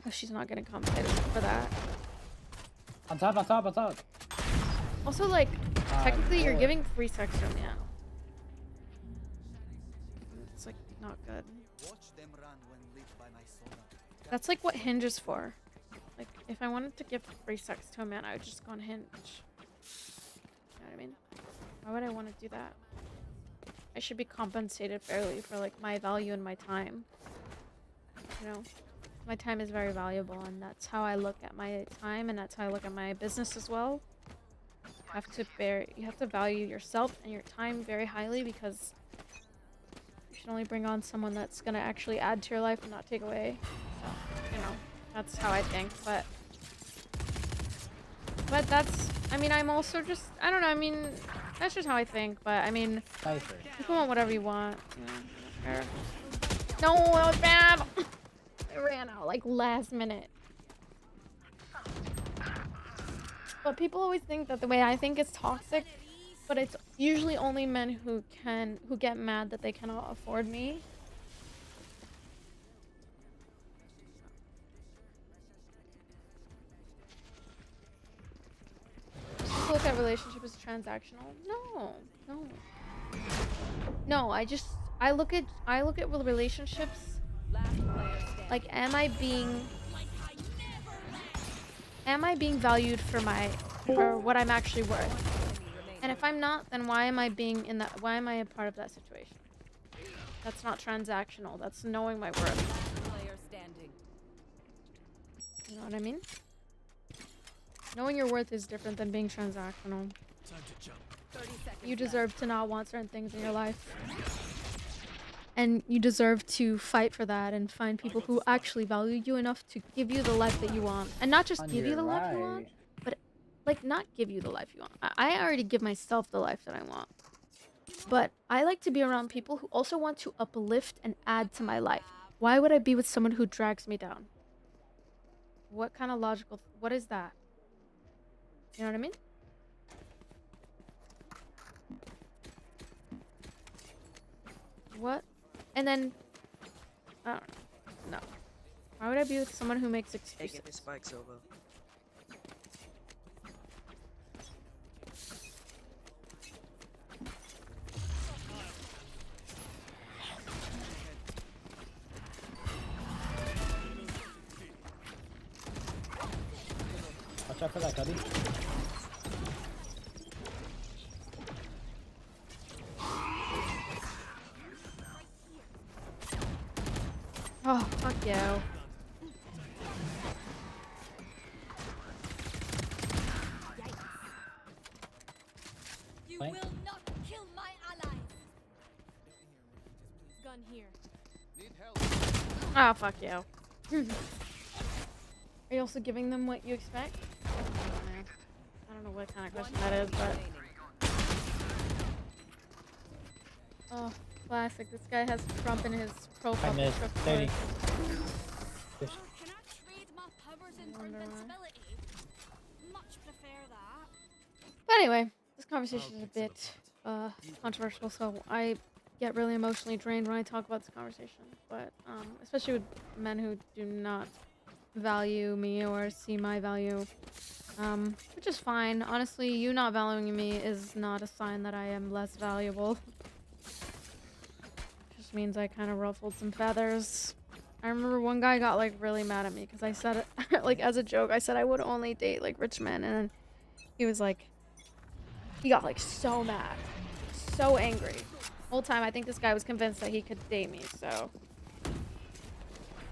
how she's not getting compensated for that. On top. Also, like, technically, you're giving free sex to a man. It's, like, not good. That's, like, what Hinge is for. Like, if I wanted to give free sex to a man, I would just go on Hinge. You know what I mean? Why would I want to do that? I should be compensated fairly for, like, my value and my time. You know? My time is very valuable, and that's how I look at my time, and that's how I look at my business as well. You have to value yourself and your time very highly, because you should only bring on someone that's gonna actually add to your life and not take away. So, you know, that's how I think. But that's, I mean, I'm also just, I don't know, I mean, that's just how I think. But I mean, you can want whatever you want. You know, no, that was bad. I ran out like last minute. But people always think that the way I think is toxic, but it's usually only men who get mad that they cannot afford me. People look at relationship as transactional. No, I look at relationships like, am I being am I being valued for what I'm actually worth? And if I'm not, then why am I why am I a part of that situation? That's not transactional. That's knowing my worth. Player standing. You know what I mean? Knowing your worth is different than being transactional. Time to jump. 30 seconds You left. deserve to not want certain things in your life. And you deserve to fight for that and find people who actually value you enough to give you the life that you want. And not just give you the life you want, but like not give you the life you want. I already give myself the life that I want. But I like to be around people who also want to uplift and add to my life. Why would I be with someone who drags me down? What kind of logical... What is that? You know what I mean? What? And then... I don't know. No. Why would I be with someone who makes excuses? Taking the spikes over. Watch out for that, Cuddy. Oh, fuck you. You Right. will not kill my allies. Gun here. Oh, fuck you. Are you also giving them what you expect? I don't know what kind of question that is, but... Oh, classic. This guy has Trump in his profile I missed. picture. 30. Can I trade my powers in for Wonder why. invincibility? Much prefer that. But anyway, this conversation is a bit controversial, so I get really emotionally drained when I talk about this conversation. But especially with men who do not value me or see my value, which is fine. Honestly, you not valuing me is not a sign that I am less valuable. Just means I kind of ruffled some feathers. I remember one guy got like really mad at me because I said it like as a joke. I said I would only date like rich men, and then he was like, he got like so mad, so angry. Whole time I think this guy was convinced that he could date me. So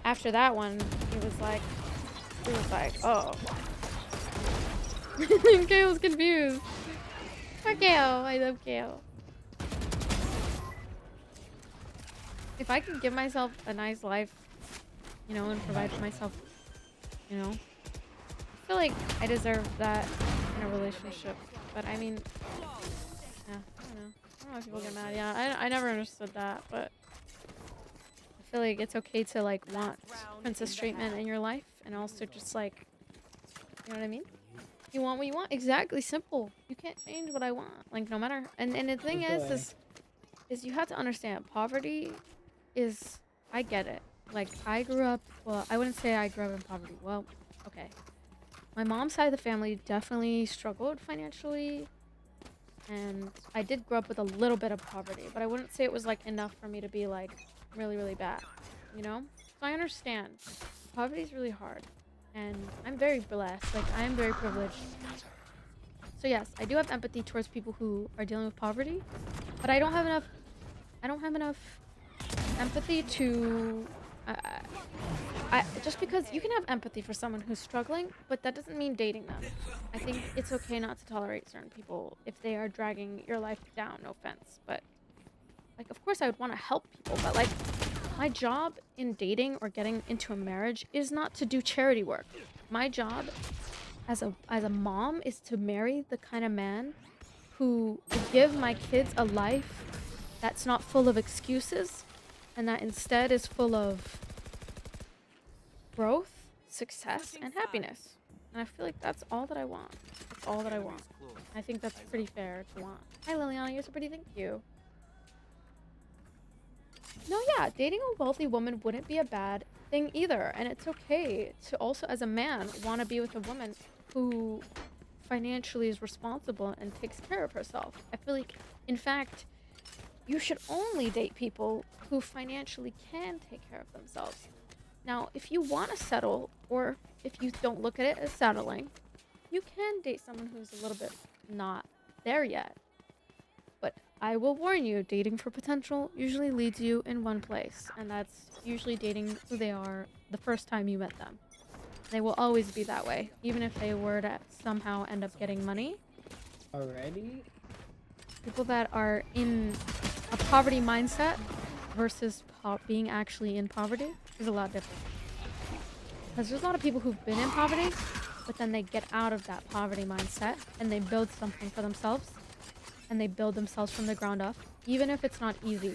after that one, he was like, oh. Kale was confused. Poor Kale, I love Kale. If I could give myself a nice life, you know, and provide for myself, you know, I feel like I deserve that in a relationship. But I mean, yeah, I don't know. I don't know if people get mad. Yeah, I never understood that, but I feel like it's okay to like want princess treatment in your life, and also just like, you know what I mean? You want what you want. Exactly. Simple. You can't change what I want. Like no matter. And the thing is you have to understand poverty is, I get it. Like I grew up, well, I wouldn't say I grew up in poverty. Well, okay. My mom's side of the family definitely struggled financially, and I did grow up with a little bit of poverty, but I wouldn't say it was like enough for me to be like really, really bad, you know? So I understand. Poverty is really hard, and I'm very blessed. Like I am very privileged. So yes, I do have empathy towards people who are dealing with poverty, but I don't have enough empathy to just because you can have empathy for someone who's struggling, but that doesn't mean dating them. I think it's okay not to tolerate certain people if they are dragging your life down. No offense, but like, of course I would want to help people, but like, my job in dating or getting into a marriage is not to do charity work. My job as a mom is to marry the kind of man who will give my kids a life that's not full of excuses, and that instead is full of growth, success, and happiness. And I feel like that's all that I want. That's all that I want. I think that's pretty fair to want. Hi Liliana, you're so pretty, thank you. No, yeah, dating a wealthy woman wouldn't be a bad thing either. And it's okay to also, as a man, want to be with a woman who financially is responsible and takes care of herself. I feel like, in fact, you should only date people who financially can take care of themselves. Now, if you want to settle, or if you don't look at it as settling, you can date someone who's a little bit not there yet. But I will warn you, dating for potential usually leads you in one place, and that's usually dating who they are the first time you met them. They will always be that way, even if they were to somehow end up getting money. Already? People that are in a poverty mindset versus being actually in poverty is a lot different. Because there's a lot of people who've been in poverty, but then they get out of that poverty mindset and they build something for themselves. And they build themselves from the ground up, even if it's not easy.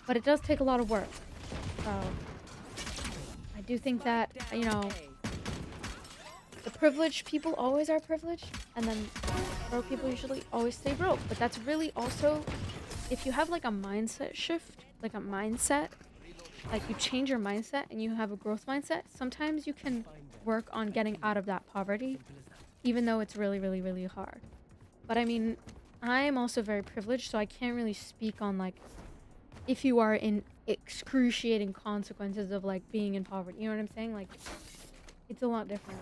But it does take a lot of work. So I do think that, you know, the privileged people always are privileged, and then broke people usually always stay broke. But that's really also, if you have like a mindset shift, like a mindset, like you change your mindset and you have a growth mindset, sometimes you can work on getting out of that poverty, even though it's really, really, really hard. But I mean, I am also very privileged, so I can't really speak on like if you are in excruciating consequences of like being in poverty. You know what I'm saying? Like, it's a lot different.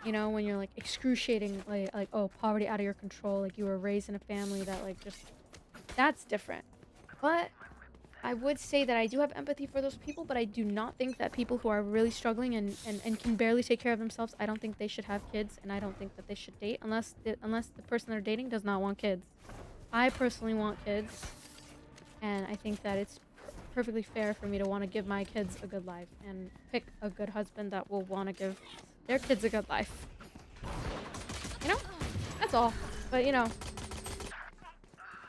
You know, when you're like excruciating, like oh, poverty out of your control, like you were raised in a family that like just, that's different. But I would say that I do have empathy for those people, but I do not think that people who are really struggling and can barely take care of themselves, I don't think they should have kids, and I don't think that they should date unless the person they're dating does not want kids. I personally want kids, and I think that it's perfectly fair for me to want to give my kids a good life and pick a good husband that will want to give their kids a good life. You know? That's all. But, you know.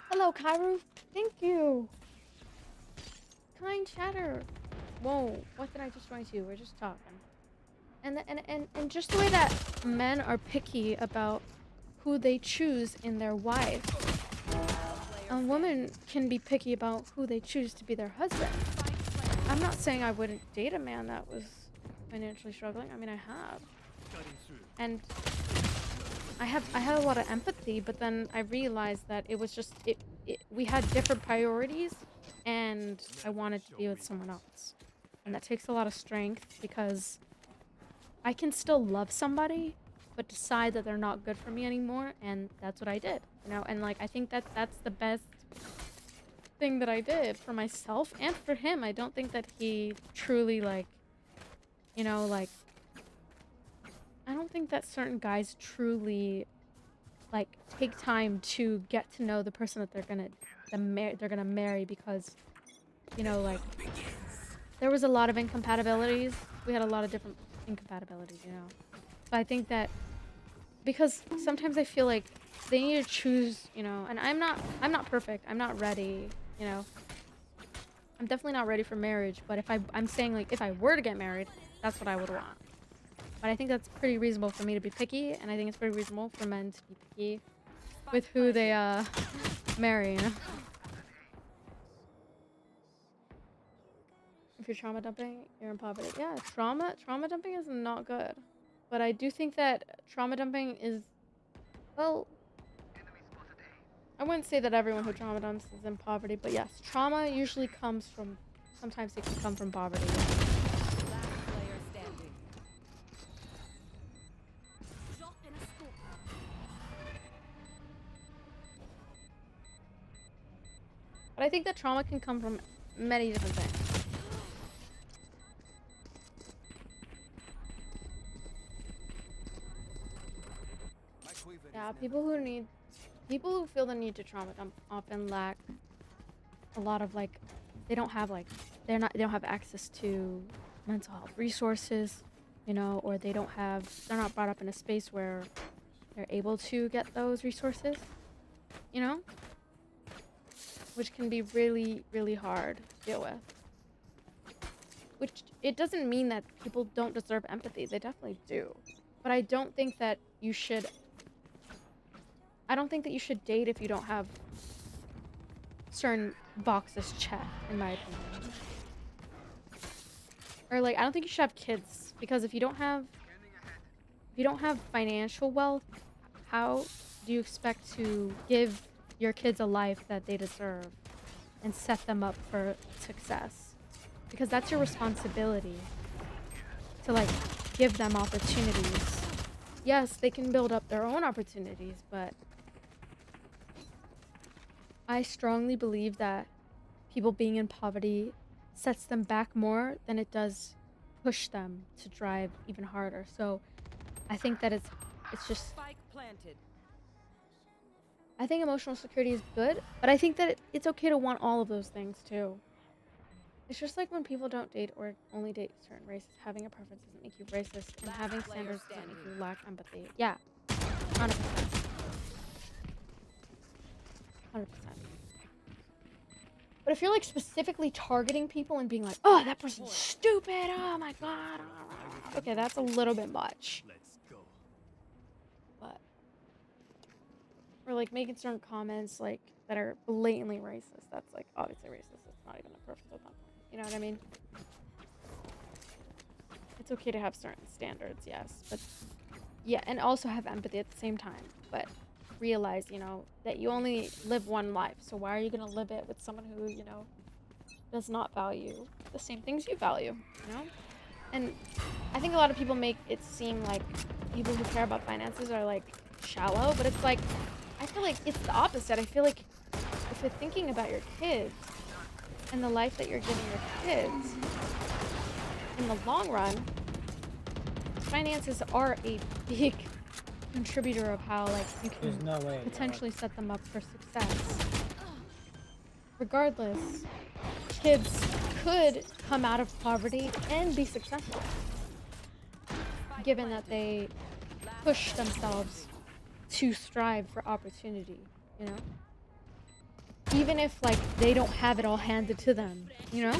Hello, Kairu. Thank you. Kind chatter. Whoa, what did I just join to? We're just talking. And just the way that men are picky about who they choose in their wife, a woman can be picky about who they choose to be their husband. I'm not saying I wouldn't date a man that was financially struggling. I mean, I have. And I had a lot of empathy, but then I realized that it was just we had different priorities, and I wanted to be with someone else. And that takes a lot of strength, because I can still love somebody but decide that they're not good for me anymore, and that's what I did, you know. And like, I think that that's the best thing that I did for myself and for him. I don't think that he truly, like, you know, like, I don't think that certain guys truly like take time to get to know the person that they're gonna marry, because, you know, like, there was a lot of incompatibilities. We had a lot of different incompatibilities, you know. But I think that because sometimes I feel like they need to choose, you know, and I'm not perfect. I'm not ready, you know. I'm definitely not ready for marriage, but if I'm saying, like, if I were to get married, that's what I would want. But I think that's pretty reasonable for me to be picky, and I think it's pretty reasonable for men to be picky with who they marry, you know. If you're trauma dumping, you're in poverty. Yeah, trauma dumping is not good. But I do think that trauma dumping is, well, I wouldn't say that everyone who trauma dumps is in poverty, but yes, trauma usually comes from, sometimes it can come from poverty. Last player standing. But I think that trauma can come from many different things. Yeah, people who feel the need to trauma dump often lack a lot of, like, they don't have access to mental health resources, you know, or they're not brought up in a space where they're able to get those resources, you know, which can be really, really hard to deal with. Which, it doesn't mean that people don't deserve empathy. They definitely do. But I don't think that you should date if you don't have certain boxes checked, in my opinion. Or, like, I don't think you should have kids, because if you don't have financial wealth, how do you expect to give your kids a life that they deserve and set them up for success? Because that's your responsibility, to like give them opportunities. Yes, they can build up their own opportunities, but I strongly believe that people being in poverty sets them back more than it does push them to drive even harder. So I think that it's just, Spike planted. I think emotional security is good, but I think that it's okay to want all of those things too. It's just like when people don't date or only date certain races. Having a preference doesn't make you racist, and Last having player standards doesn't make standing. you lack empathy. Yeah, 100%. 100%. But if you're like specifically targeting people and being like, oh, that person's stupid, oh my god, okay, that's a little bit much. Let's go. But or like making certain comments like that are blatantly racist, that's like obviously racist. It's not even a preference at that point. You know what I mean? It's okay to have certain standards, yes, but yeah, and also have empathy at the same time. But realize, you know, that you only live one life, so why are you gonna live it with someone who, you know, does not value the same things you value, you know? And I think a lot of people make it seem like people who care about finances are like shallow, but it's like, I feel like it's the opposite. I feel like if you're thinking about your kids and the life that you're giving your kids, in the long run, finances are a big contributor of how like you can potentially set them up for success. Regardless, kids could come out of poverty and be successful, given that they push themselves to strive for opportunity, you know? Even if like they don't have it all handed to them, you know?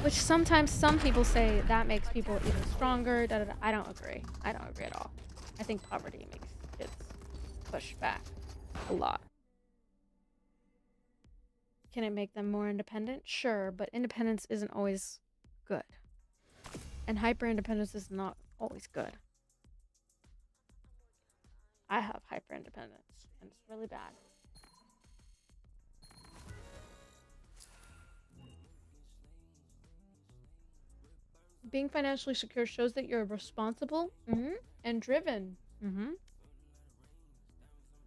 Which sometimes some people say that makes people even stronger. Da, da, da. I don't agree. I don't agree at all. I think poverty makes kids push back a lot. Can it make them more independent? Sure, but independence isn't always good. And hyper independence is not always good. I have hyper independence, and it's really bad. Being financially secure shows that you're responsible and driven.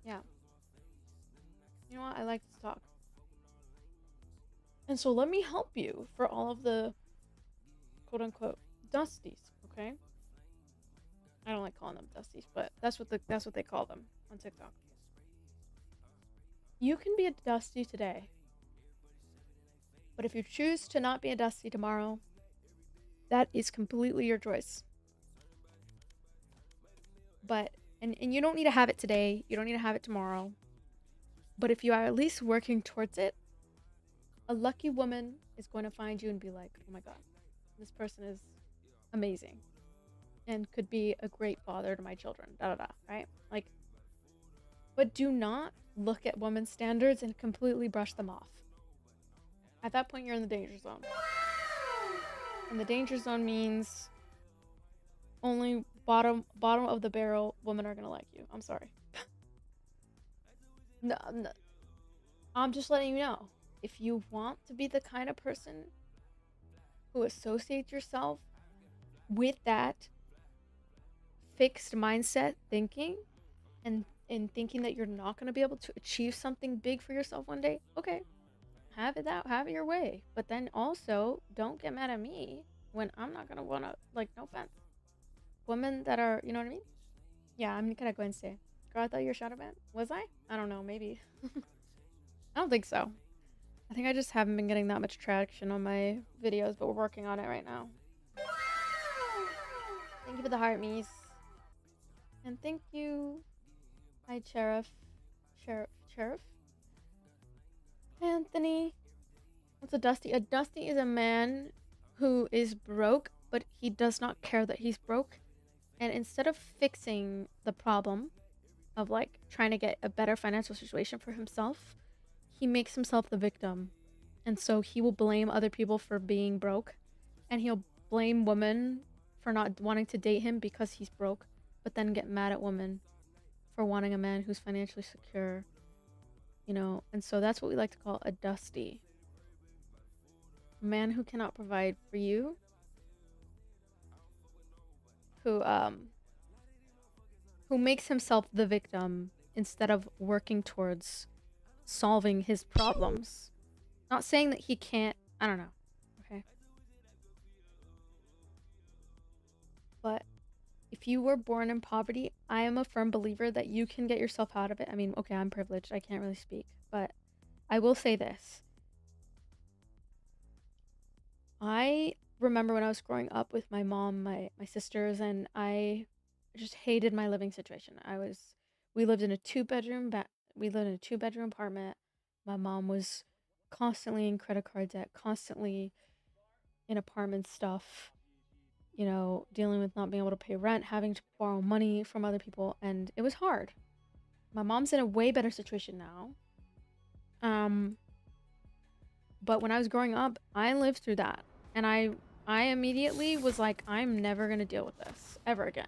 Yeah. You know what? I like to talk. And so let me help you for all of the quote unquote dusties, okay? I don't like calling them dusties, but that's what they call them on TikTok. You can be a dusty today. But if you choose to not be a dusty tomorrow, that is completely your choice. But and you don't need to have it today. You don't need to have it tomorrow. But if you are at least working towards it, a lucky woman is going to find you and be like, oh my god, this person is amazing and could be a great father to my children, da da da, right? Like, but do not look at women's standards and completely brush them off. At that point, you're in the danger zone. And the danger zone means only bottom of the barrel women are gonna like you. I'm sorry. No, I'm just letting you know. If you want to be the kind of person who associates yourself with that fixed mindset thinking and thinking that you're not going to be able to achieve something big for yourself one day, okay, have it your way. But then also don't get mad at me when I'm not going to want to, like, no offense, women that are, you know what I mean? Yeah, I'm gonna go and say, girl, I thought you were shadow banned. Was I don't know, maybe. I don't think so. I think I just haven't been getting that much traction on my videos, but we're working on it right now. Thank you for the heart, Mies. And thank you. Hi, Sheriff. Anthony. What's a dusty? A dusty is a man who is broke, but he does not care that he's broke. And instead of fixing the problem of like trying to get a better financial situation for himself, he makes himself the victim. And so he will blame other people for being broke. And he'll blame women for not wanting to date him because he's broke, but then get mad at women for wanting a man who's financially secure. You know, and so that's what we like to call a dusty. A man who cannot provide for you who makes himself the victim instead of working towards solving his problems. Not saying that he can't, I don't know. Okay. But if you were born in poverty, I am a firm believer that you can get yourself out of it. I mean, okay, I'm privileged. I can't really speak, but I will say this. I remember when I was growing up with my mom, my sisters, and I just hated my living situation. We lived in a two-bedroom apartment. My mom was constantly in credit card debt, constantly in apartment stuff, you know, dealing with not being able to pay rent, having to borrow money from other people, and it was hard. My mom's in a way better situation now. But when I was growing up, I lived through that. And I immediately was like, I'm never going to deal with this ever again.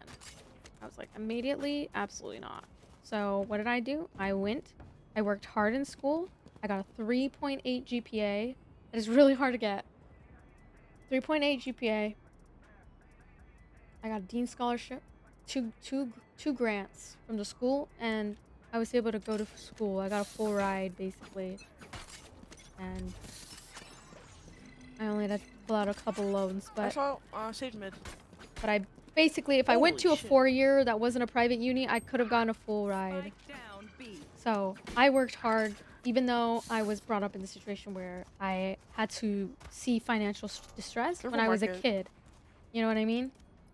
I was like, immediately, absolutely not. So what did I do? I worked hard in school. I got a 3.8 GPA. It is really hard to get. 3.8 GPA. I got a Dean Scholarship, two grants from the school, and I was able to go to school. I got a full ride, basically. And I only had to pull out a couple loans, but... I saw saved mid. But I basically, if I went to a Holy shit. 4-year that wasn't a private uni, I could have gotten a full ride. So I worked hard, even though I was brought up in the situation where I had to see financial distress when I was a kid. You know what I mean?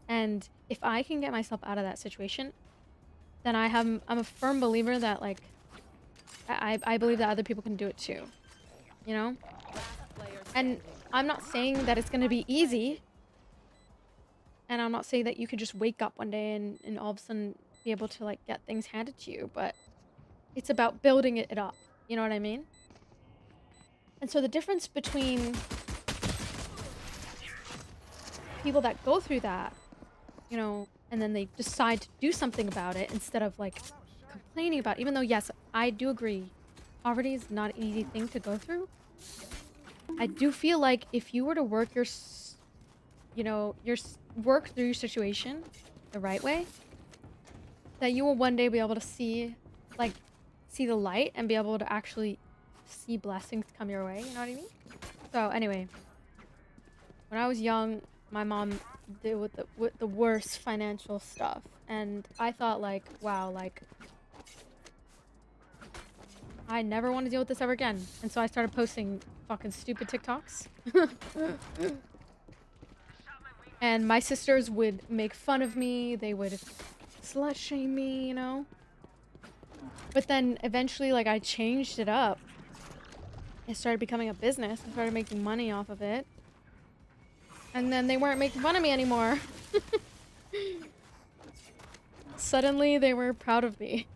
And if I can get myself out of that situation, then I'm a firm believer that, like, I believe that other people can do it too. You know? And I'm not saying that it's going to be easy. And I'm not saying that you could just wake up one day and all of a sudden be able to, like, get things handed to you. But it's about building it up. You know what I mean? And so the difference between people that go through that, you know, and then they decide to do something about it instead of, like, complaining about it. Even though, yes, I do agree, poverty is not an easy thing to go through. I do feel like if you were to work work through your situation the right way, that you will one day be able to see the light and be able to actually see blessings come your way. You know what I mean? So anyway, when I was young, my mom did with the worst financial stuff, and I thought, like, wow, like, I never want to deal with this ever again. And so I started posting fucking stupid TikToks. And my sisters would make fun of me. They would slut shame me, you know? But then eventually, like, I changed it up. It started becoming a business. I started making money off of it. And then they weren't making fun of me anymore. Suddenly, they were proud of me.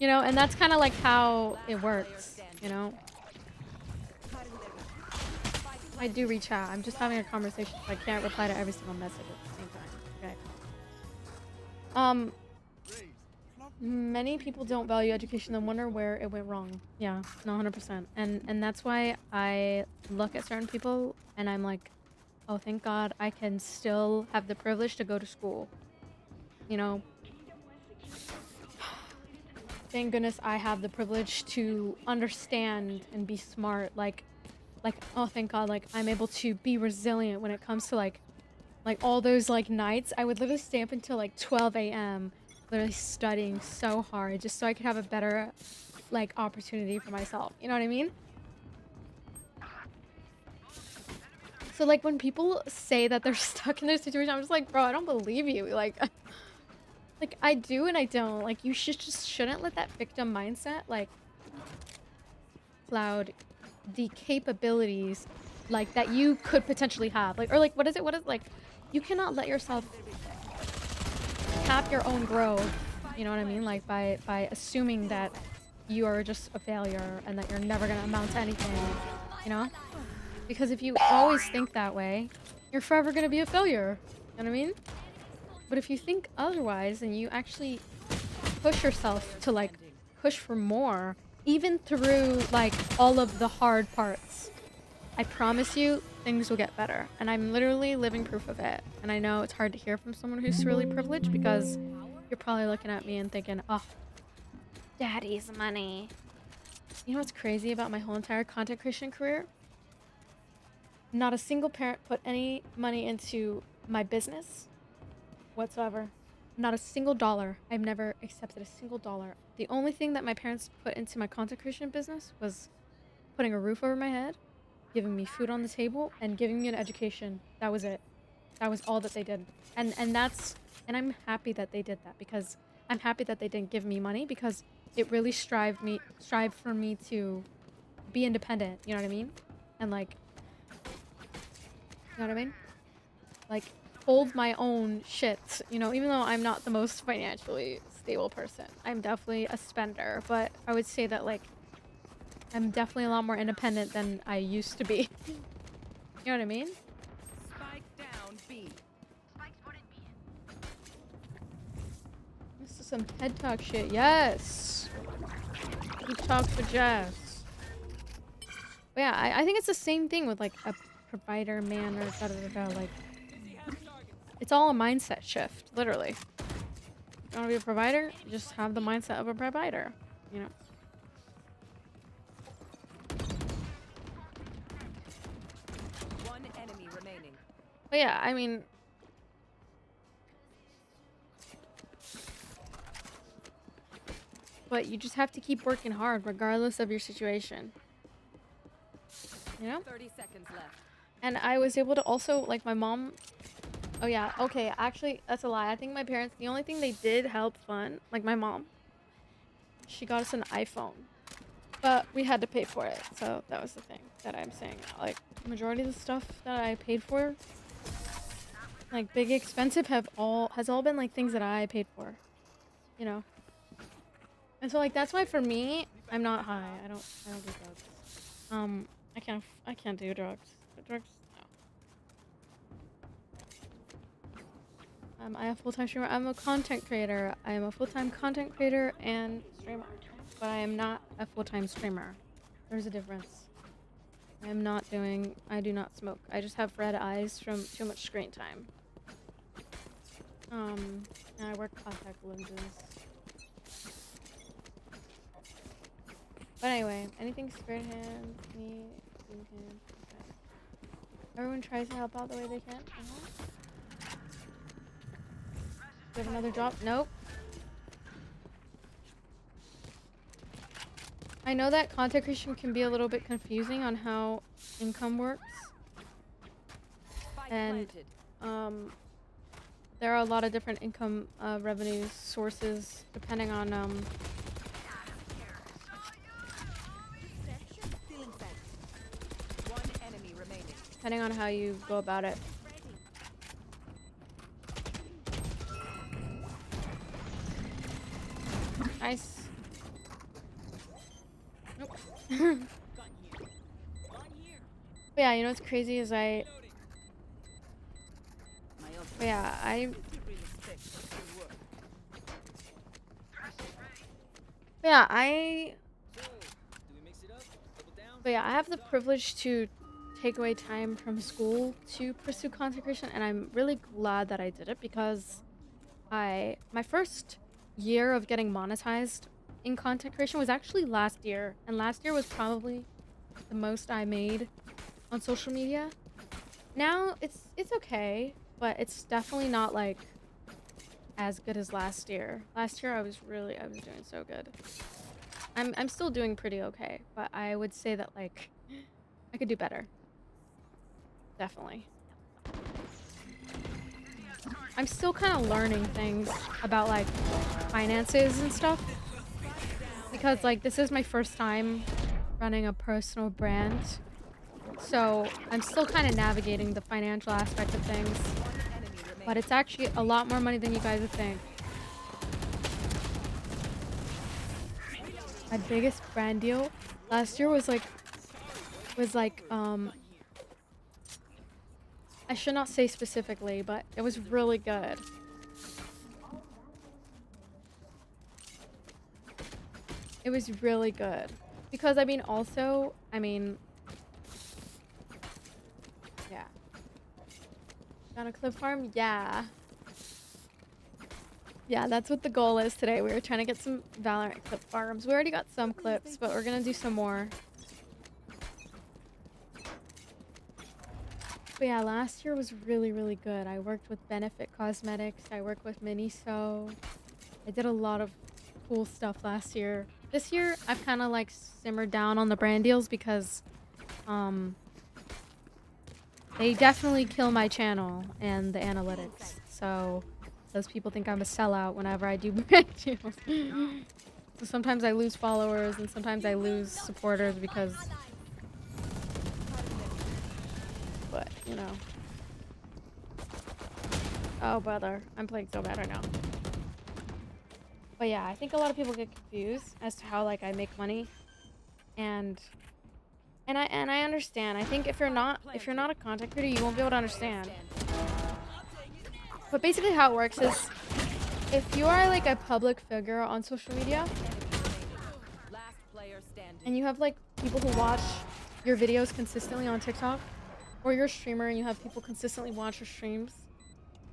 You know, and that's kind of like how it works, you know? I do reach out. I'm just having a conversation, so I can't reply to every single message at the same time. Okay. Many people don't value education and wonder where it went wrong. Yeah, no, 100%. And that's why I look at certain people and I'm like, oh, thank God I can still have the privilege to go to school. You know? Thank goodness I have the privilege to understand and be smart. Like, oh, thank God, like, I'm able to be resilient when it comes to, like all those, like, nights. I would literally stay up until, like, 12 a.m. literally studying so hard just so I could have a better, like, opportunity for myself. You know what I mean? So, like, when people say that they're stuck in their situation, I'm just like, bro, I don't believe you. Like, like, I do and I don't. Like, you shouldn't let that victim mindset, like, cloud the capabilities, like, that you could potentially have. Like, or, like, what is it? Like, you cannot let yourself cap your own growth, you know what I mean? Like, by assuming that you are just a failure and that you're never gonna amount to anything, you know? Because if you always think that way, you're forever gonna be a failure, you know what I mean? But if you think otherwise and you actually push yourself to, like, push for more, even through, like, all of the hard parts, I promise you, things will get better. And I'm literally living proof of it. And I know it's hard to hear from someone who's really privileged because you're probably looking at me and thinking, oh, daddy's money. You know what's crazy about my whole entire content creation career? Not a single parent put any money into my business whatsoever. Not a single dollar. I've never accepted a single dollar. The only thing that my parents put into my content creation business was putting a roof over my head, giving me food on the table, and giving me an education. That was it. That was all that they did. And I'm happy that they did that, because I'm happy that they didn't give me money, because it really strived for me to be independent, you know what I mean? And like, you know what I mean? Like, hold my own shit, you know, even though I'm not the most financially stable person. I'm definitely a spender, but I would say that, like, I'm definitely a lot more independent than I used to be. You know what I mean? Spike down B. This is some TED Talk shit. Yes! He talks for Jess. But yeah, I think it's the same thing with, like, a provider, man, or da-da-da-da, like... It's all a mindset shift, literally. You want to be a provider? You just have the mindset of a provider, you know? One enemy remaining. But yeah, I mean... But you just have to keep working hard, regardless of your situation. You know? 30 seconds left. And I was able to also, like, my mom... Oh yeah, okay, actually, that's a lie. I think my parents, the only thing they did help fund, like my mom, she got us an iPhone. But we had to pay for it, so that was the thing that I'm saying. Like, majority of the stuff that I paid for, like, big expensive, has all been, like, things that I paid for. You know? And so, like, that's why for me, I'm not high. I don't do drugs. I can't do drugs. Drugs, no. I am a full-time streamer. I'm a content creator. I am a full-time content creator and streamer. But I am not a full-time streamer. There's a difference. I do not smoke. I just have red eyes from too much screen time. And I wear contact lenses. But anyway, anything spirit hand, me, green hand, okay. Everyone tries to help out the way they can. Do you have another drop? Nope. I know that content creation can be a little bit confusing on how income works. And there are a lot of different income revenue sources depending on One enemy remaining. depending on how you go about it. Nice. Nope. But yeah, you know what's crazy is I I have the privilege to take away time from school to pursue content creation, and I'm really glad that I did it, because my first year of getting monetized in content creation was actually last year, and last year was probably the most I made on social media. Now it's okay, but it's definitely not like as good as last year. Last year I was doing so good. I'm still doing pretty okay, but I would say that, like, I could do better. Definitely. I'm still kind of learning things about, like, finances and stuff, because, like, this is my first time running a personal brand, so I'm still kind of navigating the financial aspect of things, but it's actually a lot more money than you guys would think. My biggest brand deal last year was like I should not say specifically, but it was really good. It was really good. Because, I mean, also, I mean, Found a clip farm? Yeah. Yeah, that's what the goal is today. We were trying to get some Valorant clip farms. We already got some clips, but we're gonna do some more. But yeah, last year was really, really good. I worked with Benefit Cosmetics. I worked with Miniso. I did a lot of cool stuff last year. This year, I've kind of like simmered down on the brand deals because they definitely kill my channel and the analytics. So those people think I'm a sellout whenever I do brand deals. So sometimes I lose followers and sometimes I lose supporters because... But, you know. Oh, brother. I'm playing so bad right now. But yeah, I think a lot of people get confused as to how, like, I make money. And I understand. I think if you're not a content creator, you won't be able to understand. But basically how it works is if you are like a public figure on social media and you have like people who watch your videos consistently on TikTok, or you're a streamer and you have people consistently watch your streams,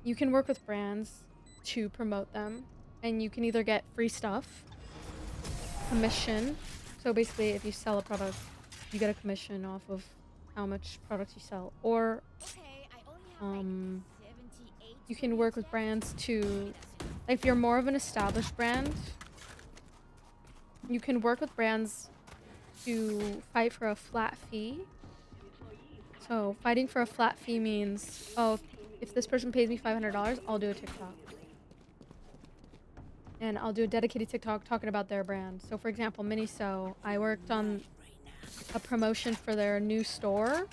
you can work with brands to promote them, and you can either get free stuff, commission. So basically if you sell a product, you get a commission off of how much products you sell, or you can work with brands to, if you're more of an established brand, you can work with brands to fight for a flat fee. So fighting for a flat fee means, oh, if this person pays me $500, I'll do a TikTok. And I'll do a dedicated TikTok talking about their brand. So for example, Miniso, I worked on a promotion for their new store.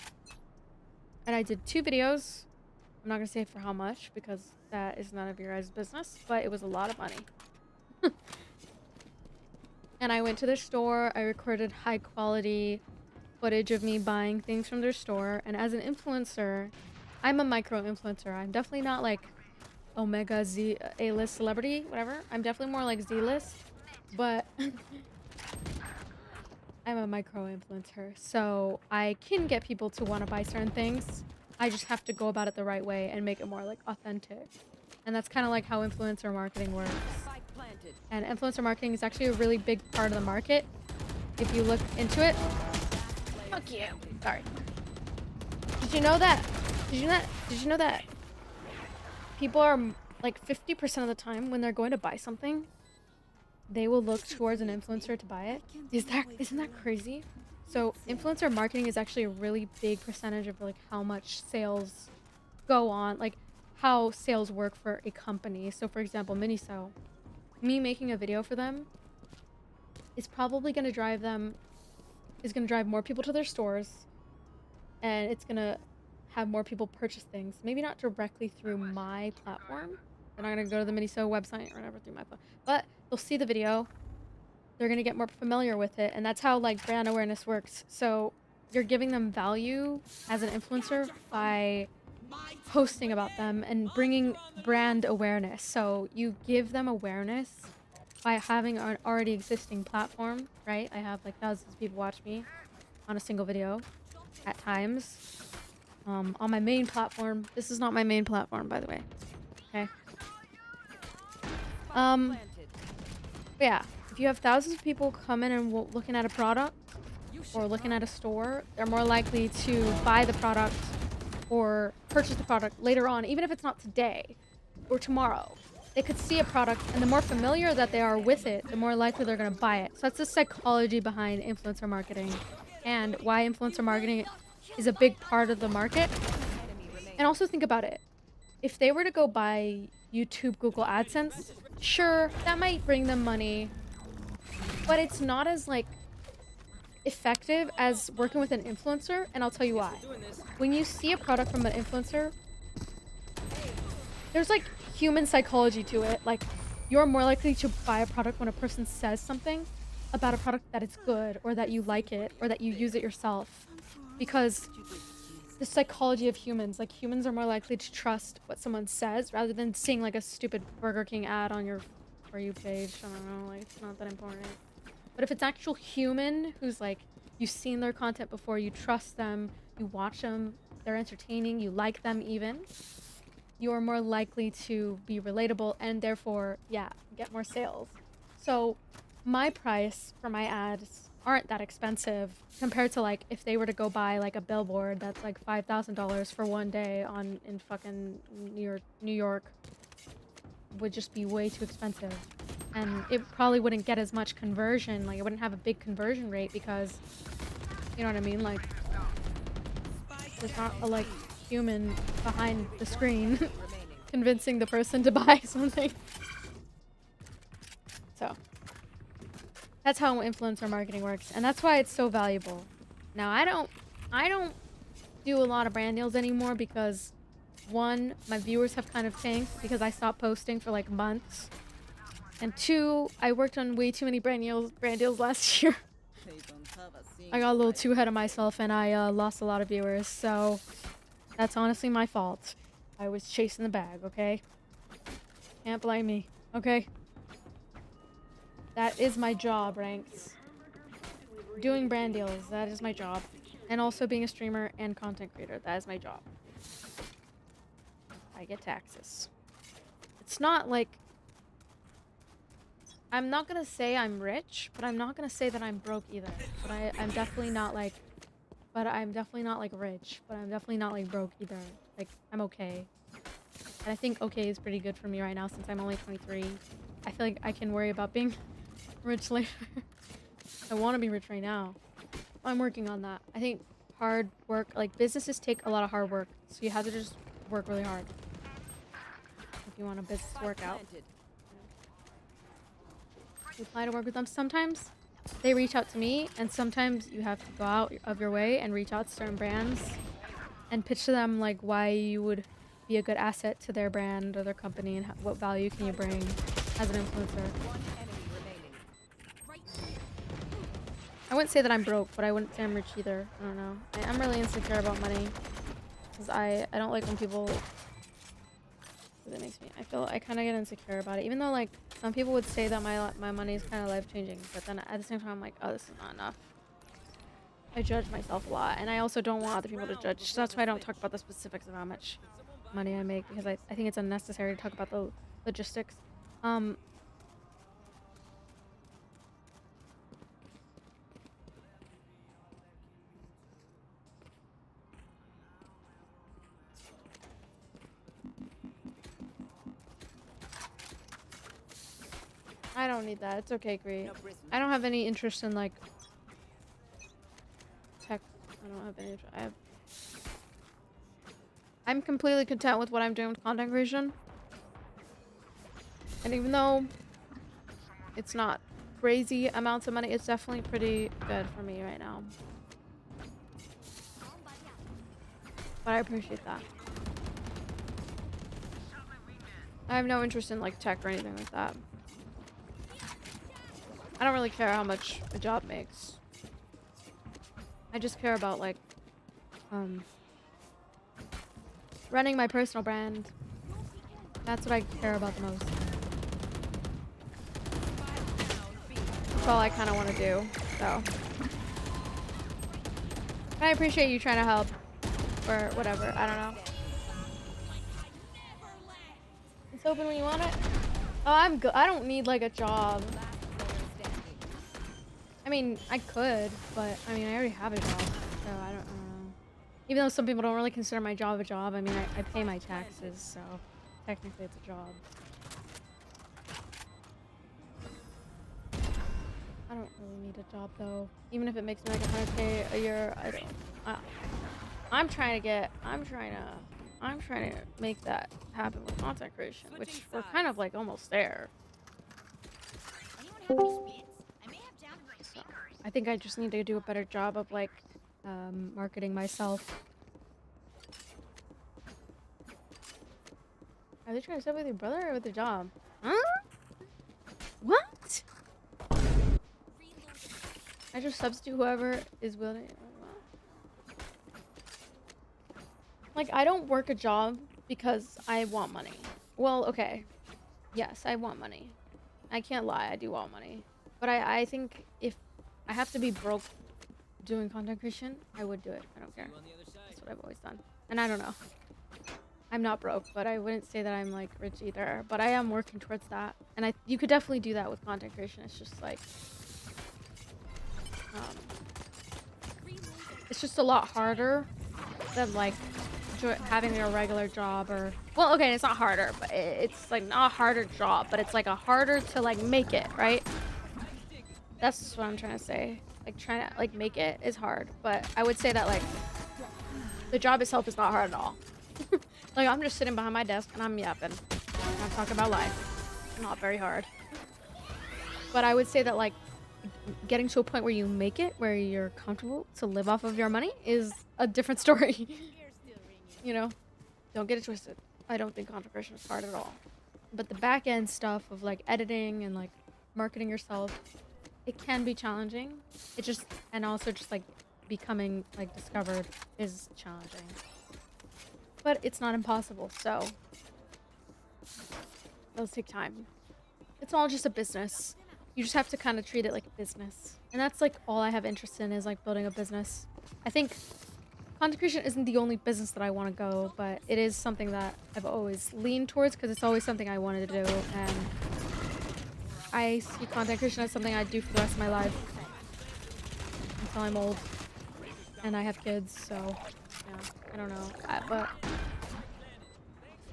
And I did 2 videos. I'm not gonna say for how much because that is none of your guys' business, but it was a lot of money. And I went to their store, I recorded high quality footage of me buying things from their store, and as an influencer, I'm a micro influencer. I'm definitely not like Omega Z A-list celebrity, whatever. I'm definitely more like Z-list, but I'm a micro influencer, so I can get people to want to buy certain things. I just have to go about it the right way and make it more like authentic. And that's kind of like how influencer marketing works. And influencer marketing is actually a really big part of the market. If you look into it. Fuck you. Sorry. Did you know that? Did you know that people are like 50% of the time when they're going to buy something, they will look towards an influencer to buy it? Isn't that crazy? So influencer marketing is actually a really big percentage of like how much sales go on, like how sales work for a company. So for example, Miniso, me making a video for them is probably going to drive more people to their stores, and it's going to have more people purchase things. Maybe not directly through my platform. They're not going to go to the Miniso website or whatever through my platform, but they'll see the video. They're going to get more familiar with it, and that's how like brand awareness works. So you're giving them value as an influencer by posting about them and bringing brand awareness. So you give them awareness by having an already existing platform, right? I have like thousands of people watch me on a single video at times. On my main platform. This is not my main platform, by the way. Okay. Yeah. If you have thousands of people come in and looking at a product or looking at a store, they're more likely to buy the product or purchase the product later on, even if it's not today or tomorrow. They could see a product, and the more familiar that they are with it, the more likely they're going to buy it. So that's the psychology behind influencer marketing and why influencer marketing is a big part of the market. And also think about it. If they were to go buy YouTube, Google AdSense, sure, that might bring them money, but it's not as like effective as working with an influencer, and I'll tell you why. When you see a product from an influencer, there's like human psychology to it. Like, you're more likely to buy a product when a person says something about a product that it's good, or that you like it, or that you use it yourself. Because the psychology of humans, like humans are more likely to trust what someone says rather than seeing like a stupid Burger King ad on your For You page. I don't know, like it's not that important. But if it's actual human who's like, you've seen their content before, you trust them, you watch them, they're entertaining, you like them even, you're more likely to be relatable and therefore, yeah, get more sales. So my price for my ads aren't that expensive compared to like if they were to go buy like a billboard that's like $5,000 for one day on in fucking New York would just be way too expensive. And it probably wouldn't get as much conversion, like it wouldn't have a big conversion rate because, you know what I mean? Like, there's not a like human behind the screen convincing the person to buy something. So, that's how influencer marketing works, and that's why it's so valuable. Now, I don't do a lot of brand deals anymore because, one, my viewers have kind of tanked because I stopped posting for like months. And two, I worked on way too many brand deals last year. I got a little too ahead of myself and I lost a lot of viewers, so that's honestly my fault. I was chasing the bag, okay? Can't blame me, okay? That is my job, Ranks. Doing brand deals, that is my job. And also being a streamer and content creator, that is my job. I get taxes. It's not like... I'm not gonna say I'm rich, but I'm not gonna say that I'm broke either. But I'm definitely not like... But I'm definitely not like rich, but I'm definitely not like broke either. Like, I'm okay. And I think okay is pretty good for me right now since I'm only 23. I feel like I can worry about being rich later. I want to be rich right now. I'm working on that. I think hard work, like businesses take a lot of hard work, so you have to just work really hard if you want a business to work out. You apply to work with them. Sometimes they reach out to me, and sometimes you have to go out of your way and reach out to certain brands and pitch to them like why you would be a good asset to their brand or their company and what value can you bring as an influencer. I wouldn't say that I'm broke, but I wouldn't say I'm rich either. I don't know. I'm really insecure about money because I don't like when people... That makes me... I kind of get insecure about it. Even though like some people would say that my money is kind of life-changing, but then at the same time I'm like, oh, this is not enough. I judge myself a lot, and I also don't want other people to judge. So that's why I don't talk about the specifics of how much money I make, because I think it's unnecessary to talk about the logistics. I don't need that. It's okay, Gree. I don't have any interest in like tech. I don't have any. I'm completely content with what I'm doing with content creation. And even though it's not crazy amounts of money, it's definitely pretty good for me right now. But I appreciate that. I have no interest in like tech or anything like that. I don't really care how much a job makes. I just care about like running my personal brand. That's what I care about the most. That's all I kind of want to do, so. I appreciate you trying to help or whatever. I don't know. It's open when you want it. Oh, I'm good. I don't need like a job. I mean, I could, but I mean, I already have a job, so I don't know. Even though some people don't really consider my job a job, I mean, I pay my taxes, so technically it's a job. I don't really need a job though. Even if it makes me like 100K a year, I don't. I'm trying to make that happen with content creation, which we're kind of like almost there. So, I think I just need to do a better job of like marketing myself. Are they trying to step with your brother or with your job? Huh? What? I just substitute whoever is willing. Like, I don't work a job because I want money. Well, okay. Yes, I want money. I can't lie, I do want money. But I think if I have to be broke doing content creation, I would do it. I don't care. That's what I've always done. And I don't know. I'm not broke, but I wouldn't say that I'm like rich either. But I am working towards that, and you could definitely do that with content creation. It's just like, it's just a lot harder than like having a regular job or, well, okay, it's not harder, but it's like not a harder job, but it's like a harder to like make it, right? That's what I'm trying to say. Like trying to like make it is hard, but I would say that like the job itself is not hard at all. Like I'm just sitting behind my desk and I'm yapping. And I'm talking about life. Not very hard. But I would say that like getting to a point where you make it, where you're comfortable to live off of your money is a different story. You know, don't get it twisted. I don't think content creation is hard at all. But the back end stuff of like editing and like marketing yourself, it can be challenging. It just, and also just like becoming like discovered is challenging. But it's not impossible, so those take time. It's all just a business. You just have to kind of treat it like a business. And that's like all I have interest in is like building a business. I think content creation isn't the only business that I want to go, but it is something that I've always leaned towards because it's always something I wanted to do. And I see content creation as something I'd do for the rest of my life until I'm old and I have kids, so yeah, I don't know. But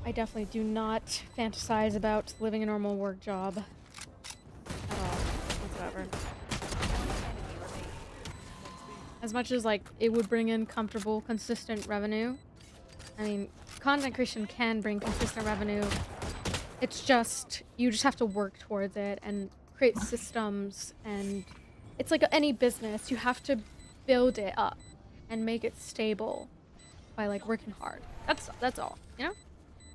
I definitely do not fantasize about living a normal work job at all, whatsoever. As much as like it would bring in comfortable, consistent revenue. I mean, content creation can bring consistent revenue. It's just, you just have to work towards it and create systems, and it's like any business. You have to build it up and make it stable by like working hard. That's all, you know?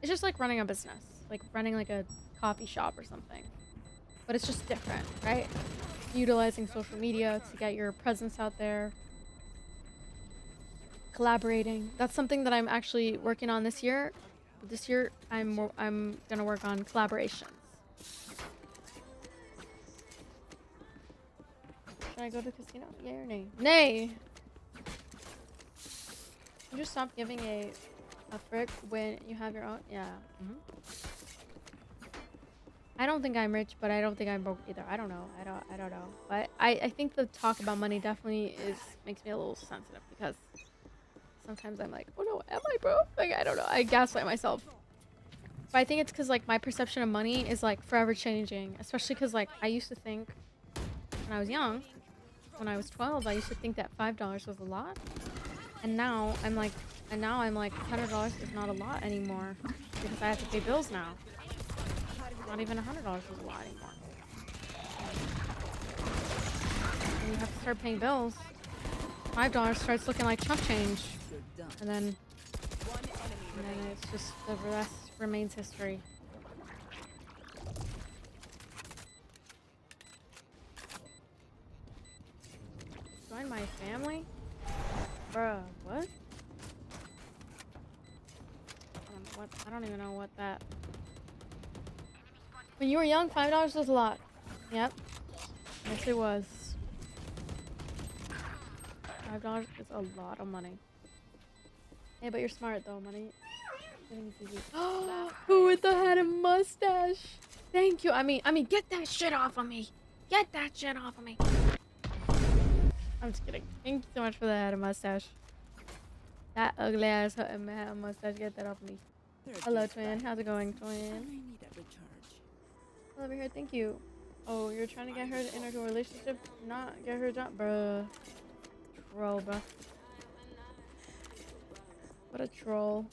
It's just like running a business, like running like a coffee shop or something. But it's just different, right? Utilizing social media to get your presence out there. Collaborating. That's something that I'm actually working on this year. This year, I'm gonna work on collaborations. Should I go to the casino? Yay or nay? Nay! You just stop giving a frick when you have your own. Yeah. I don't think I'm rich, but I don't think I'm broke either. I don't know. I don't know. But I think the talk about money definitely makes me a little sensitive because sometimes I'm like, oh no, am I broke? Like, I don't know. I gaslight myself. But I think it's because, like, my perception of money is, like, forever changing. Especially because, like, I used to think when I was young, when I was 12, I used to think that $5 was a lot. And now I'm like, $100 is not a lot anymore because I have to pay bills now. Not even $100 is a lot anymore. And you have to start paying bills. $5 starts looking like chump change. And then it's just, the rest remains history. Join my family? Bruh, what? I don't even know what that... When you were young, $5 was a lot. Yep. Yes, it was. $5 is a lot of money. Hey, but you're smart though, money. Who with the head and mustache? Thank you. I mean, get that shit off of me. Get that shit off of me. I'm just kidding. Thank you so much for the head and mustache. That ugly ass head and mustache. Get that off of me. Hello, twin. How's it going, twin? Over here. Thank you. Oh, you're trying to get her to enter into a relationship? Not get her job, bruh. Troll, bruh. What a troll.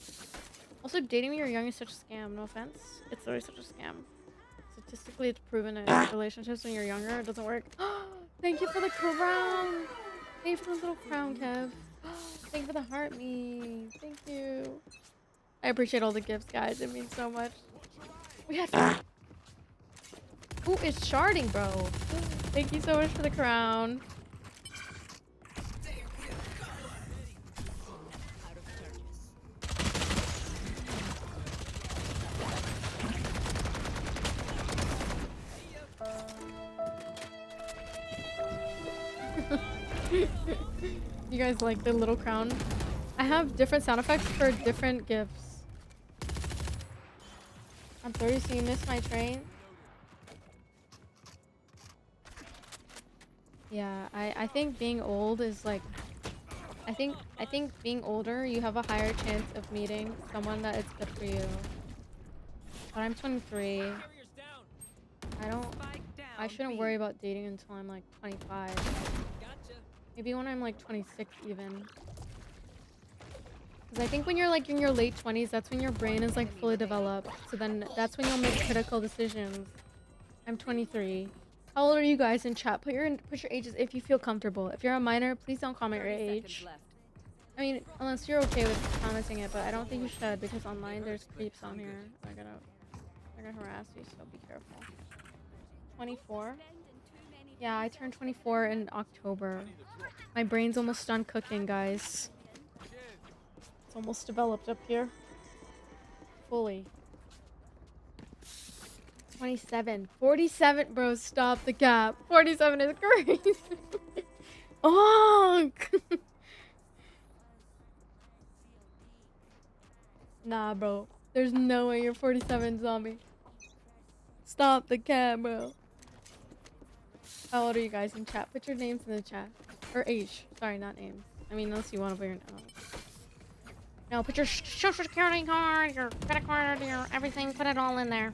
Also, dating when you're young is such a scam. No offense. It's always such a scam. Statistically, it's proven that relationships when you're younger, it doesn't work. Thank you for the crown. Thank you for the little crown, Kev. Thank you for the heart me. Thank you. I appreciate all the gifts, guys. It means so much. We had... Ooh, it's sharding, bro. Thank you so much for the crown. You guys like the little crown? I have different sound effects for different gifts. I'm 30, so you missed my train. Yeah, I think being old is like, I think being older, you have a higher chance of meeting someone that is good for you. But I'm 23. I shouldn't worry about dating until I'm like 25. Maybe when I'm like 26 even. Because I think when you're like in your late 20s, that's when your brain is like fully developed. So then that's when you'll make critical decisions. I'm 23. How old are you guys in chat? Put your ages if you feel comfortable. If you're a minor, please don't comment your age. I mean, unless you're okay with commenting it, but I don't think you should because online there's creeps on here. They're gonna harass you, so be careful. 24? Yeah, I turned 24 in October. My brain's almost done cooking, guys. It's almost developed up here. Fully. 27. 47. Bro, stop the cap. 47 is crazy. Oh! Nah, bro. There's no way you're 47, zombie. Stop the cap, bro. How old are you guys in chat? Put your names in the chat. Or age. Sorry, not names. I mean, unless you want to put your... No, put your social security card, your credit card, your everything. Put it all in there.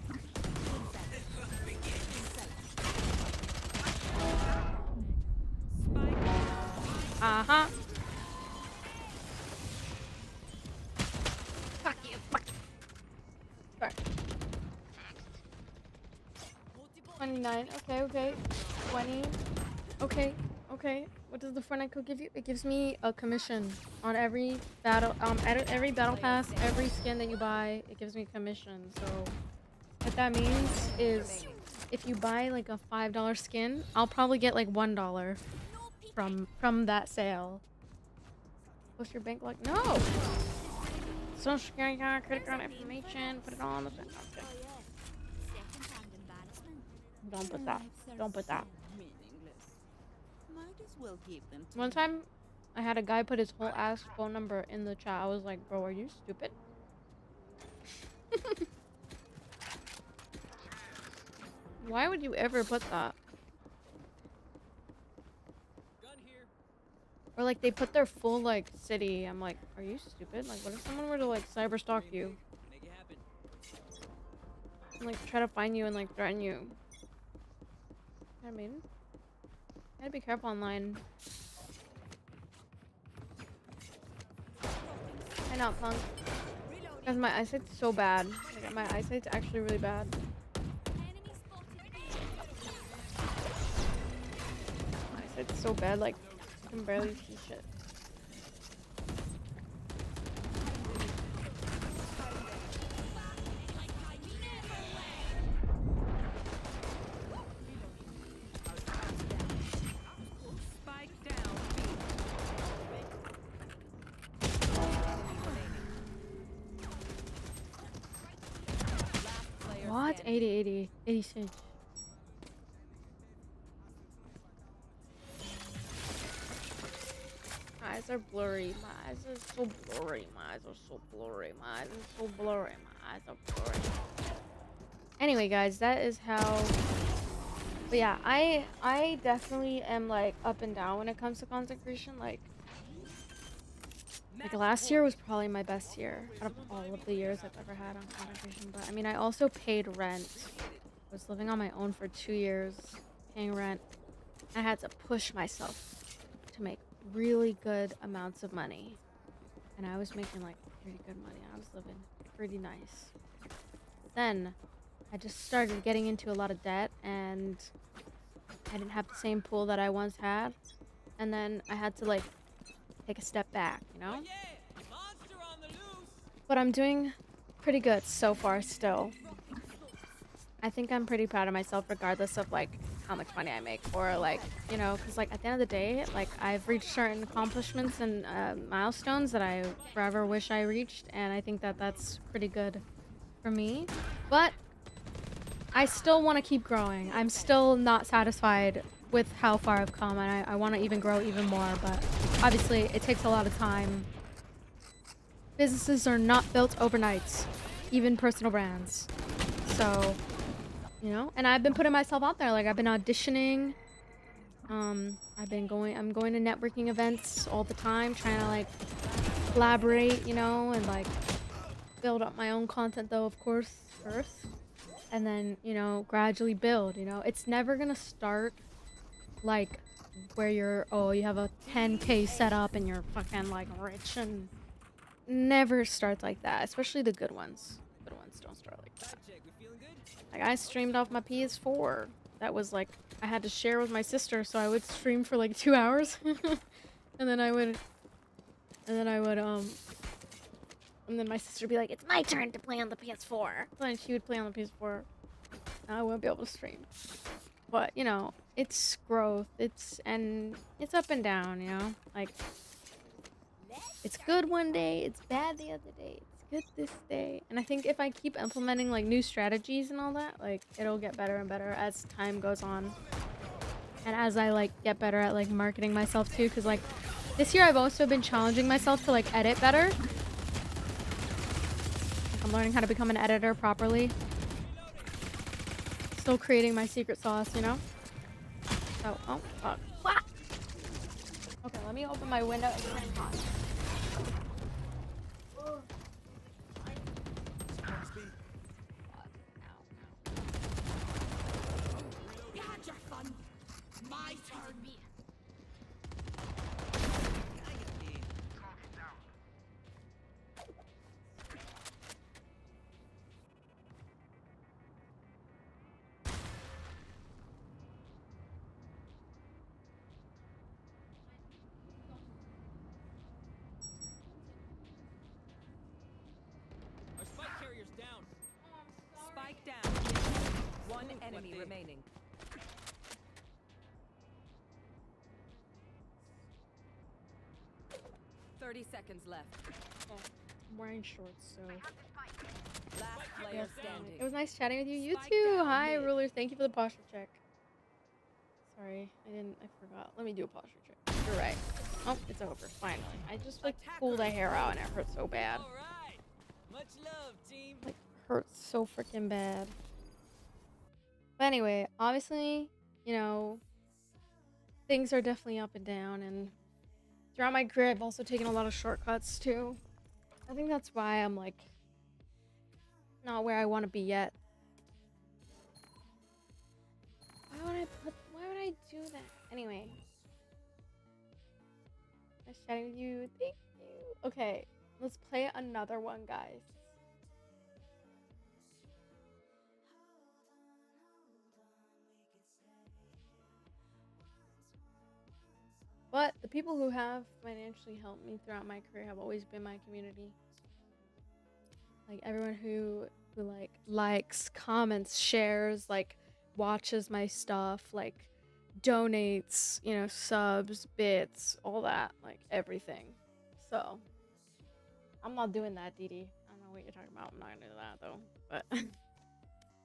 Uh-huh. Fuck you. Fuck you. Sorry. 29. Okay, okay. 20. Okay, okay. What does the Fortnite code give you? It gives me a commission on every battle, every battle pass, every skin that you buy. It gives me a commission. So what that means is if you buy like a $5 skin, I'll probably get like $1 from that sale. Post your bank like no. Social security card, credit card information, put it all on the okay. Don't put that. Don't put that. One time, I had a guy put his whole ass phone number in the chat. I was like, bro, are you stupid? Why would you ever put that? Or like they put their full like city. I'm like, are you stupid? Like, what if someone were to like cyber stalk you? And like try to find you and like threaten you? I mean, you gotta be careful online. I know, punk. Because my eyesight's so bad. Like, my eyesight's actually really bad. My eyesight's so bad, like, I can barely see shit. What? 80, 86. My eyes are blurry. My eyes are so blurry. My eyes are so blurry. My eyes are so blurry. My eyes are blurry. Anyway, guys, that is how... But yeah, I definitely am like up and down when it comes to content creation. Like last year was probably my best year out of all of the years I've ever had on content creation. But I mean, I also paid rent. I was living on my own for 2 years, paying rent. I had to push myself to make really good amounts of money. And I was making like pretty good money. I was living pretty nice. But then I just started getting into a lot of debt and I didn't have the same pool that I once had. And then I had to like take a step back, you know? But I'm doing pretty good so far still. I think I'm pretty proud of myself regardless of like how much money I make or like, you know, because like at the end of the day, like I've reached certain accomplishments and milestones that I forever wish I reached, and I think that that's pretty good for me. But I still want to keep growing. I'm still not satisfied with how far I've come, and I want to even grow even more, but obviously it takes a lot of time. Businesses are not built overnight, even personal brands. So, you know, and I've been putting myself out there. Like I've been auditioning. I'm going to networking events all the time, trying to like collaborate, you know, and like build up my own content though, of course, first. And then, you know, gradually build, you know. It's never gonna start like where you're, oh, you have a 10K setup and you're fucking like rich, and never starts like that, especially the good ones. Good ones don't start like that. Like I streamed off my PS4. That was like, I had to share with my sister, so I would stream for like 2 hours. and then I would, and then my sister would be like, it's my turn to play on the PS4. Then she would play on the PS4. I wouldn't be able to stream. But, you know, it's growth. It's up and down, you know? Like, it's good one day, it's bad the other day, it's good this day. And I think if I keep implementing, like, new strategies and all that, like, it'll get better and better as time goes on. And as I, like, get better at, like, marketing myself, too. Because, like, this year I've also been challenging myself to, like, edit better. Like, I'm learning how to become an editor properly. Still creating my secret sauce, you know? So, oh, fuck. Wah! Okay, let me open my window and turn it on. You had your fun. My turn. Our spike carrier's down. Spike down. One enemy remaining. Thirty seconds left. Oh, I'm wearing shorts, so... Last player standing. It was nice chatting with you. You Spike too! down Hi, mid. Ruler. Thank you for the posture check. Sorry, I forgot. Let me do a posture check. You're right. Oh, it's over. Finally. I just, like, pulled my hair out and it hurts so bad. All right. Much love, team. Like, hurts so freaking bad. But anyway, obviously, you know, things are definitely up and down, and throughout my career, I've also taken a lot of shortcuts, too. I think that's why I'm, like, not where I want to be yet. Why would I do that? Anyway. Nice chatting with you. Thank you. Okay, let's play another one, guys. But the people who have financially helped me throughout my career have always been my community. Like everyone who like likes, comments, shares, like watches my stuff, like donates, you know, subs, bits, all that, like everything. So I'm not doing that, Dee Dee. I don't know what you're talking about. I'm not gonna do that though. But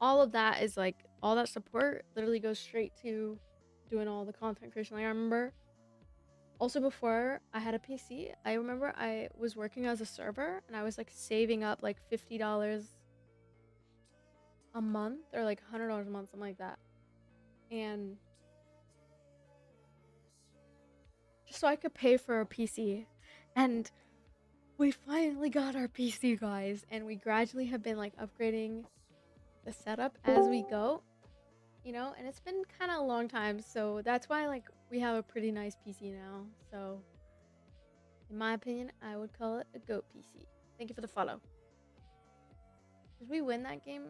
all of that is like, all that support literally goes straight to doing all the content creation. Like I remember also before I had a PC, I remember I was working as a server and I was like saving up like $50 a month or like $100 a month, something like that. And just so I could pay for a PC. And we finally got our PC, guys, and we gradually have been like upgrading the setup as we go, you know, and it's been kind of a long time, so that's why like we have a pretty nice PC now. So in my opinion, I would call it a GOAT PC. Thank you for the follow. Did we win that game?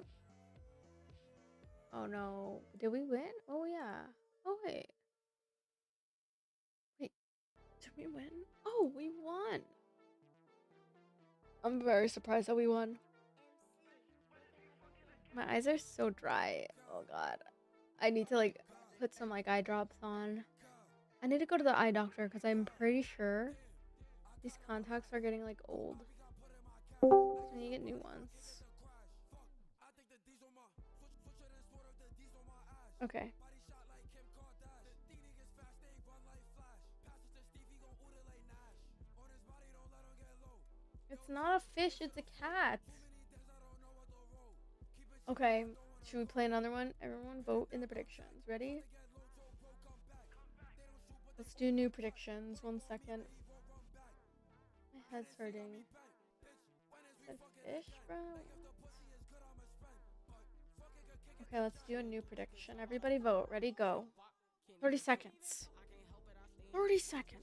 Oh no, did we win? Oh yeah. Oh wait, did we win? Oh, we won. I'm very surprised that we won. My eyes are so dry. Oh god. I need to like put some like eye drops on. I need to go to the eye doctor because I'm pretty sure these contacts are getting like old. So I need to get new ones. Okay. It's not a fish, it's a cat. Okay, should we play another one? Everyone vote in the predictions. Ready? Let's do new predictions. 1 second. My head's hurting. Said fish, bro? Okay, let's do a new prediction. Everybody vote. Ready? Go. 30 seconds. 30 seconds.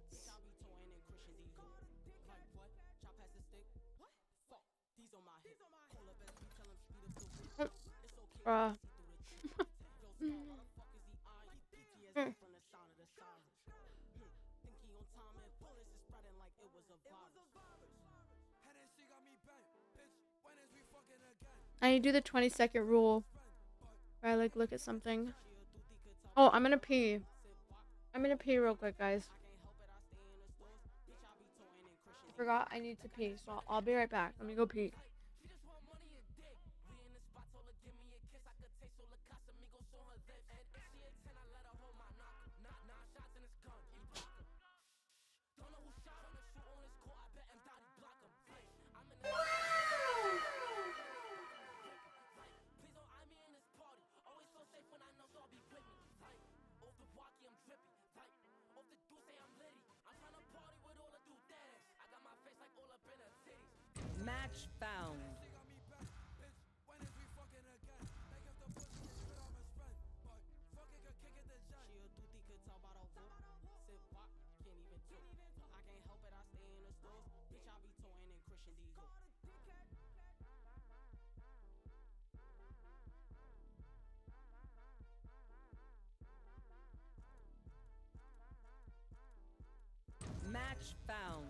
Bruh. I need to do the 20-second rule. Where I like look at something. Oh, I'm gonna pee. I'm gonna pee real quick, guys. I forgot I need to pee, so I'll be right back. Let me go pee. Match found. Match found.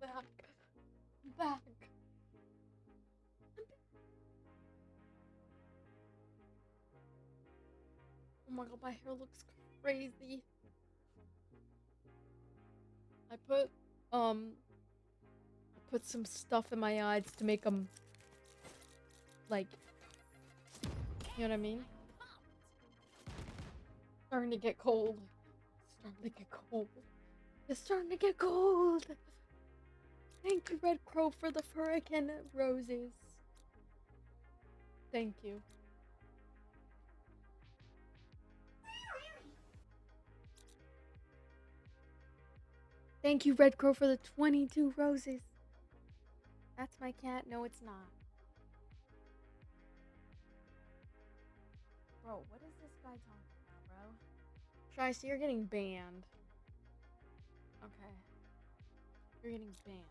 Back. Back. Oh my god, my hair looks crazy. I put some stuff in my eyes to make them like, you know what I mean? Starting to get cold. Starting to get cold. It's starting to get cold. Thank you, Red Crow, for the hurricane roses. Thank you. Thank you, Red Crow, for the 22 roses. That's my cat. No, it's not. Bro, what is this guy talking about, bro? Try, so you're getting banned. Okay. You're getting banned.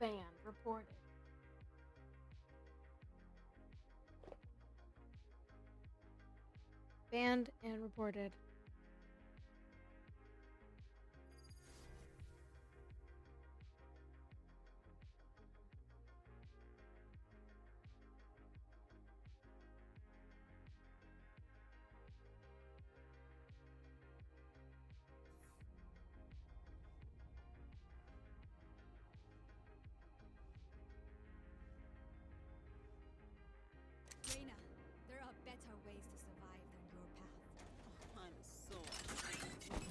Banned. Reported. Banned and reported. Reina, there are better ways to survive than your path. Oh, I'm so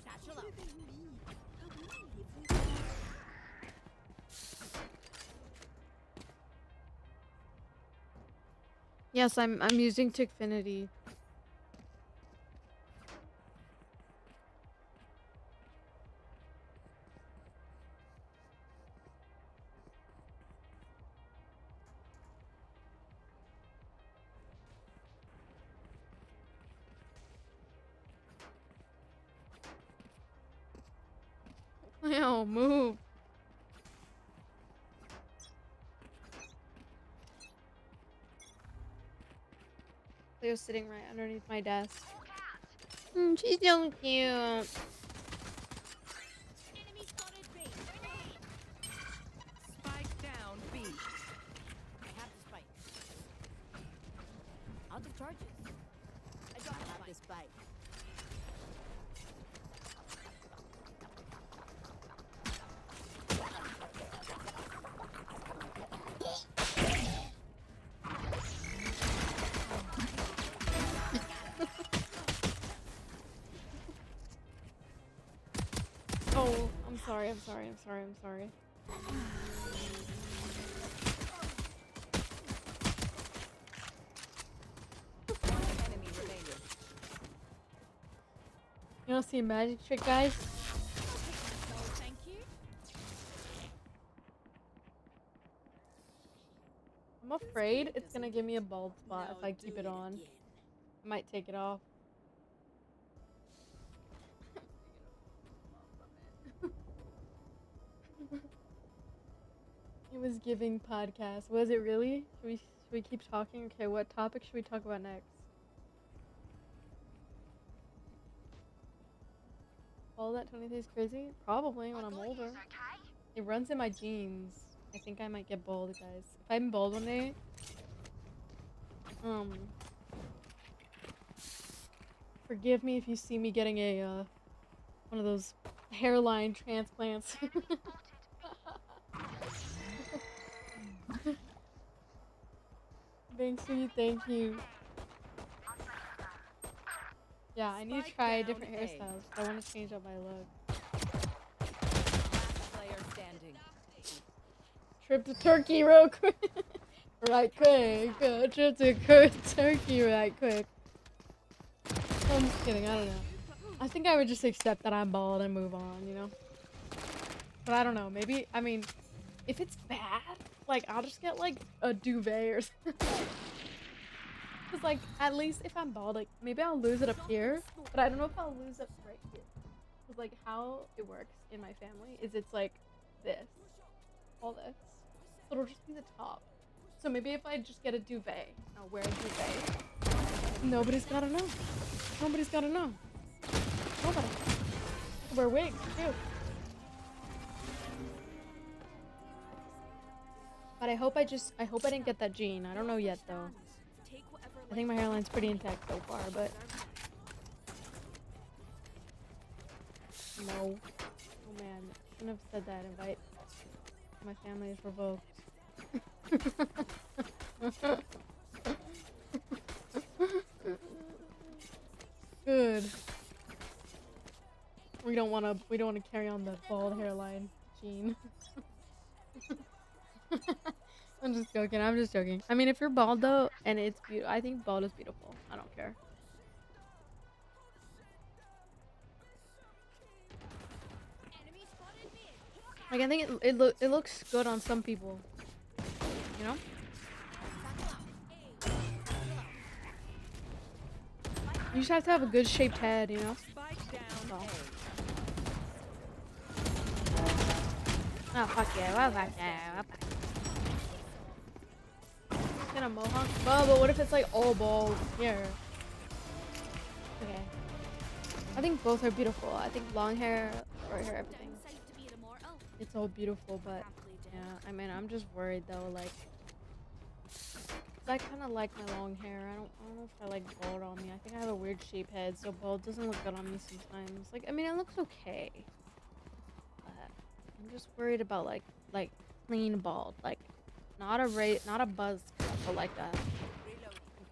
Satchel out. Yes, I'm using Tickfinity. Yo, move. Leo's sitting right underneath my desk. She's so cute. Enemy spotted B. spike down B. I have the spike. Out of charges. sorry, I'm sorry, I'm sorry, I'm sorry. One enemy remaining. You don't see a magic trick, guys? No, thank you. I'm afraid it's gonna give me a bald spot if I keep it on. I might take it off. It was giving podcast. Was it really? Should we keep talking? Okay, what topic should we talk about next? All that 23 is crazy? Probably when I'm older. It runs in my genes. I think I might get bald, guys. If I'm bald one day, forgive me if you see me getting a one of those hairline transplants. Banksy, thank you. Yeah, I need to Spike try down different A. hairstyles. I want to change up my look. Last player standing. Trip to Turkey real quick. Right quick. Trip to Turkey right quick. I'm just kidding, I don't know. I think I would just accept that I'm bald and move on, you know? But I don't know, maybe, I mean, if it's bad, like, I'll just get, like, a duvet or something. Because, like, at least if I'm bald, like, maybe I'll lose it up here, but I don't know if I'll lose it right here. Because, like, how it works in my family is it's, like, this. All this. So it'll just be the top. So maybe if I just get a duvet, I'll wear a duvet. Nobody's gotta know. Nobody's gotta know. Nobody. I'll wear wigs, too. But I hope I didn't get that gene. I don't know yet, though. I think my hairline's pretty intact so far, but... No. Oh man, shouldn't have said that. Invite. My family is revoked. Good. We don't wanna carry on the bald hairline gene. I'm just joking. I'm just joking. I mean, if you're bald though, and it's beautiful, I think bald is beautiful. I don't care. Enemy spotted mid. Like I think it looks good on some people. You know? You just have to have a good shaped head, you know? Spike down Oh. A. Oh fuck yeah! Well, fuck yeah! Well, fuck. Get a mohawk? Oh, but what if it's like all bald here? Okay. I think both are beautiful. I think long hair, short hair, everything. Downside to be an immortal. It's all beautiful, but Happily dead. yeah. I mean, I'm just worried though, like. 'Cause I kind of like my long hair. I don't know if I like bald on me. I think I have a weird shaped head, so bald doesn't look good on me sometimes. Like, I mean, it looks okay. But I'm just worried about like clean bald, like not a buzz cut, but like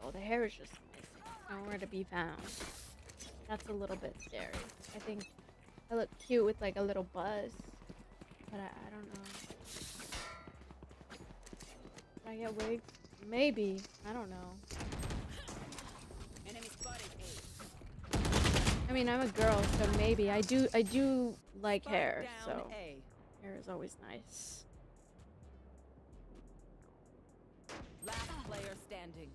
oh, the hair is just missing, nowhere to be found. That's a little bit scary. I think I look cute with like a little buzz, but I don't know. Can I get wigs? Maybe. I don't know. Enemy spotted A. I mean, I'm a girl, so maybe. I do like Spike hair, down so A. hair is always nice. Last player standing.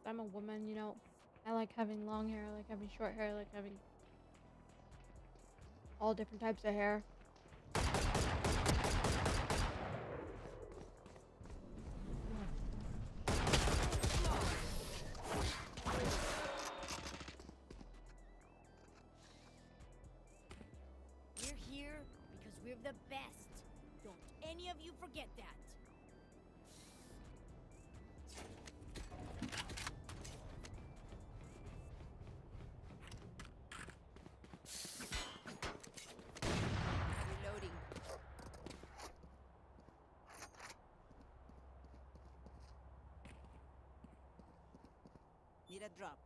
I'm a woman, you know. I like having long hair, I like having short hair, I like having all different types of hair. We're here because we're the best. Don't any of you forget that. Reloading. Need a drop.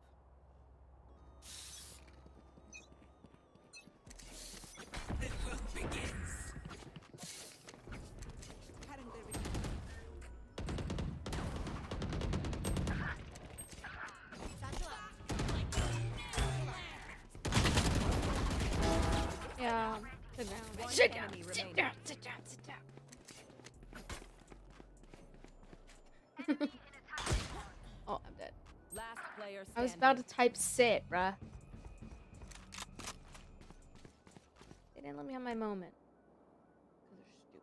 The hunt begins. Cutting the ring. Yeah. Sit down. One Sit down. enemy Sit remaining. down. Sit down. Sit down. Oh, I'm dead. Last player standing. I was about to type sit, bruh. They didn't let me have my moment. Because they're stupid.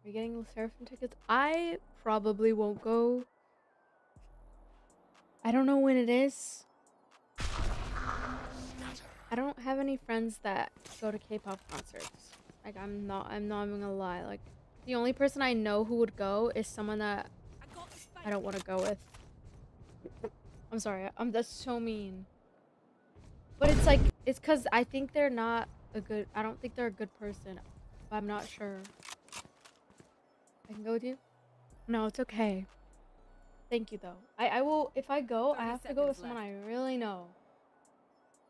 Are you getting the Seraphim tickets? I probably won't go. I don't know when it is. I don't have any friends that go to K-pop concerts. Like, I'm not even gonna lie. Like, the only person I know who would go is someone that I don't want to go with. I'm sorry. That's so mean. But it's like, it's because I think they're not a good, I don't think they're a good person. But I'm not sure. I can go with you? No, it's okay. Thank you, though. I will, if I go, I 30 have to go with seconds someone I really know.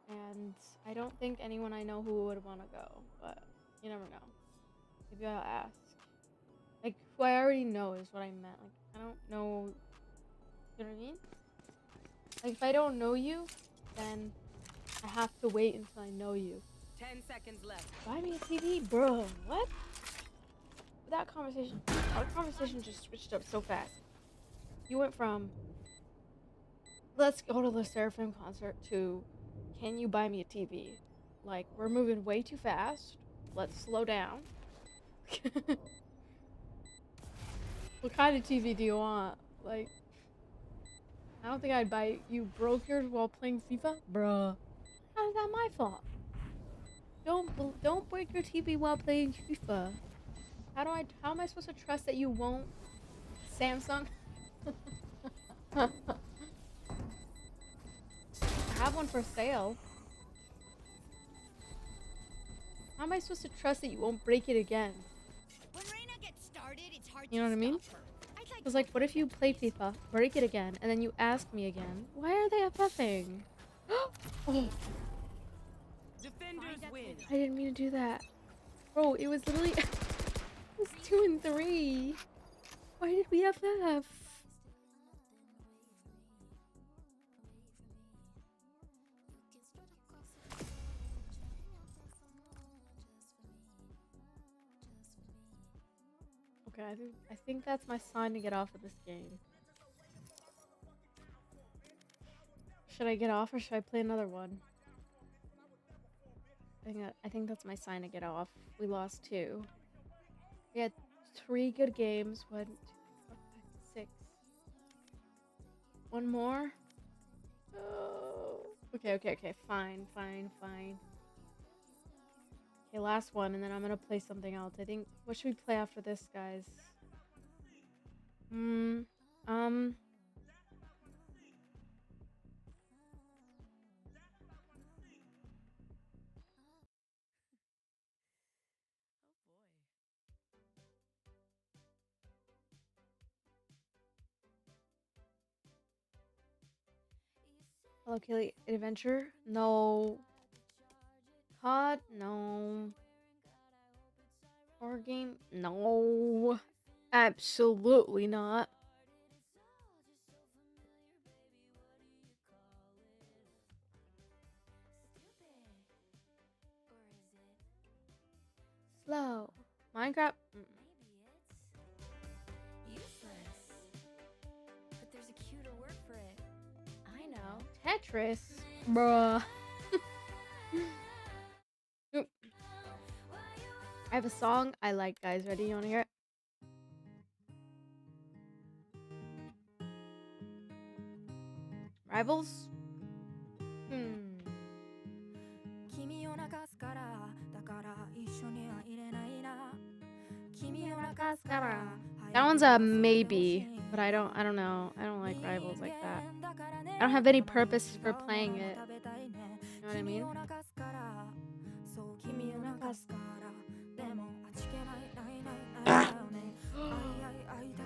And I don't think anyone I know who would want to go. But you never know. Maybe I'll ask. Like, who I already know is what I meant. Like, I don't know. You know what I mean? Like, if I don't know you, then I have to wait until I know you. 10 seconds left. Buy me a TV, bro. What? That conversation, our conversation just switched up so fast. You went from, let's go to the Seraphim concert to, can you buy me a TV? Like, we're moving way too fast. Let's slow down. What kind of TV do you want? Like, I don't think I'd buy. You broke yours while playing FIFA, bruh. How's that my fault? Don't break your TV while playing FIFA. How am I supposed to trust that you won't? Samsung. I have one for sale. How am I supposed to trust that you won't break it again? When Reina gets started, it's hard You know to what I mean? stop her. I'd like Because, like, what if you play FIFA, break it again, and then you ask me again, why are they FFing? Oh, Defenders win. I didn't mean to do that. Bro, it was literally... it was 2 and 3. Why did we FF? Okay, I think that's my sign to get off of this game. Should I get off or should I play another one? I think that's my sign to get off. We lost 2. We had 3 good games. 1, 2, 4, 5, 6. One more? Oh. Okay. Fine. Okay, last one, and then I'm gonna play something else. I think, what should we play after this, guys? Hello Kitty Adventure? No. COD? No. Horror game? No. Absolutely not. Slow. Minecraft? But there's a cuter word for it. I know. Tetris? Bruh. Oop. I have a song I like, guys. Ready? You wanna hear it? Rivals? That one's a maybe, but I don't know. I don't like Rivals like that. I don't have any purpose for playing it. You know what I mean?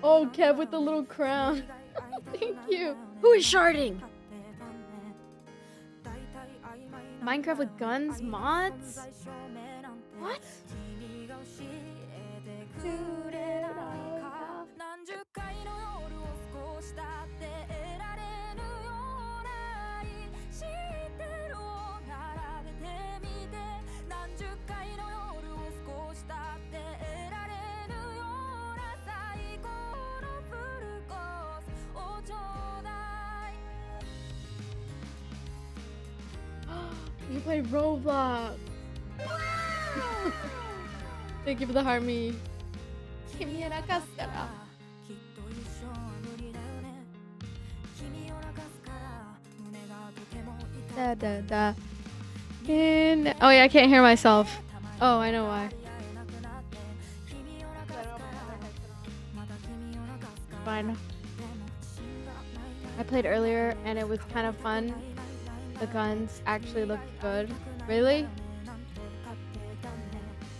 Oh, Kev with the little crown. Thank you. Who is sharding? Minecraft with guns mods? What? You play Roblox. Thank you for the heart me. Da, da, da. Oh yeah, I can't hear myself. Oh, I know why. Fine. I played earlier and it was kind of fun. The guns actually looked good. Really?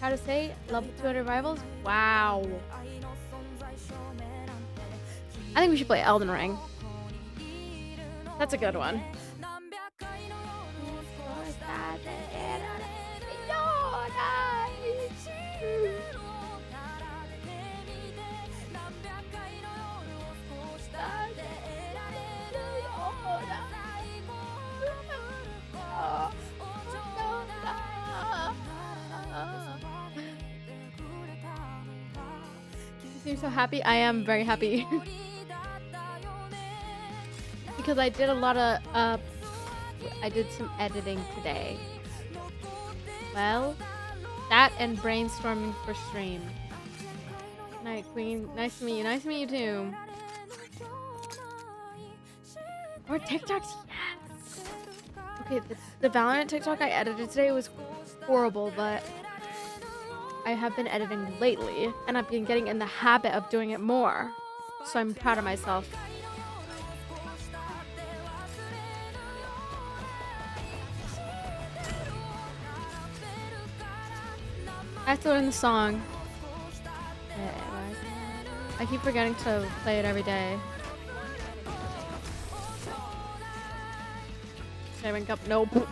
How to say? Level 200 rivals? Wow. I think we should play Elden Ring. That's a good one. You seem so happy. I am very happy. Because I did a lot of I did some editing today. Well, that and brainstorming for stream. Night Queen, nice to meet you. Nice to meet you too. More TikToks, yes. Okay, the Valorant TikTok I edited today was horrible, but I have been editing lately, and I've been getting in the habit of doing it more. So I'm proud of myself. I have to learn the song. I keep forgetting to play it every day. Should I rank up? Nope.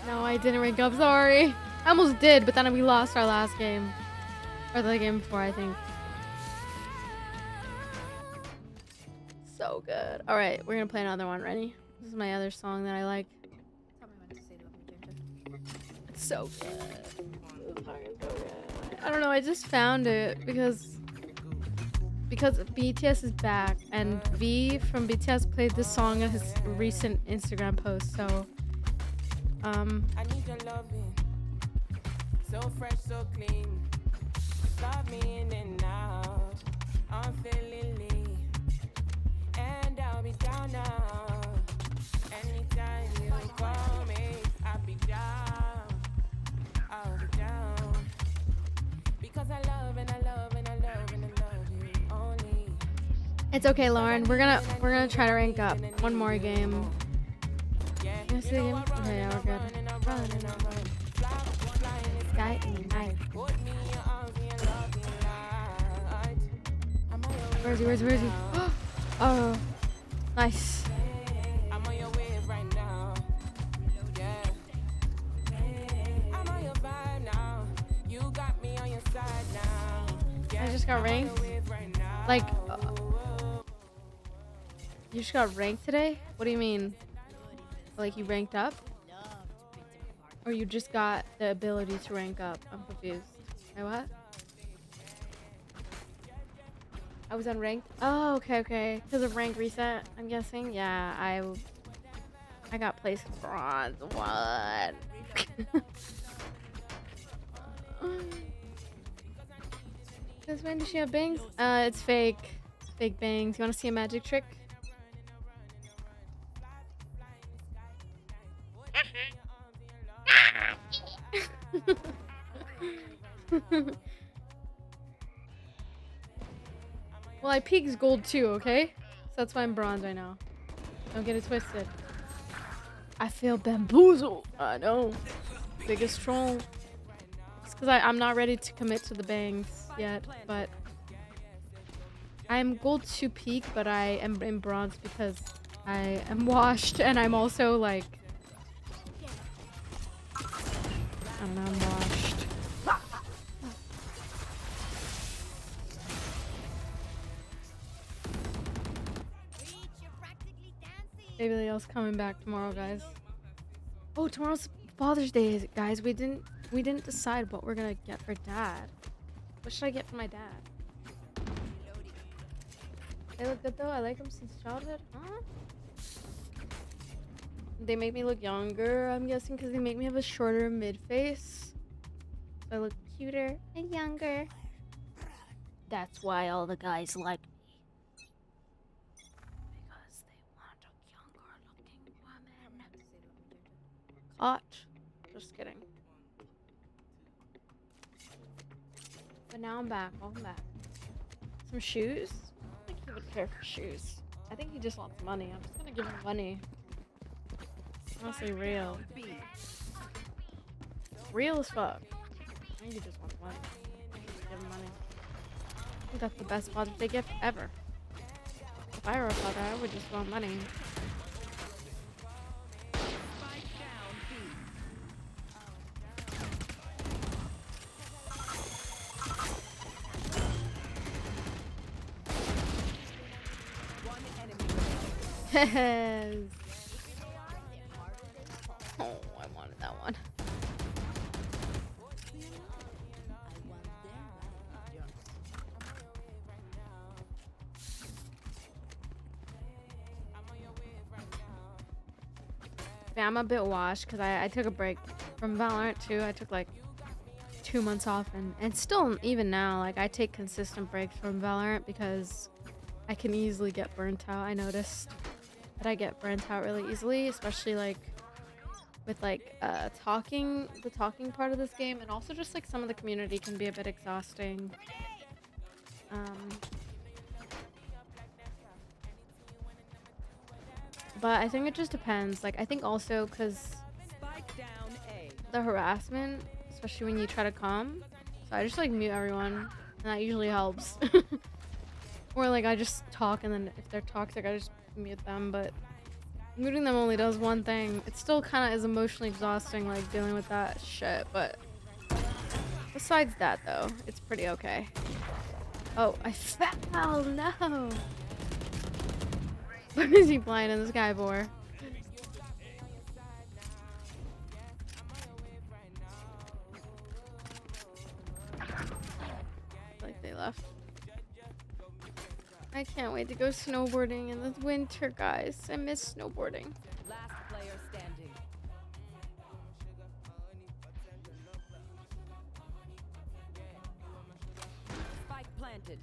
No, I didn't rank up, sorry. I almost did, but then we lost our last game. Or the game before, I think. So good. Alright, we're gonna play another one. Ready? This is my other song that I like. It's so good. This song is so good. I don't know, I just found it because BTS is back and V from BTS played this song in his recent Instagram post, so I need your loving, so fresh, so clean. Got me in and out, I'm feeling lean, and I'll be down now. Anytime you call me, I'll be down, because I love and I love and I love and I love you only. it's okay, Lauren. We're gonna try to rank up one more game. You see the game? Okay, yeah, we're good. Sky and night. Where is he? Where is he? Where is he? Oh, nice. I'm on your wave right now. Yeah. I'm on your vibe now. You got me on your side now. I just got ranked. Like, you just got ranked today? What do you mean? Like you ranked up? Or you just got the ability to rank up? I'm confused. Wait, what? I was unranked? Oh, okay. Because of rank reset, I'm guessing? Yeah, I got placed bronze. What? Since when does she have bangs? It's fake. Fake bangs. You want to see a magic trick? Well, I peaked gold too, okay? So that's why I'm bronze right now. Don't get it twisted. I feel bamboozled. I know. Biggest troll. Because I'm not ready to commit to the bangs yet, but I'm gold 2 peak, but I am in bronze because I am washed, and I'm also like, I don't know, I'm washed. Maybe else coming back tomorrow, guys. Oh, tomorrow's Father's Day, guys. We didn't decide what we're gonna get for Dad. What should I get for my dad? They look good though. I like them since childhood. Huh? They make me look younger, I'm guessing, because they make me have a shorter mid face. So I look cuter and younger. That's why all the guys like me. Because they want a younger looking woman. Hot. Just kidding. But now I'm back. Welcome back. Some shoes? I don't think he would care for shoes. I think he just wants money. I'm just gonna give him money. Honestly, real. Real as fuck. I think he just wants money. Just give him money. I think that's the best Father's Day gift ever. If I were a father, I would just want money. Yes. Oh, I wanted that one. Yeah, I'm a bit washed because I took a break from Valorant too. I took like 2 months off, and still even now, like, I take consistent breaks from Valorant because I can easily get burnt out. I noticed that I get burnt out really easily, especially like with like the talking part of this game, and also just like some of the community can be a bit exhausting. But I think it just depends. Like, I think also because the harassment, especially when you try to calm, so I just like mute everyone, and that usually helps. Or like I just talk, and then if they're toxic, I just mute them. But muting them only does one thing. It still kind of is emotionally exhausting, like dealing with that shit. But besides that, though, it's pretty okay. Oh, I fell. No. What is he flying in the sky for? Like they left. I can't wait to go snowboarding in the winter, guys. I miss snowboarding. Last player standing. Spike planted.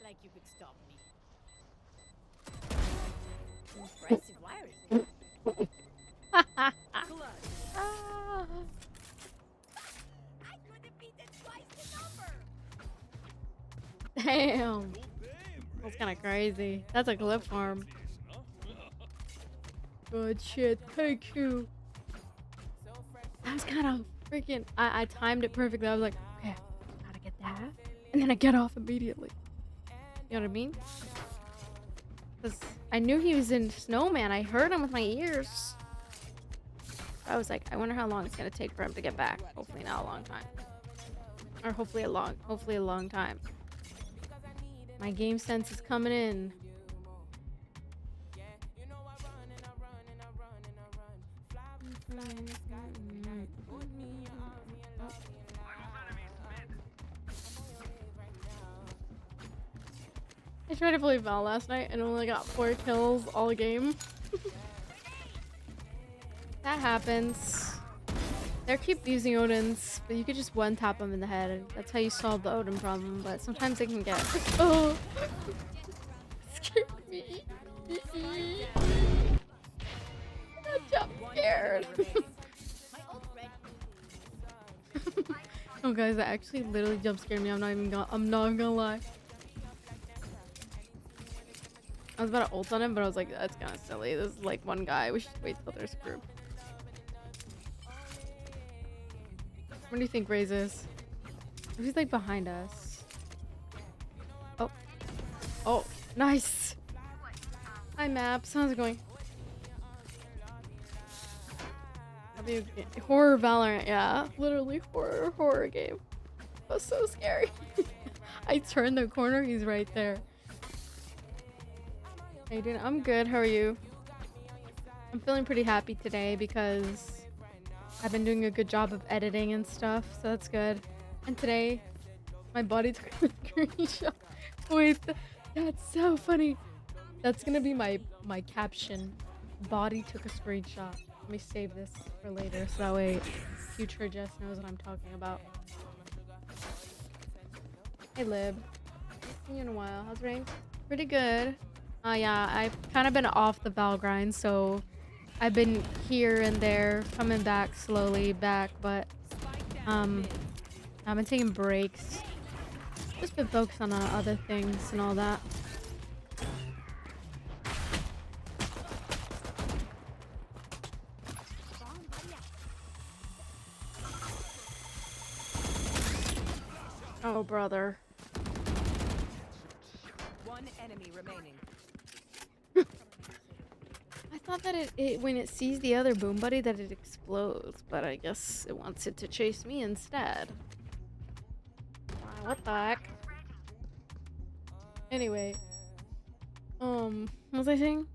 Like you could stop me. Impressive wiring. I could have beaten twice the number. Damn. That's kind of crazy. That's a clip farm. Good shit. Thank you. That was kind of freaking. I timed it perfectly. I was like, okay, gotta get that. And then I get off immediately. You know what I mean? Because I knew he was in Snowman. I heard him with my ears. I was like, I wonder how long it's going to take for him to get back. Hopefully not a long time. Or hopefully a long time. My game sense is coming in. I tried to play Val last night and only got 4 kills all game. That happens. They keep using Odins, but you could just one tap them in the head. That's how you solve the Odin problem. But sometimes they can get. Oh, scared me. I'm jump scared. Oh, guys, that actually literally jump scared me. I'm not gonna lie. I was about to ult on him, but I was like, that's kind of silly. This is like one guy. We should wait till there's a group. What do you think Raze is? He's like behind us. Oh. Oh, nice. Hi, Maps. How's it going? Horror Valorant, yeah. Literally horror game. That was so scary. I turned the corner, he's right there. How you doing? I'm good, how are you? I'm feeling pretty happy today because I've been doing a good job of editing and stuff, so that's good. And today, my body took a screenshot. Wait, that's so funny. That's gonna be my caption. Body took a screenshot. Let me save this for later so that way future Jess knows what I'm talking about. Hey Lib. Haven't seen you in a while. How's rank? Pretty good. Yeah, I've kind of been off the Val grind, so I've been here and there, coming back slowly back, but I've been taking breaks. Just been focused on other things and all that. Oh, brother. One enemy remaining. I thought that it when it sees the other boom buddy that it explodes, but I guess it wants it to chase me instead. Wow, what the heck? Anyway. What was I saying?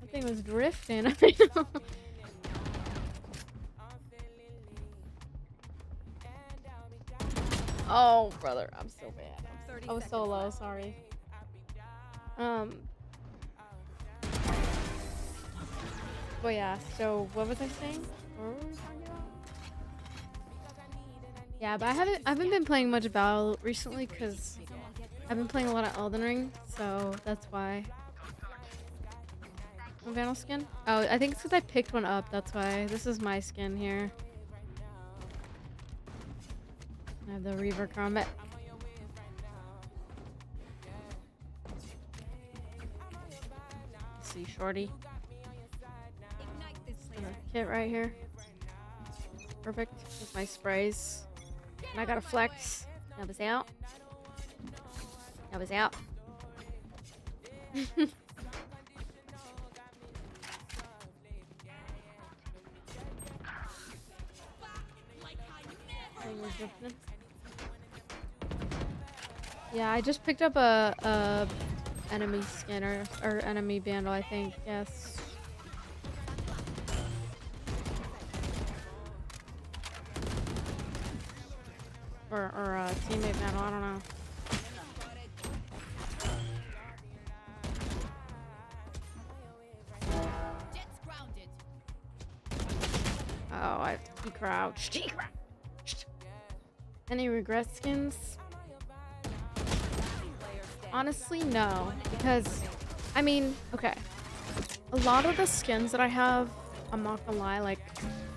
That thing was drifting. I know. Oh, brother, I'm so bad. I was so low, sorry. But yeah, so what was I saying? What were we talking about? Yeah, but I haven't been playing much Val recently because I've been playing a lot of Elden Ring, so that's why. A Vandal skin? Oh, I think it's because I picked one up, that's why. This is my skin here. I have the Reaver Combat. Let's see, shorty. Kit right here. Perfect. With my sprays. And I got a flex. That was out. That was out. Yeah, I just picked up a enemy skin or enemy vandal, I think. Yes. Or a teammate vandal, I don't know. Oh, he crouched. He crouched. Any regret skins? Honestly, no. Because, I mean, okay. A lot of the skins that I have, I'm not gonna lie, like,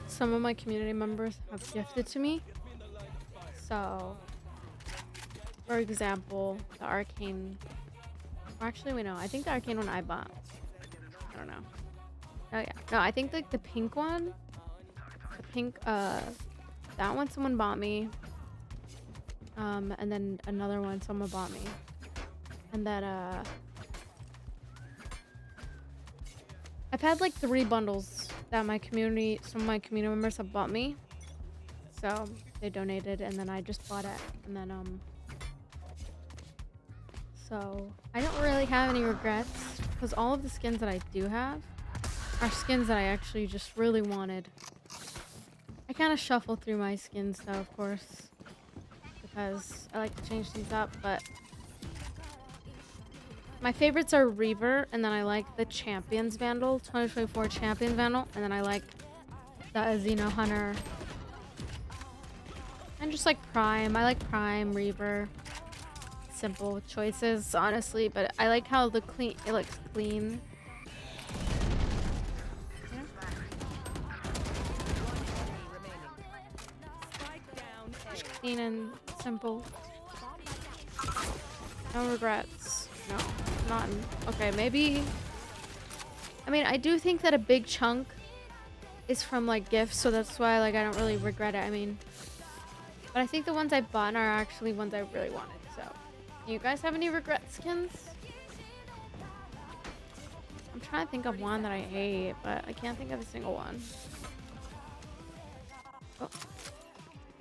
some of my community members have gifted to me. So, for example, the arcane. Actually, wait, no. I think the arcane one I bought. I don't know. Oh, yeah. No, I think, like, the pink one. The pink, that one someone bought me. And then another one someone bought me. And then, I've had like 3 bundles that some of my community members have bought me. So they donated and then I just bought it. And then, so I don't really have any regrets because all of the skins that I do have are skins that I actually just really wanted. I kind of shuffle through my skins though, of course, because I like to change things up, but My favorites are Reaver, and then I like the Champions Vandal, 2024 Champion Vandal, and then I like the Azino Hunter. And just like Prime. I like Prime, Reaver. Simple choices, honestly, but I like how it looks clean. Just clean and simple. No regrets. No, none. Okay, maybe. I mean, I do think that a big chunk is from like gifts, so that's why like I don't really regret it. I mean, but I think the ones I bought are actually ones I really wanted. So, do you guys have any regret skins? I'm trying to think of one that I hate, but I can't think of a single one. Oh,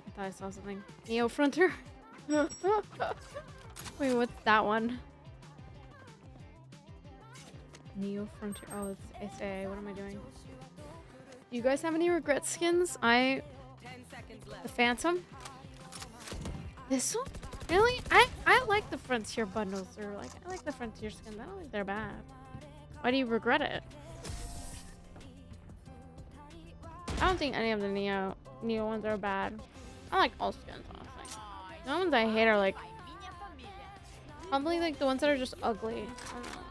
I thought I saw something. Neo Frontier. Wait, what's that one? Neo Frontier. Oh, it's SA. What am I doing? Do you guys have any regret skins? 10 seconds left. The Phantom. This one? Really? I like the Frontier bundles. Or like I like the Frontier skins. I don't think they're bad. Why do you regret it? I don't think any of the Neo ones are bad. I like all skins, honestly. The ones I hate are like probably like the ones that are just ugly. I don't know.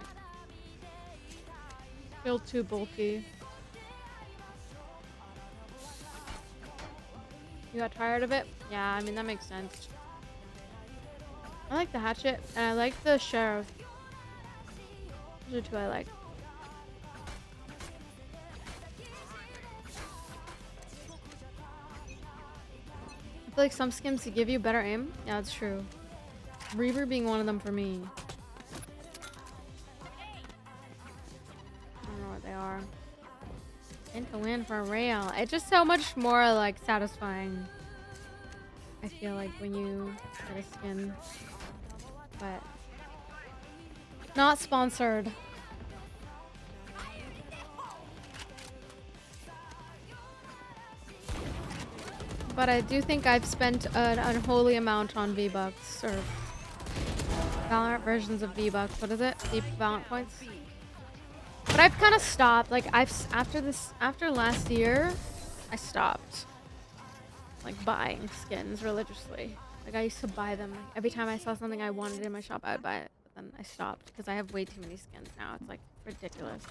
Feel too bulky. You got tired of it? Yeah, I mean that makes sense. I like the hatchet and I like the sheriff. Those are two I like. I feel like some skins give you better aim. Yeah, that's true. Reaver being one of them for me. I don't know what they are. And to win for real. It's just so much more like satisfying. I feel like when you get a skin. But not sponsored. But I do think I've spent an unholy amount on V-Bucks or Valorant versions of V-Bucks. What is it? Deep Valorant points. But I've kind of stopped. Like after last year, I stopped like buying skins religiously. Like I used to buy them like, every time I saw something I wanted in my shop, I would buy it. But then I stopped because I have way too many skins now. It's like ridiculous.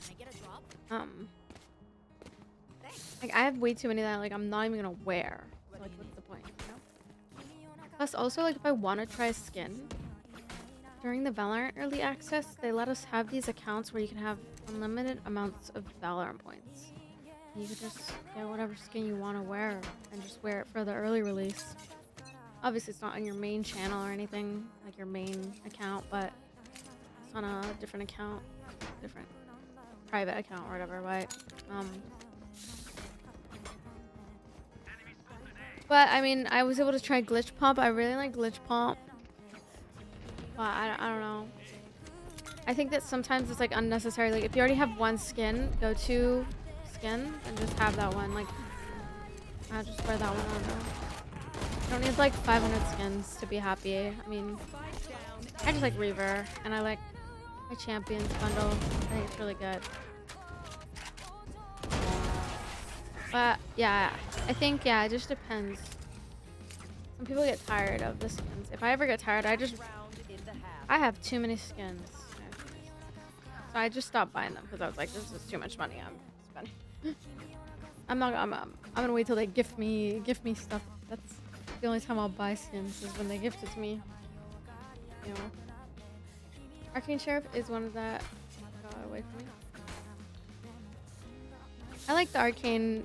Can I get a drop? Like I have way too many that like I'm not even gonna wear. So like what's the point, you know? Plus also like if I want to try a skin during the Valorant early access, they let us have these accounts where you can have unlimited amounts of Valorant points. And you can just get whatever skin you want to wear and just wear it for the early release. Obviously it's not on your main channel or anything, like your main account, but it's on a different account, different private account or whatever, right? But I mean, I was able to try Glitch Pump. I really like Glitch Pump. But I don't know. I think that sometimes it's like unnecessary. Like if you already have one skin, go to skin and just have that one. Like I just wear that one. I don't know. You don't need like 500 skins to be happy. I mean, I just like Reaver and I like my Champions bundle. I think it's really good. But yeah, I think it just depends. Some people get tired of the skins. If I ever get tired, I have too many skins. So I just stopped buying them because I was like, this is too much money I'm spending. I'm gonna wait till they gift me stuff. That's the only time I'll buy skins is when they gift it to me. You know. Arcane Sheriff is one of that got away from me. I like the arcane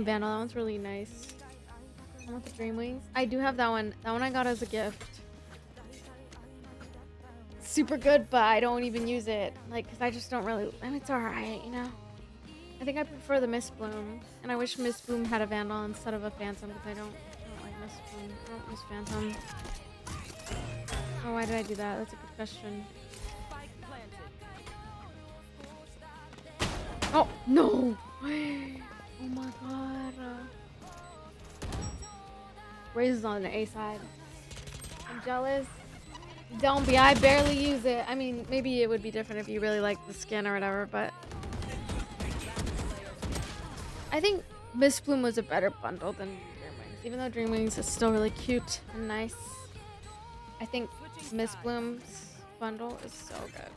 Vandal. That one's really nice. I want the Dream Wings. I do have that one. That one I got as a gift. Super good, but I don't even use it. Like, cause I just don't really. I mean, it's alright, you know. I think I prefer the Mist Bloom, and I wish Mist Bloom had a Vandal instead of a Phantom, because I don't like Mist Bloom. I don't use Phantom. Oh, why did I do that? That's a good question. Oh no! Oh my god. Raze is on the A side. I'm jealous. Don't be. I barely use it. I mean, maybe it would be different if you really like the skin or whatever, but I think Miss Bloom was a better bundle than Dreamwings. Even though Dreamwings is still really cute and nice, I think Miss Bloom's bundle is so good.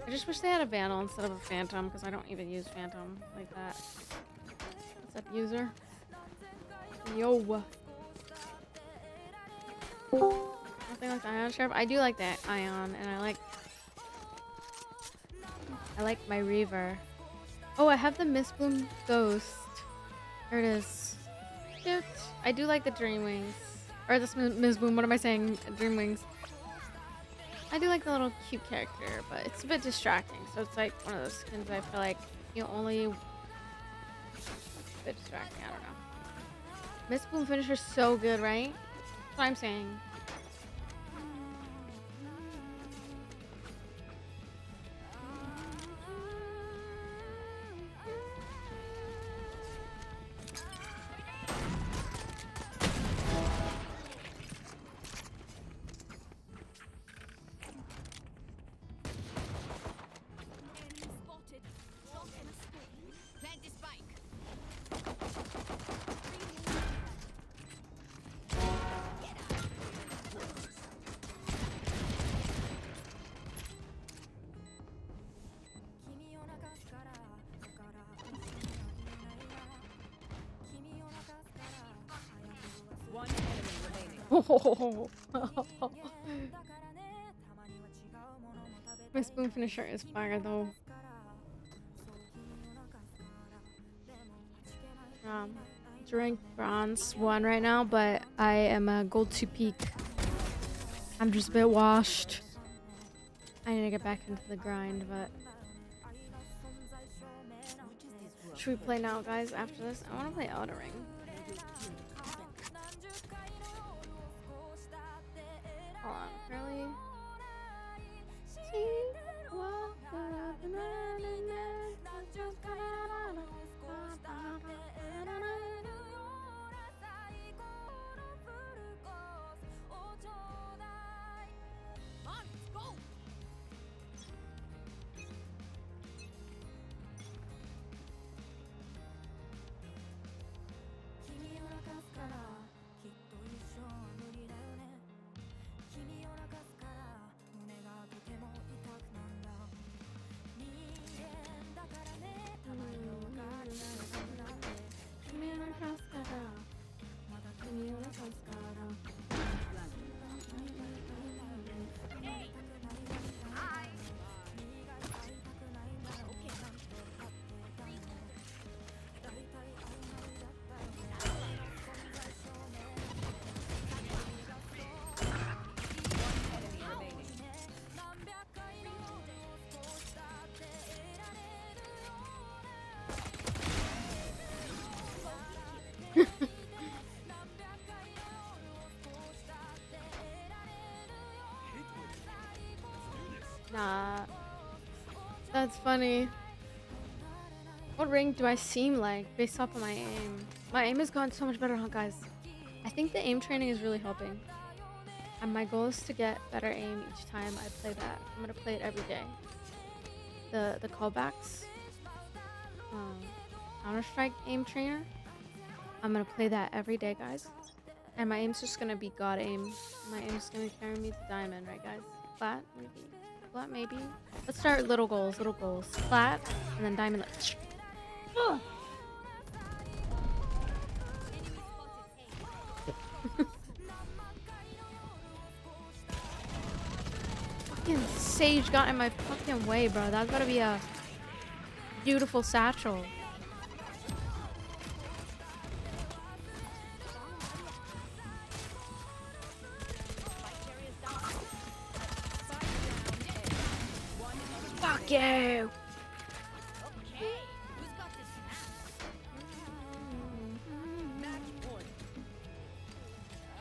I just wish they had a Vandal instead of a Phantom because I don't even use Phantom like that. What's up, user? Yo. Nothing like the Ion Sheriff. I do like that Ion, and I like my Reaver. Oh, I have the Miss Bloom Ghost. There it is. Cute. I do like the Dreamwings. Or this Miss Bloom, what am I saying? Dreamwings. I do like the little cute character, but it's a bit distracting. So it's like one of those skins I feel like you only... A bit distracting, I don't know. Miss Bloom finisher's so good, right? That's what I'm saying. One enemy remaining. My spoon finisher is fire though. Drink bronze 1 right now, but I am a gold 2 peak. I'm just a bit washed. I need to get back into the grind, but should we play now, guys? After this, I want to play Outer Ring. Hold on, really? Nah. That's funny. What ring do I seem like based off of my aim? My aim has gotten so much better, huh, guys? I think the aim training is really helping. And my goal is to get better aim each time I play that. I'm gonna play it every day. The callbacks. Counter-Strike aim trainer. I'm gonna play that every day, guys. And my aim's just gonna be God aim. My aim's gonna carry me to diamond, right, guys? Flat, maybe. Flat, maybe. Let's start little goals, little goals. Flat, and then diamond. Fucking Sage got in my fucking way, bro. That's gotta be a beautiful satchel. Fuck you!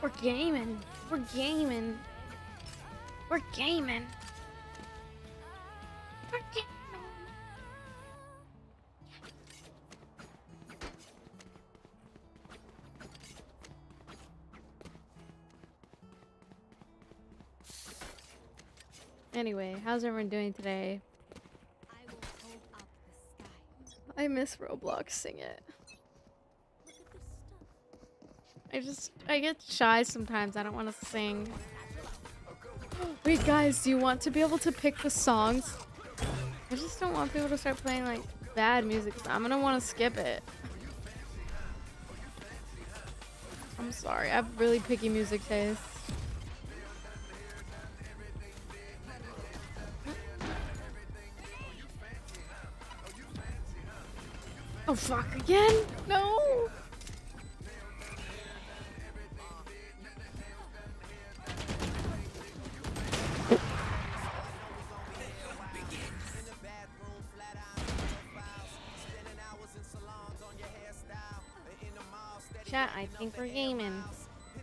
We're gaming. We're gaming. We're gaming. We're gaming. Anyway, how's everyone doing today? I will hold up the sky. I miss Roblox. Sing it. Look at this stuff. I get shy sometimes. I don't want to sing. Wait, guys, do you want to be able to pick the songs? I just don't want people to start playing like bad music. So I'm gonna want to skip it. I'm sorry. I have really picky music taste. Oh fuck again? No. Chat, I think we're gaming.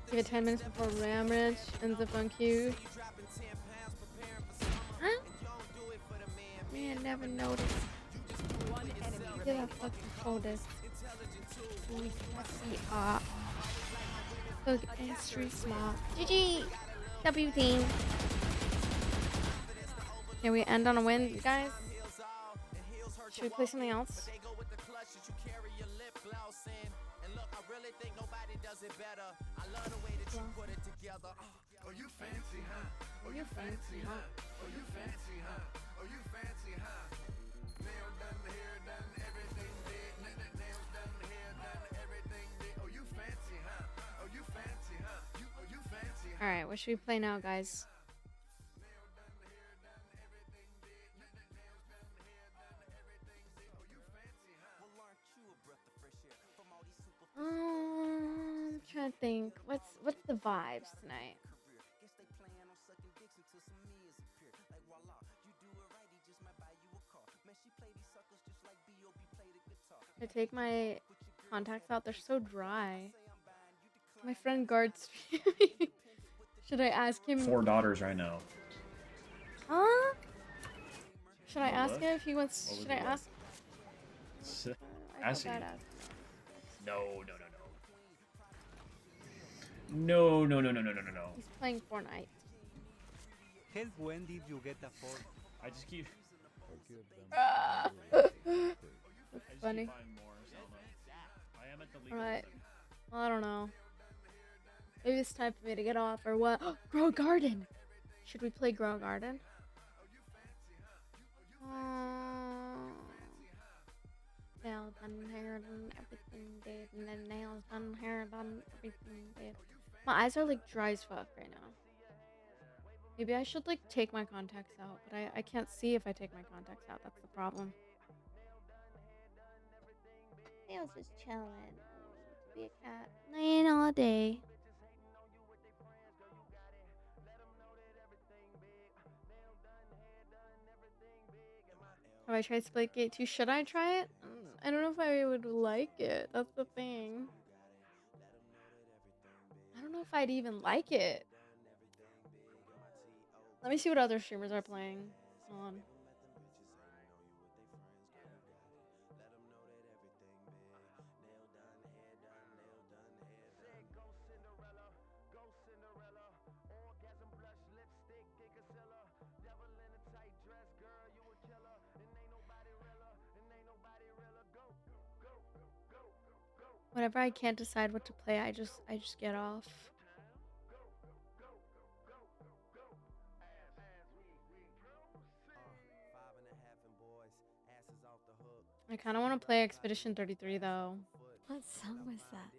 Give it 10 minutes before Ramrich ends up on queue. Huh? Man, never noticed. One enemy Get remaining. that fucking coldest. We see Look and street smart. GG! W team. Can we end on a win, guys? Should we play something else? Oh, you fancy, huh? Oh, you fancy, huh? Oh, you fancy, huh? Oh, you fancy, huh? Nail done, hair done, everything did. Nails done, hair done, everything did. Oh, you fancy, huh? Oh, you fancy, huh? Oh, you fancy, huh? Alright, what should we play now, guys? I'm trying to think. What's the vibes tonight? I take my contacts out. They're so dry. My friend guards streaming. Should I ask him? 4 daughters right now. Huh? Should I What? ask him if he wants? What was Should I it? ask? I Ask forgot him. to ask. No. No. He's playing Fortnite. Hence, when did you get the phone? I just keep. That's I funny. just keep buying more, so I am at the legal Alright. limit. Well, I don't know. Maybe it's time for me to get off or what? Grow Garden! Should we play Grow Garden? Nails done, hair done, everything did. And then nails done, hair done, everything did. My eyes are like dry as fuck right now. Maybe I should like take my contacts out, but I can't see if I take my contacts out. That's the problem. Nails just chilling. Be a cat. Laying all day. Have I tried Splitgate 2? Should I try it? I don't know if I would like it. That's the thing. I don't know if I'd even like it. Let me see what other streamers are playing. Hold on. Whenever I can't decide what to play, I just get off. I kind of want to play Expedition 33 though. What song was that?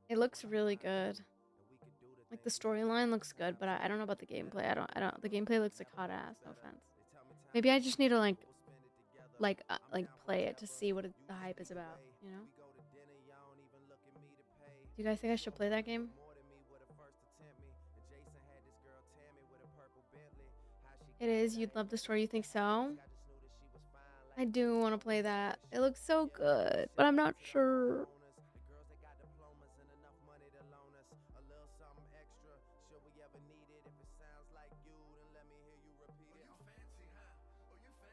It looks really good. Like the storyline looks good, but I don't know about the gameplay. I don't. The gameplay looks like hot ass. No offense. Maybe I just need to like play it to see what the hype is about. You know? Do you guys think I should play that game? It is. You'd love the story. You think so? I do want to play that. It looks so good, but I'm not sure.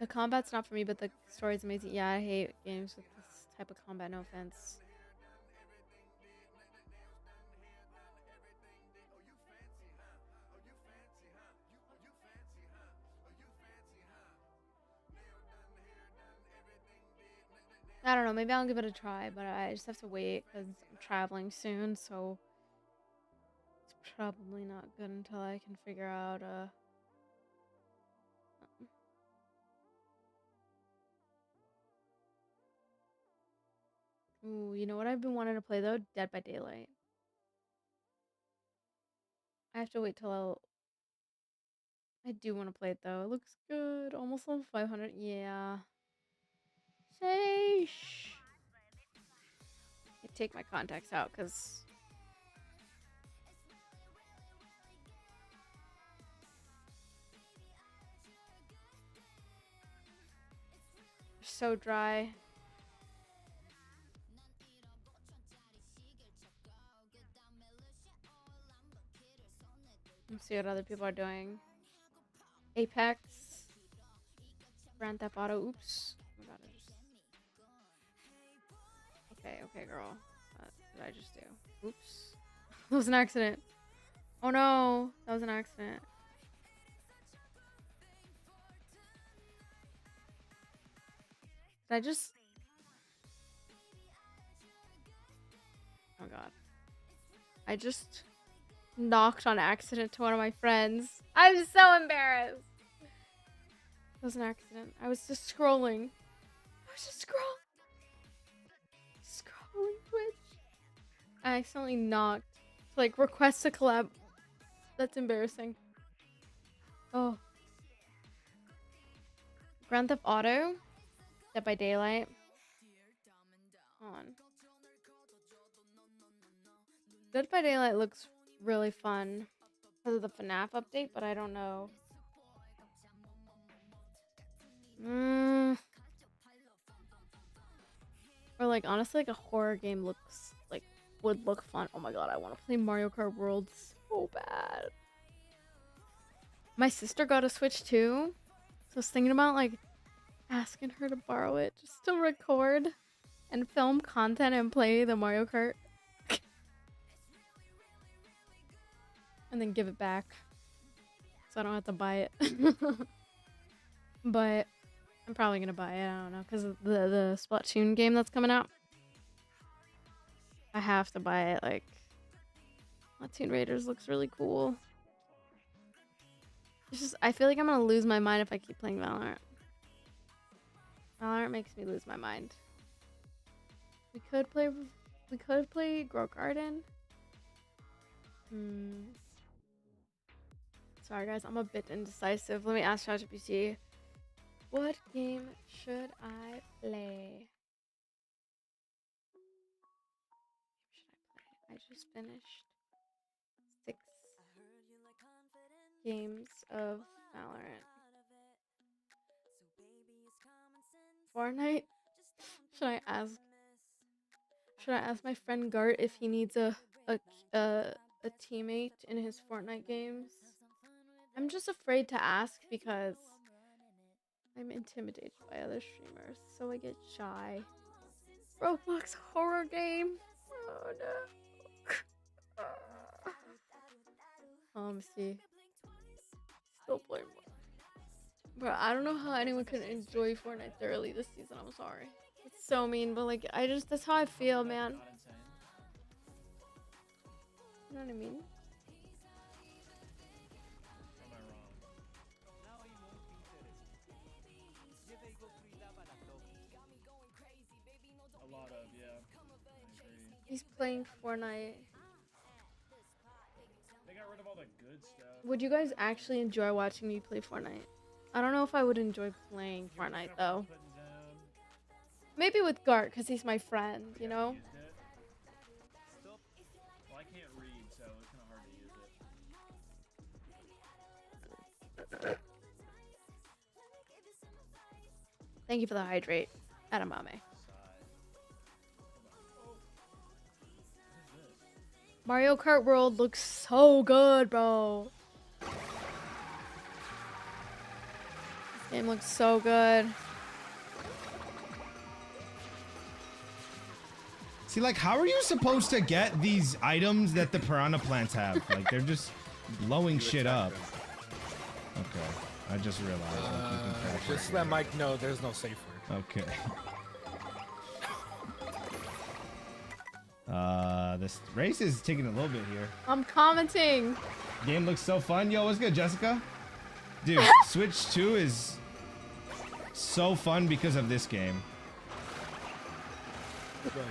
The combat's not for me, but the story's amazing. Yeah, I hate games with this type of combat. No offense. I don't know. Maybe I'll give it a try, but I just have to wait because I'm traveling soon, so it's probably not good until I can figure out Ooh, you know what I've been wanting to play though? Dead by Daylight. I have to wait till I do want to play it though. It looks good. Almost level 500. Yeah. Sheesh. I take my contacts out because they're so dry. Let's see what other people are doing. Apex. Grand Theft Auto. Oops. Oh my god, Okay, girl. What did I just do? Oops. That was an accident. Oh no. That was an accident. Did I just... Oh my god. I just knocked on accident to one of my friends. I'm so embarrassed. That was an accident. I was just scrolling. Scrolling Twitch. I accidentally knocked. It's like request a collab. That's embarrassing. Oh. Grand Theft Auto. Dead by Daylight. Hold on. Dead by Daylight looks really fun because of the FNAF update, but I don't know. Or like honestly, like a horror game looks like would look fun. Oh my god, I want to play Mario Kart World so bad. My sister got a Switch too, so I was thinking about like asking her to borrow it just to record and film content and play the Mario Kart. And then give it back so I don't have to buy it. But I'm probably gonna buy it. I don't know, because of the Splatoon game that's coming out. I have to buy it. Like, Splatoon Raiders looks really cool. It's just I feel like I'm gonna lose my mind if I keep playing Valorant. Valorant makes me lose my mind. We could play Grow Garden. Sorry guys, I'm a bit indecisive. Let me ask ChatGPT. What game should I play? I just finished 6 games of Valorant. Fortnite? Should I ask my friend Gart if he needs a teammate in his Fortnite games? I'm just afraid to ask because I'm intimidated by other streamers, so I get shy. Roblox horror game? Oh no. Let me see. Still playing more. Bro, I don't know how anyone can enjoy Fortnite thoroughly this season. I'm sorry. It's so mean, but like, that's how I feel, man. You know what I mean? A lot of, yeah. He's playing Fortnite. They got rid of all the good stuff. Would you guys actually enjoy watching me play Fortnite? I don't know if I would enjoy playing Fortnite though. Maybe with Gart, because he's my friend, you know? Well, I can't read, so it's kind of hard to use it. Thank you for the hydrate, Adamame. Mario Kart World looks so good, bro. This game looks so good. See, like, how are you supposed to get these items that the piranha plants have? Like, they're just blowing shit up. Okay, I just realized. Just let Mike know there's no safe word. Okay. This race is taking a little bit here. I'm commenting. Game looks so fun. Yo, what's good, Jessica? Dude, Switch 2 is so fun because of this game. Bro,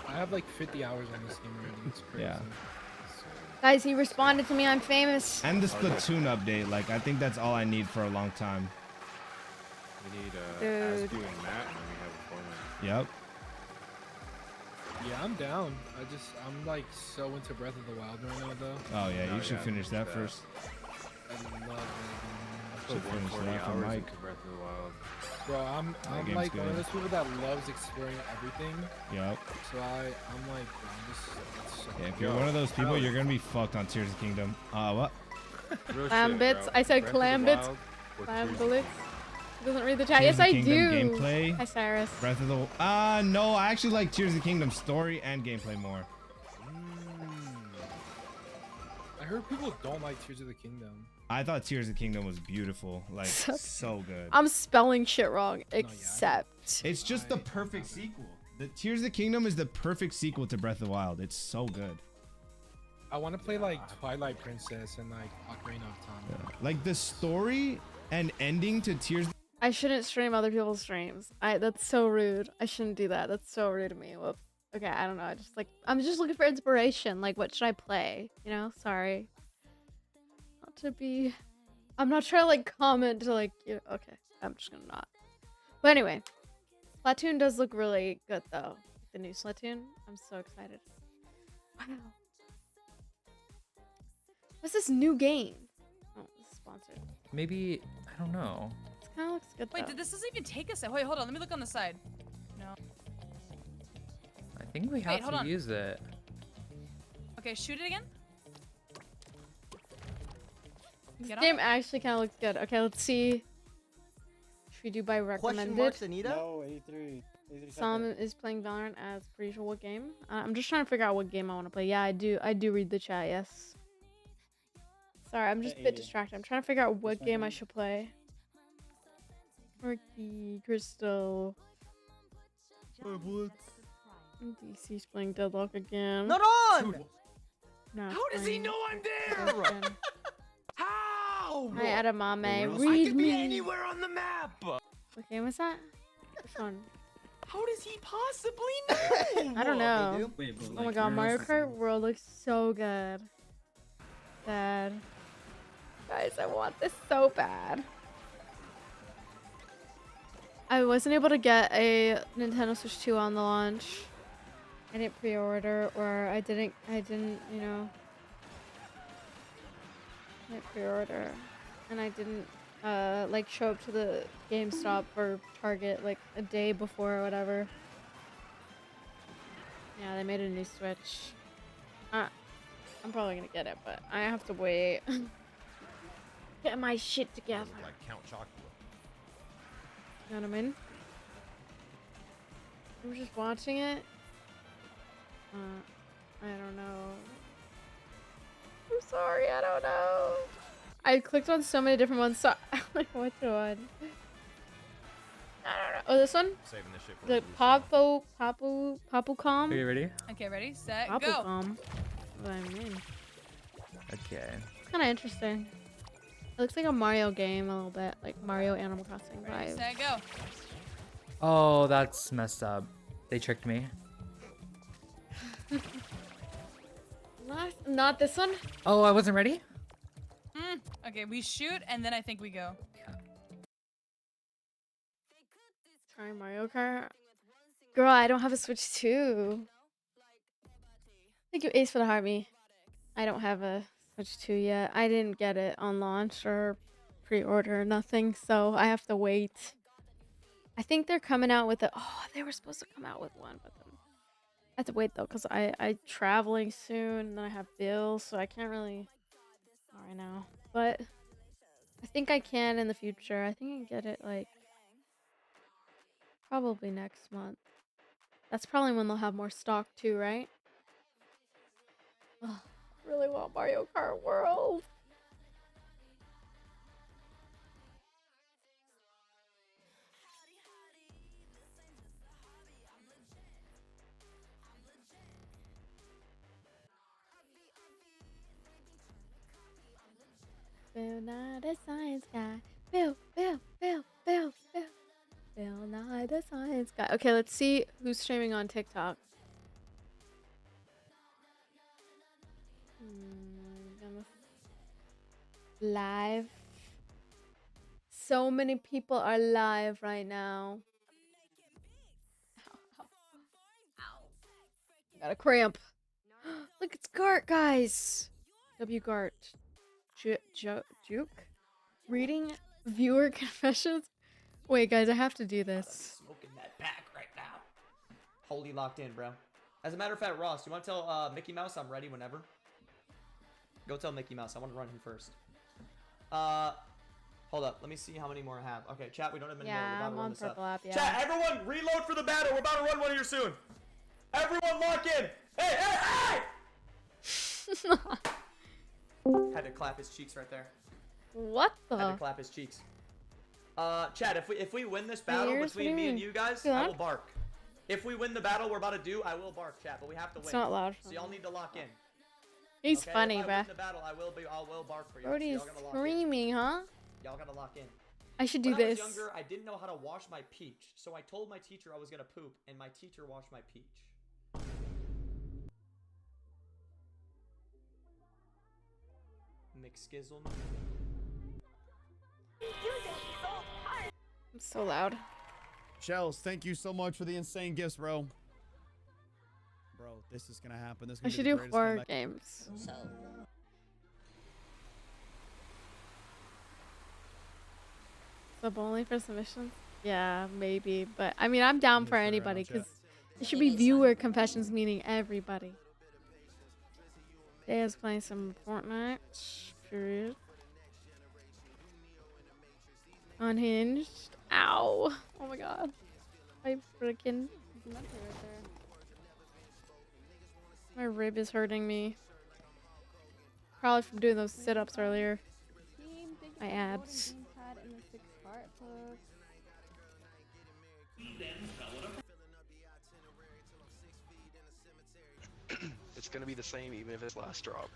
I have like 50 hours on this game already. It's crazy. Yeah. Guys, he responded to me. I'm famous. And the Splatoon update. Like, I think that's all I need for a long time. We need Dude. Ask you and Matt, and then we have a format. Yep. Yeah, I'm down. I'm like so into Breath of the Wild right now though. Oh yeah, you should yeah, finish that first. I love I Should put finish 140 that for hours Mike. into Breath of the Wild. that game. Bro, I'm game's like one of good. those people that loves exploring everything. Yep. So I'm like, bro, it's so Yeah, if you're one of those people, you're gonna be fucked on Tears of the Kingdom. What? Real Clam shit, bits. bro. I said Breath of clam the bits. Wild or Clam Tears of the bullets. Kingdom? He doesn't read the chat. Tears Yes, of the I Kingdom do. gameplay. Hi, Cyrus. Breath of the no, I actually like Tears of the Kingdom story and gameplay more. I heard people don't like Tears of the Kingdom. I thought Tears of the Kingdom was beautiful, like so good. I'm spelling shit wrong, except. It's just the perfect sequel. The Tears of the Kingdom is the perfect sequel to Breath of the Wild. It's so good. I want to play like Twilight Princess and like Ocarina of Time. Like the story and ending to Tears. I shouldn't stream other people's streams. That's so rude. I shouldn't do that. That's so rude of me. Whoops. Okay, I don't know. I'm just looking for inspiration. Like, what should I play? You know, sorry. Not to be. I'm not trying to like comment to like. Okay, I'm just gonna not. But anyway, Splatoon does look really good though. The new Splatoon. I'm so excited. Wow. What's this new game? Oh, this is sponsored. Maybe, I don't know. This kind of looks good. Wait, though. did this doesn't even take us? Wait, hold on. Let me look on the side. No. I think we have hold to on. use it. Okay, shoot it again. This Get game on. actually kind of looks good. Okay, let's see. Should we do by recommended? Anita? No, 83. Sam is playing Valorant as pretty sure what game. I'm just trying to figure out what game I want to play. Yeah, I do read the chat. Yes. Sorry, I'm just a bit distracted. I'm trying to figure out what game I should play. Murky, Crystal. DC's playing Deadlock again. Not on! No, How does he know I'm there? How? Hi, Edamame. I Read could be me. anywhere on the map. What game was that? Which one? How does he possibly know? I don't know. Wait, but, Oh my like, god, where Mario else is Kart World looks so good. Bad. Guys, I want this so bad. I wasn't able to get a Nintendo Switch 2 on the launch. I didn't pre-order, or I didn't, you know. I didn't pre-order. And I didn't, like, show up to the GameStop or Target, like, a day before or whatever. Yeah, they made a new Switch. I'm probably gonna get it, but I have to wait. Get my shit together. Like Count Chocula. You know what I mean? I'm just watching it. I don't know. I'm sorry, I don't know. I clicked on so many different ones, so I'm like, which one? I don't know. Oh, this one? Saving this shit for The Papucom? Are you ready? Okay, ready, set, go. Papucom. What I mean. Okay. It's kind of interesting. It looks like a Mario game a little bit, like Mario Animal Crossing Ready, vibes. set, go. Oh, that's messed up. They tricked me. Not this one. Oh, I wasn't ready? Okay, we shoot and then I think we go. Try Mario Kart. Girl, I don't have a Switch 2. Thank you, Ace, for the heartbeat. I don't have a Switch 2 yet. I didn't get it on launch or pre-order or nothing, so I have to wait. I think they're coming out with they were supposed to come out with one, but then I have to wait though, because I'm traveling soon and then I have bills, so I can't really right now. But I think I can in the future. I think I can get it like probably next month. That's probably when they'll have more stock too, right? Ugh, I really want Mario Kart World. Bill Nye the Science Guy. Bill. Bill Nye the Science Guy. Okay, let's see who's streaming on TikTok. Live. So many people are live right now. Got a cramp. Look, it's Gart, guys. W Gart. Juke? Reading viewer confessions? Wait, guys, I have to do this. Smoking that pack right now. Wholly locked in, bro. As a matter of fact, Ross, you want to tell Mickey Mouse I'm ready whenever? Go tell Mickey Mouse. I want to run him first. Hold up. Let me see how many more I have. Okay, chat, we don't have many more. We're about to run this up. Yeah. Chat, everyone, reload for the battle. We're about to run one here soon. Everyone lock in. Hey! Had to clap his cheeks right there. What the? Had to clap his cheeks. Chat, if we win this battle between me and you guys, I will bark. If we win the battle we're about to do, I will bark, chat, but we have to win. It's not loud. So y'all need to lock in. He's funny, if I bruh. win the battle, I will bark for you. Brody's So screaming, huh? y'all gotta lock in. I should do when this. I was younger, I didn't know how to wash my peach, so I told my teacher I was gonna poop, and my teacher washed my peach. McSkizzle. I'm so loud. Shells, thank you so much for the insane gifts, bro. Bro, this is gonna happen. This is I gonna should be the do greatest horror comeback. games. Sub only for submissions? Yeah, maybe. But I mean, I'm down for anybody because it should be viewer confessions, meaning everybody. Day is playing some Fortnite. Period. Unhinged. Ow. Oh my god. I freaking. My rib is hurting me. Probably from doing those sit-ups earlier. My abs. It's gonna be the same even if it's last drop.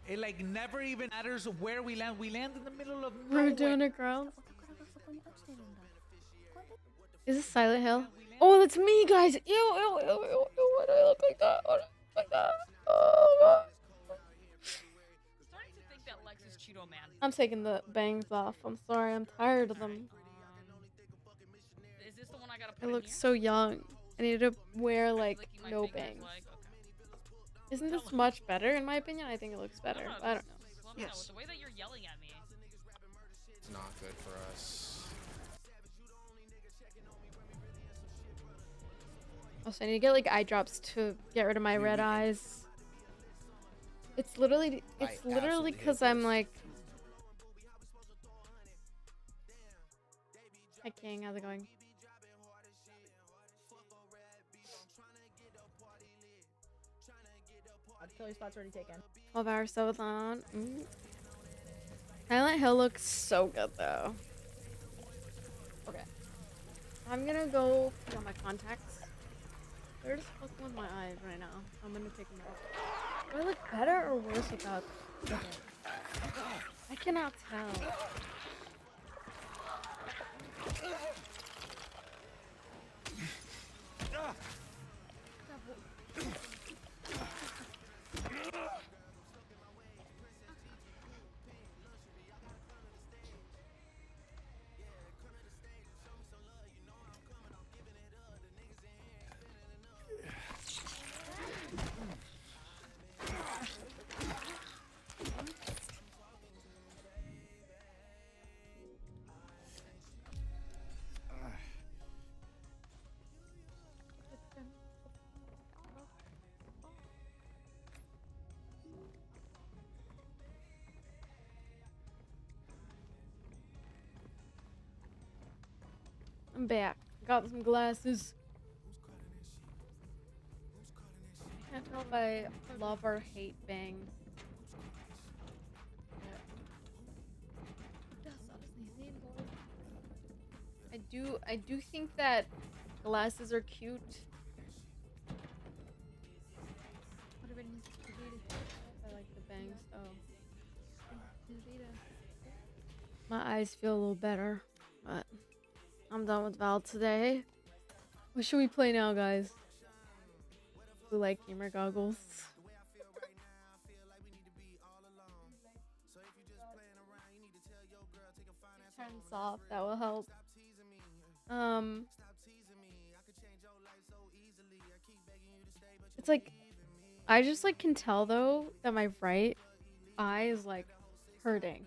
It like never even matters where we land. We land in the middle of We're doing it, girls. Is this Silent Hill? Oh, that's me, guys. Ew, ew, ew, ew, ew. Why do I look like that? Why do I look like that? Oh, God. Starting to think that Lex is Cheeto Man. I'm taking the bangs off. I'm sorry. I'm tired of them. Is this the one I gotta put I in look here? so young. I need to wear, like, Licking my no fingers, bangs. like, Isn't this much better, in my opinion? I think it looks better. I don't know. Well, no, with the way that you're yelling at me. It's not good for us. Also, I need to get like eye drops to get rid of my red eyes. It's literally because I'm like. Hi King, how's it going? Killer spot's already taken. 12 hours so long. Silent Hill looks so good though. Okay. I'm gonna go put on my contacts. They're just fucking with my eyes right now. I'm gonna take them off. Do I look better or worse without them? I cannot tell. I'm back. Got some glasses. I can't tell if I love or hate bangs. I do think that glasses are cute. I like the bangs though. My eyes feel a little better, but I'm done with Val today. What should we play now, guys? Blue light gamer goggles. Turn this off. That will help. It's like I just like can tell though that my right eye is like hurting,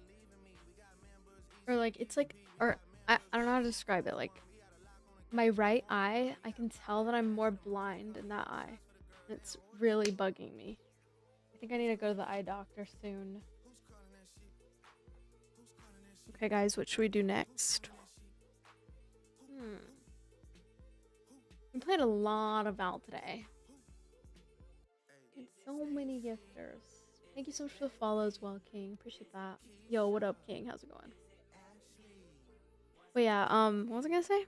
or like it's like, or I don't know how to describe it. Like my right eye, I can tell that I'm more blind in that eye. It's really bugging me. I think I need to go to the eye doctor soon. Okay, guys, what should we do next? We played a lot of Val today. And so many gifters. Thank you so much for the follow as well, King. Appreciate that. Yo, what up, King? How's it going? But yeah, what was I gonna say?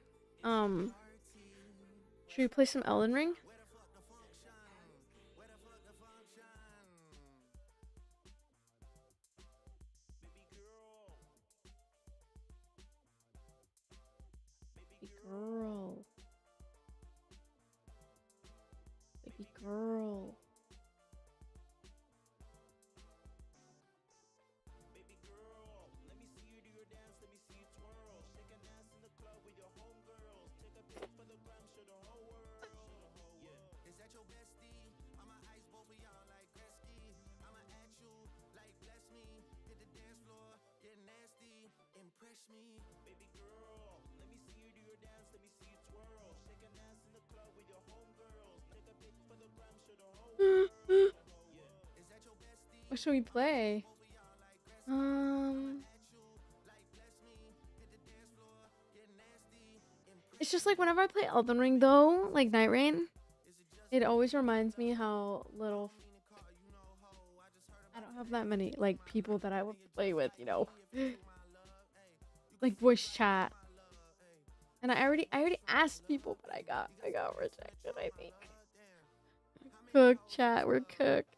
Should we play some Elden Ring? Girl. Baby girl. What should we play? It's just like whenever I play Elden Ring though, like Night Rain, it always reminds me how little I don't have that many like people that I would play with, you know. Like voice chat. And I already asked people, but I got rejected, I think. Cooked, chat, we're cooked.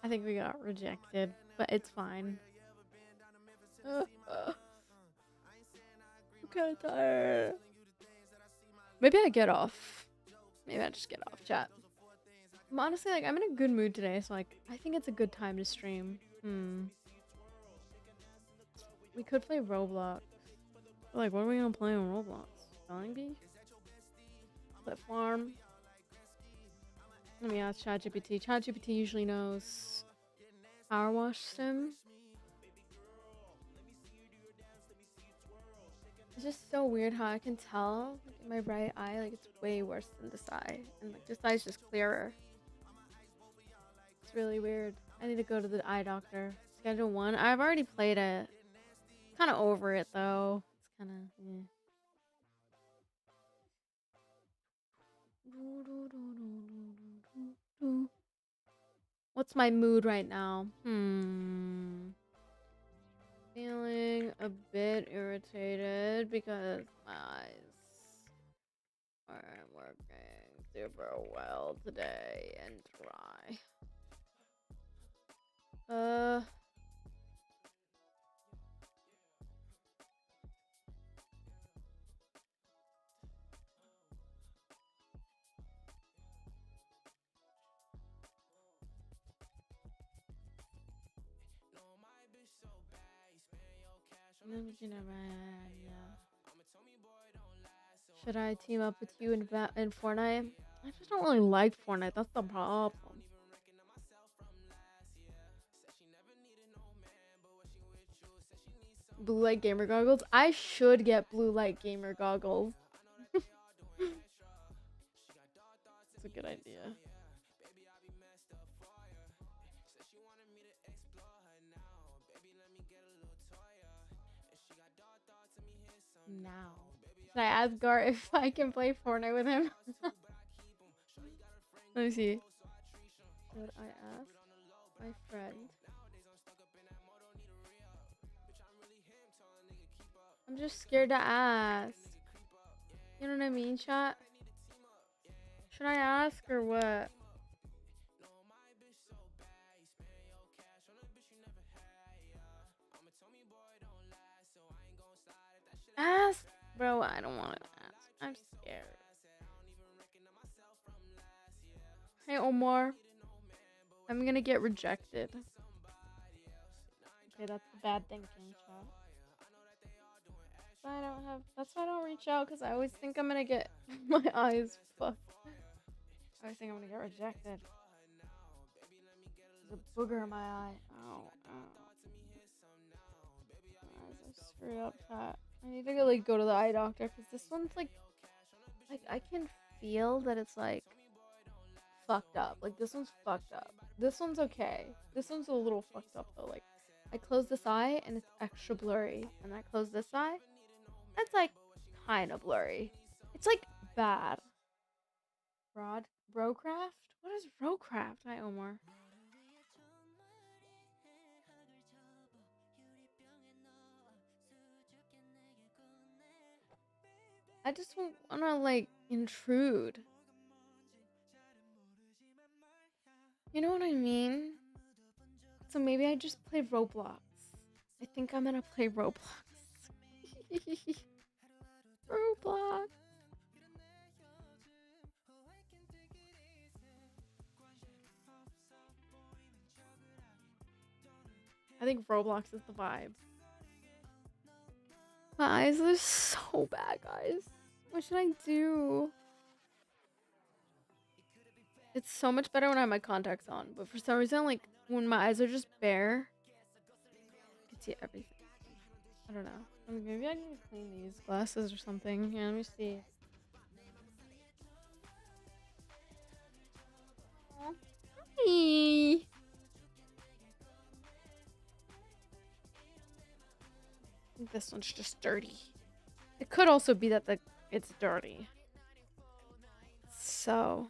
I think we got rejected, but it's fine. I'm kind of tired. Maybe I get off. Maybe I just get off chat. Honestly, like I'm in a good mood today, so like I think it's a good time to stream. We could play Roblox. Like, what are we gonna play on Roblox? Spelling bee? Flip farm? Let me ask ChatGPT. ChatGPT usually knows. Power wash sim? It's just so weird how I can tell like, in my right eye, like it's way worse than this eye, and like this eye's just clearer. It's really weird. I need to go to the eye doctor. Schedule 1. I've already played it. Kind of over it though. It's kind of What's my mood right now? Feeling a bit irritated because my eyes aren't working super well today and dry. Should I team up with you in Fortnite? I just don't really like Fortnite. That's the problem. Blue light gamer goggles. I should get blue light gamer goggles. It's a good idea. Now. Should I ask Gar if I can play Fortnite with him? Let me see. Should I ask my friend? I'm just scared to ask. You know what I mean, chat? Should I ask or what? Ask, bro. I don't want to ask. I'm scared. Hey Omar, I'm gonna get rejected. Okay, that's bad thinking, chat. I don't have. That's why I don't reach out, because I always think I'm gonna get my eyes fucked. I always think I'm gonna get rejected. There's a booger in my eye. Ow, ow. My eyes are screwed up, chat. I need to go, like, go to the eye doctor, because this one's like I can feel that it's like fucked up. Like this one's fucked up. This one's okay. This one's a little fucked up though. Like I close this eye and it's extra blurry, and I close this eye, that's like kind of blurry. It's like bad. Brocraft? What is Brocraft? Hi Omar. I just wanna like intrude. You know what I mean? So maybe I just play Roblox. I think I'm gonna play Roblox. Roblox. I think Roblox is the vibe. My eyes are so bad, guys. What should I do? It's so much better when I have my contacts on, but for some reason, like, when my eyes are just bare, I can see everything. I don't know. Maybe I need to clean these glasses or something. Yeah, let me see. Hi. I think this one's just dirty. It could also be that it's dirty. So...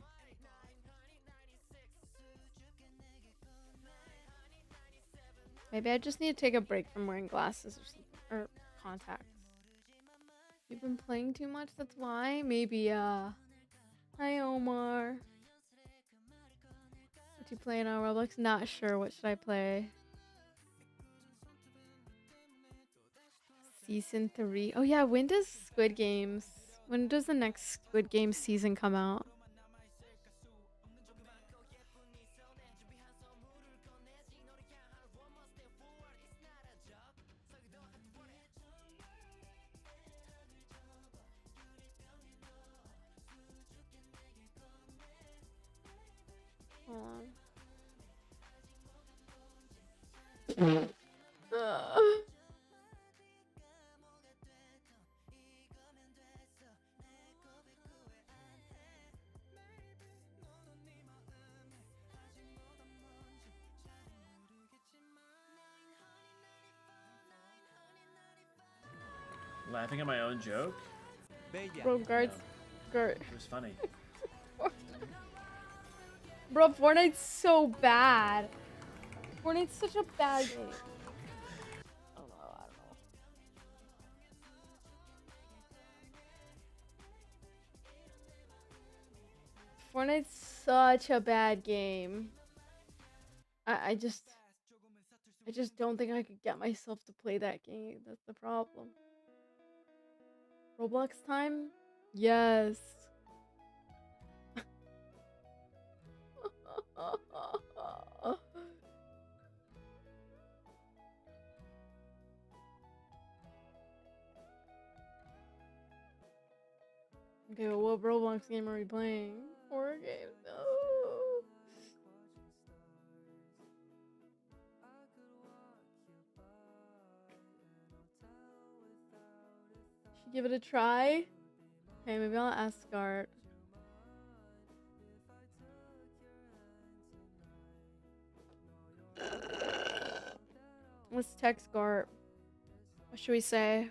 maybe I just need to take a break from wearing glasses or something. Or contacts. You've been playing too much, that's why? Maybe, Hi, Omar. What you playing on Roblox? Not sure. What should I play? Season 3. Oh, yeah. When does Squid Games... when does the next Squid Games season come out? Hold on. Laughing at my own joke? Bro, guards. It was funny. Bro, Fortnite's so bad. Fortnite's such a bad game. I don't know. Fortnite's such a bad game. I just don't think I could get myself to play that game. That's the problem. Roblox time? Yes. Okay, well, what Roblox game are we playing? Horror game? No. Should give it a try? Okay, maybe I'll ask Gart. Let's text Gart. What should we say?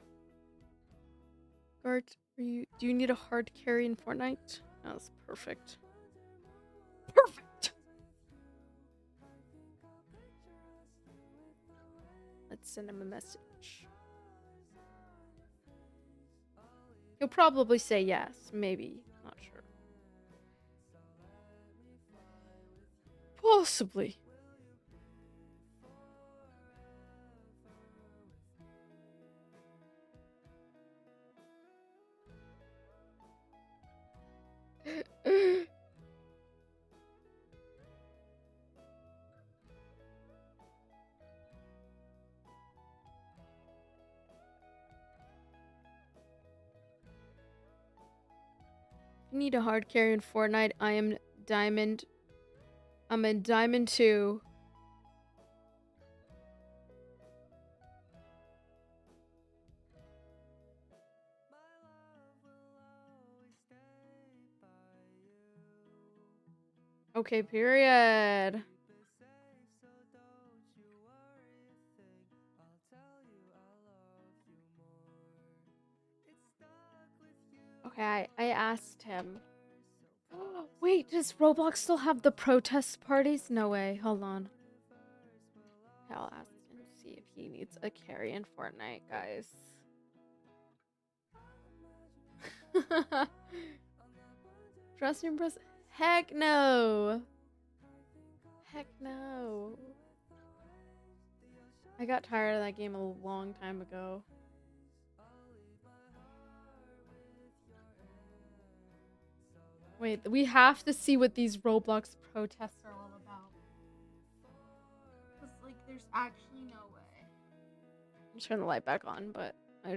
Gart, do you need a hard carry in Fortnite? That's perfect. Perfect! Let's send him a message. He'll probably say yes, maybe. Not sure. Possibly. need a hard carry in Fortnite. I am diamond. I'm in diamond 2. Okay, period. Okay, I asked him. Wait, does Roblox still have the protest parties? No way. Hold on. Okay, I'll ask him to see if he needs a carry in Fortnite, guys. Trust me, press. Heck no. Heck no. I got tired of that game a long time ago. Wait, we have to see what these Roblox protests are all about. Because, like, there's actually no way. I'm turn the light back on, but I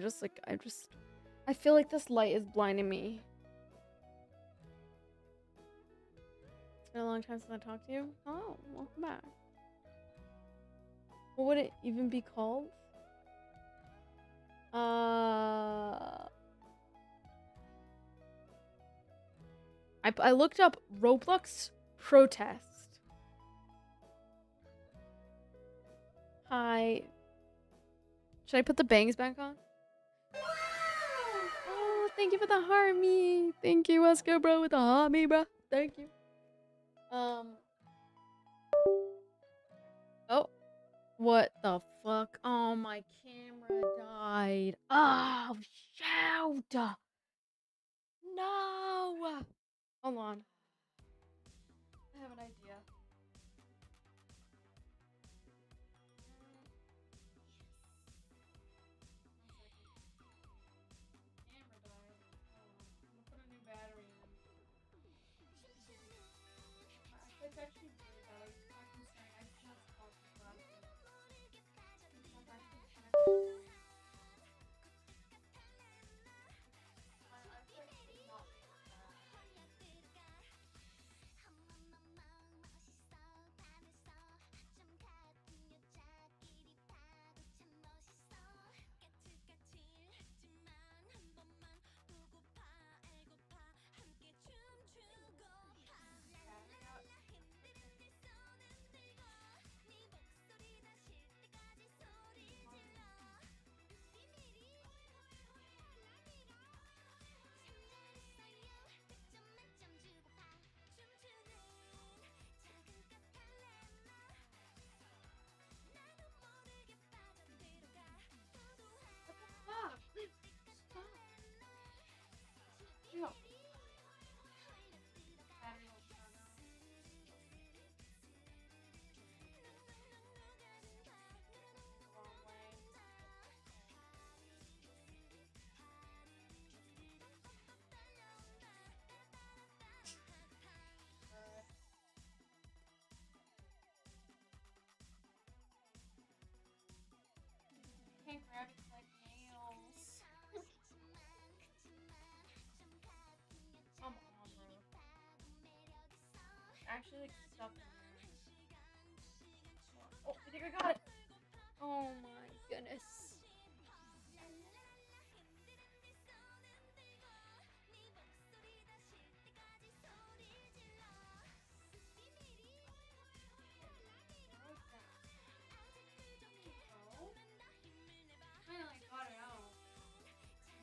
feel like this light is blinding me. It's been a long time since I talked to you. Oh, welcome back. What would it even be called? I looked up Roblox protest. Hi. Should I put the bangs back on? Oh, thank you for the harmony. Thank you, Wesker, bro, with the harmony, bro. Thank you. Oh. What the fuck? Oh, my camera died. Oh, shoot. No. Hold on. I have an idea. Camera died. Hold on. I'm gonna put a new battery in. It's actually really bad. I was talking to I just talked to glasses. I'm actually connected. Stop! Please stop! No. Battery will shut down. Wrong way. Can't grab it like nails. Come on, bro. Actually, like, stuck in there. Oh, I think I got it. Oh my goodness. Finally got it out.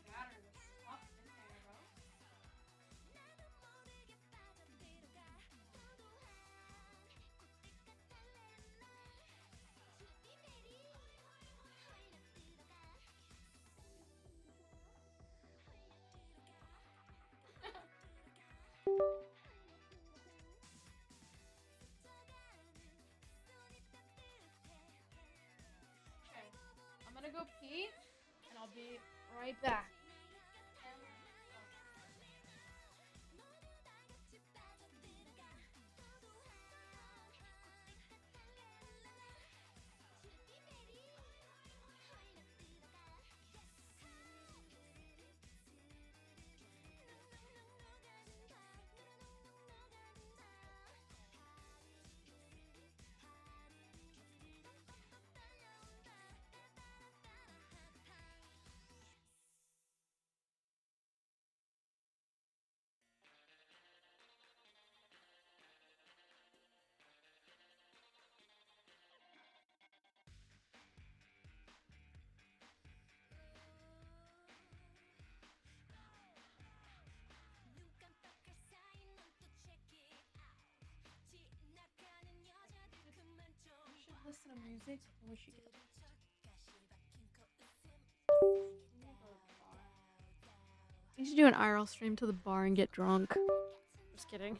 Battery was stuck in there, bro. Okay, I'm gonna go pee, and I'll be right back. the music. I wish you could. You should do an IRL stream to the bar and get drunk. Just kidding.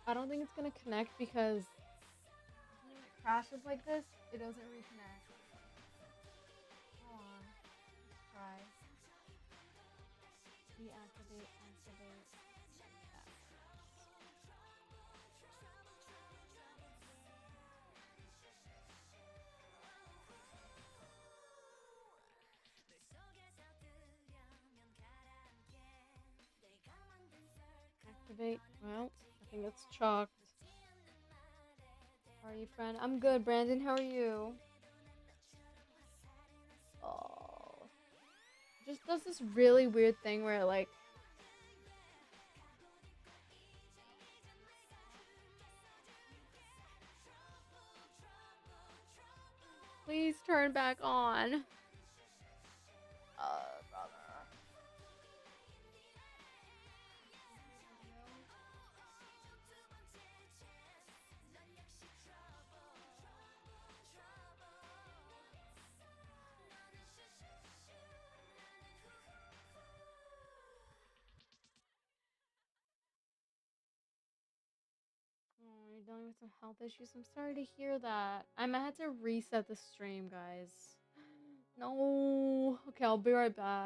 I don't think it's gonna connect because when it crashes like this, it doesn't reconnect. Hold on. Let's try. Deactivate, activate. Activate. Well, I think it's chalked. How are you, friend? I'm good, Brandon. How are you? Oh. It just does this really weird thing where it like please turn back on. Brother. Oh, you're dealing with some health issues. I'm sorry to hear that. I might have to reset the stream, guys. No. Okay, I'll be right back.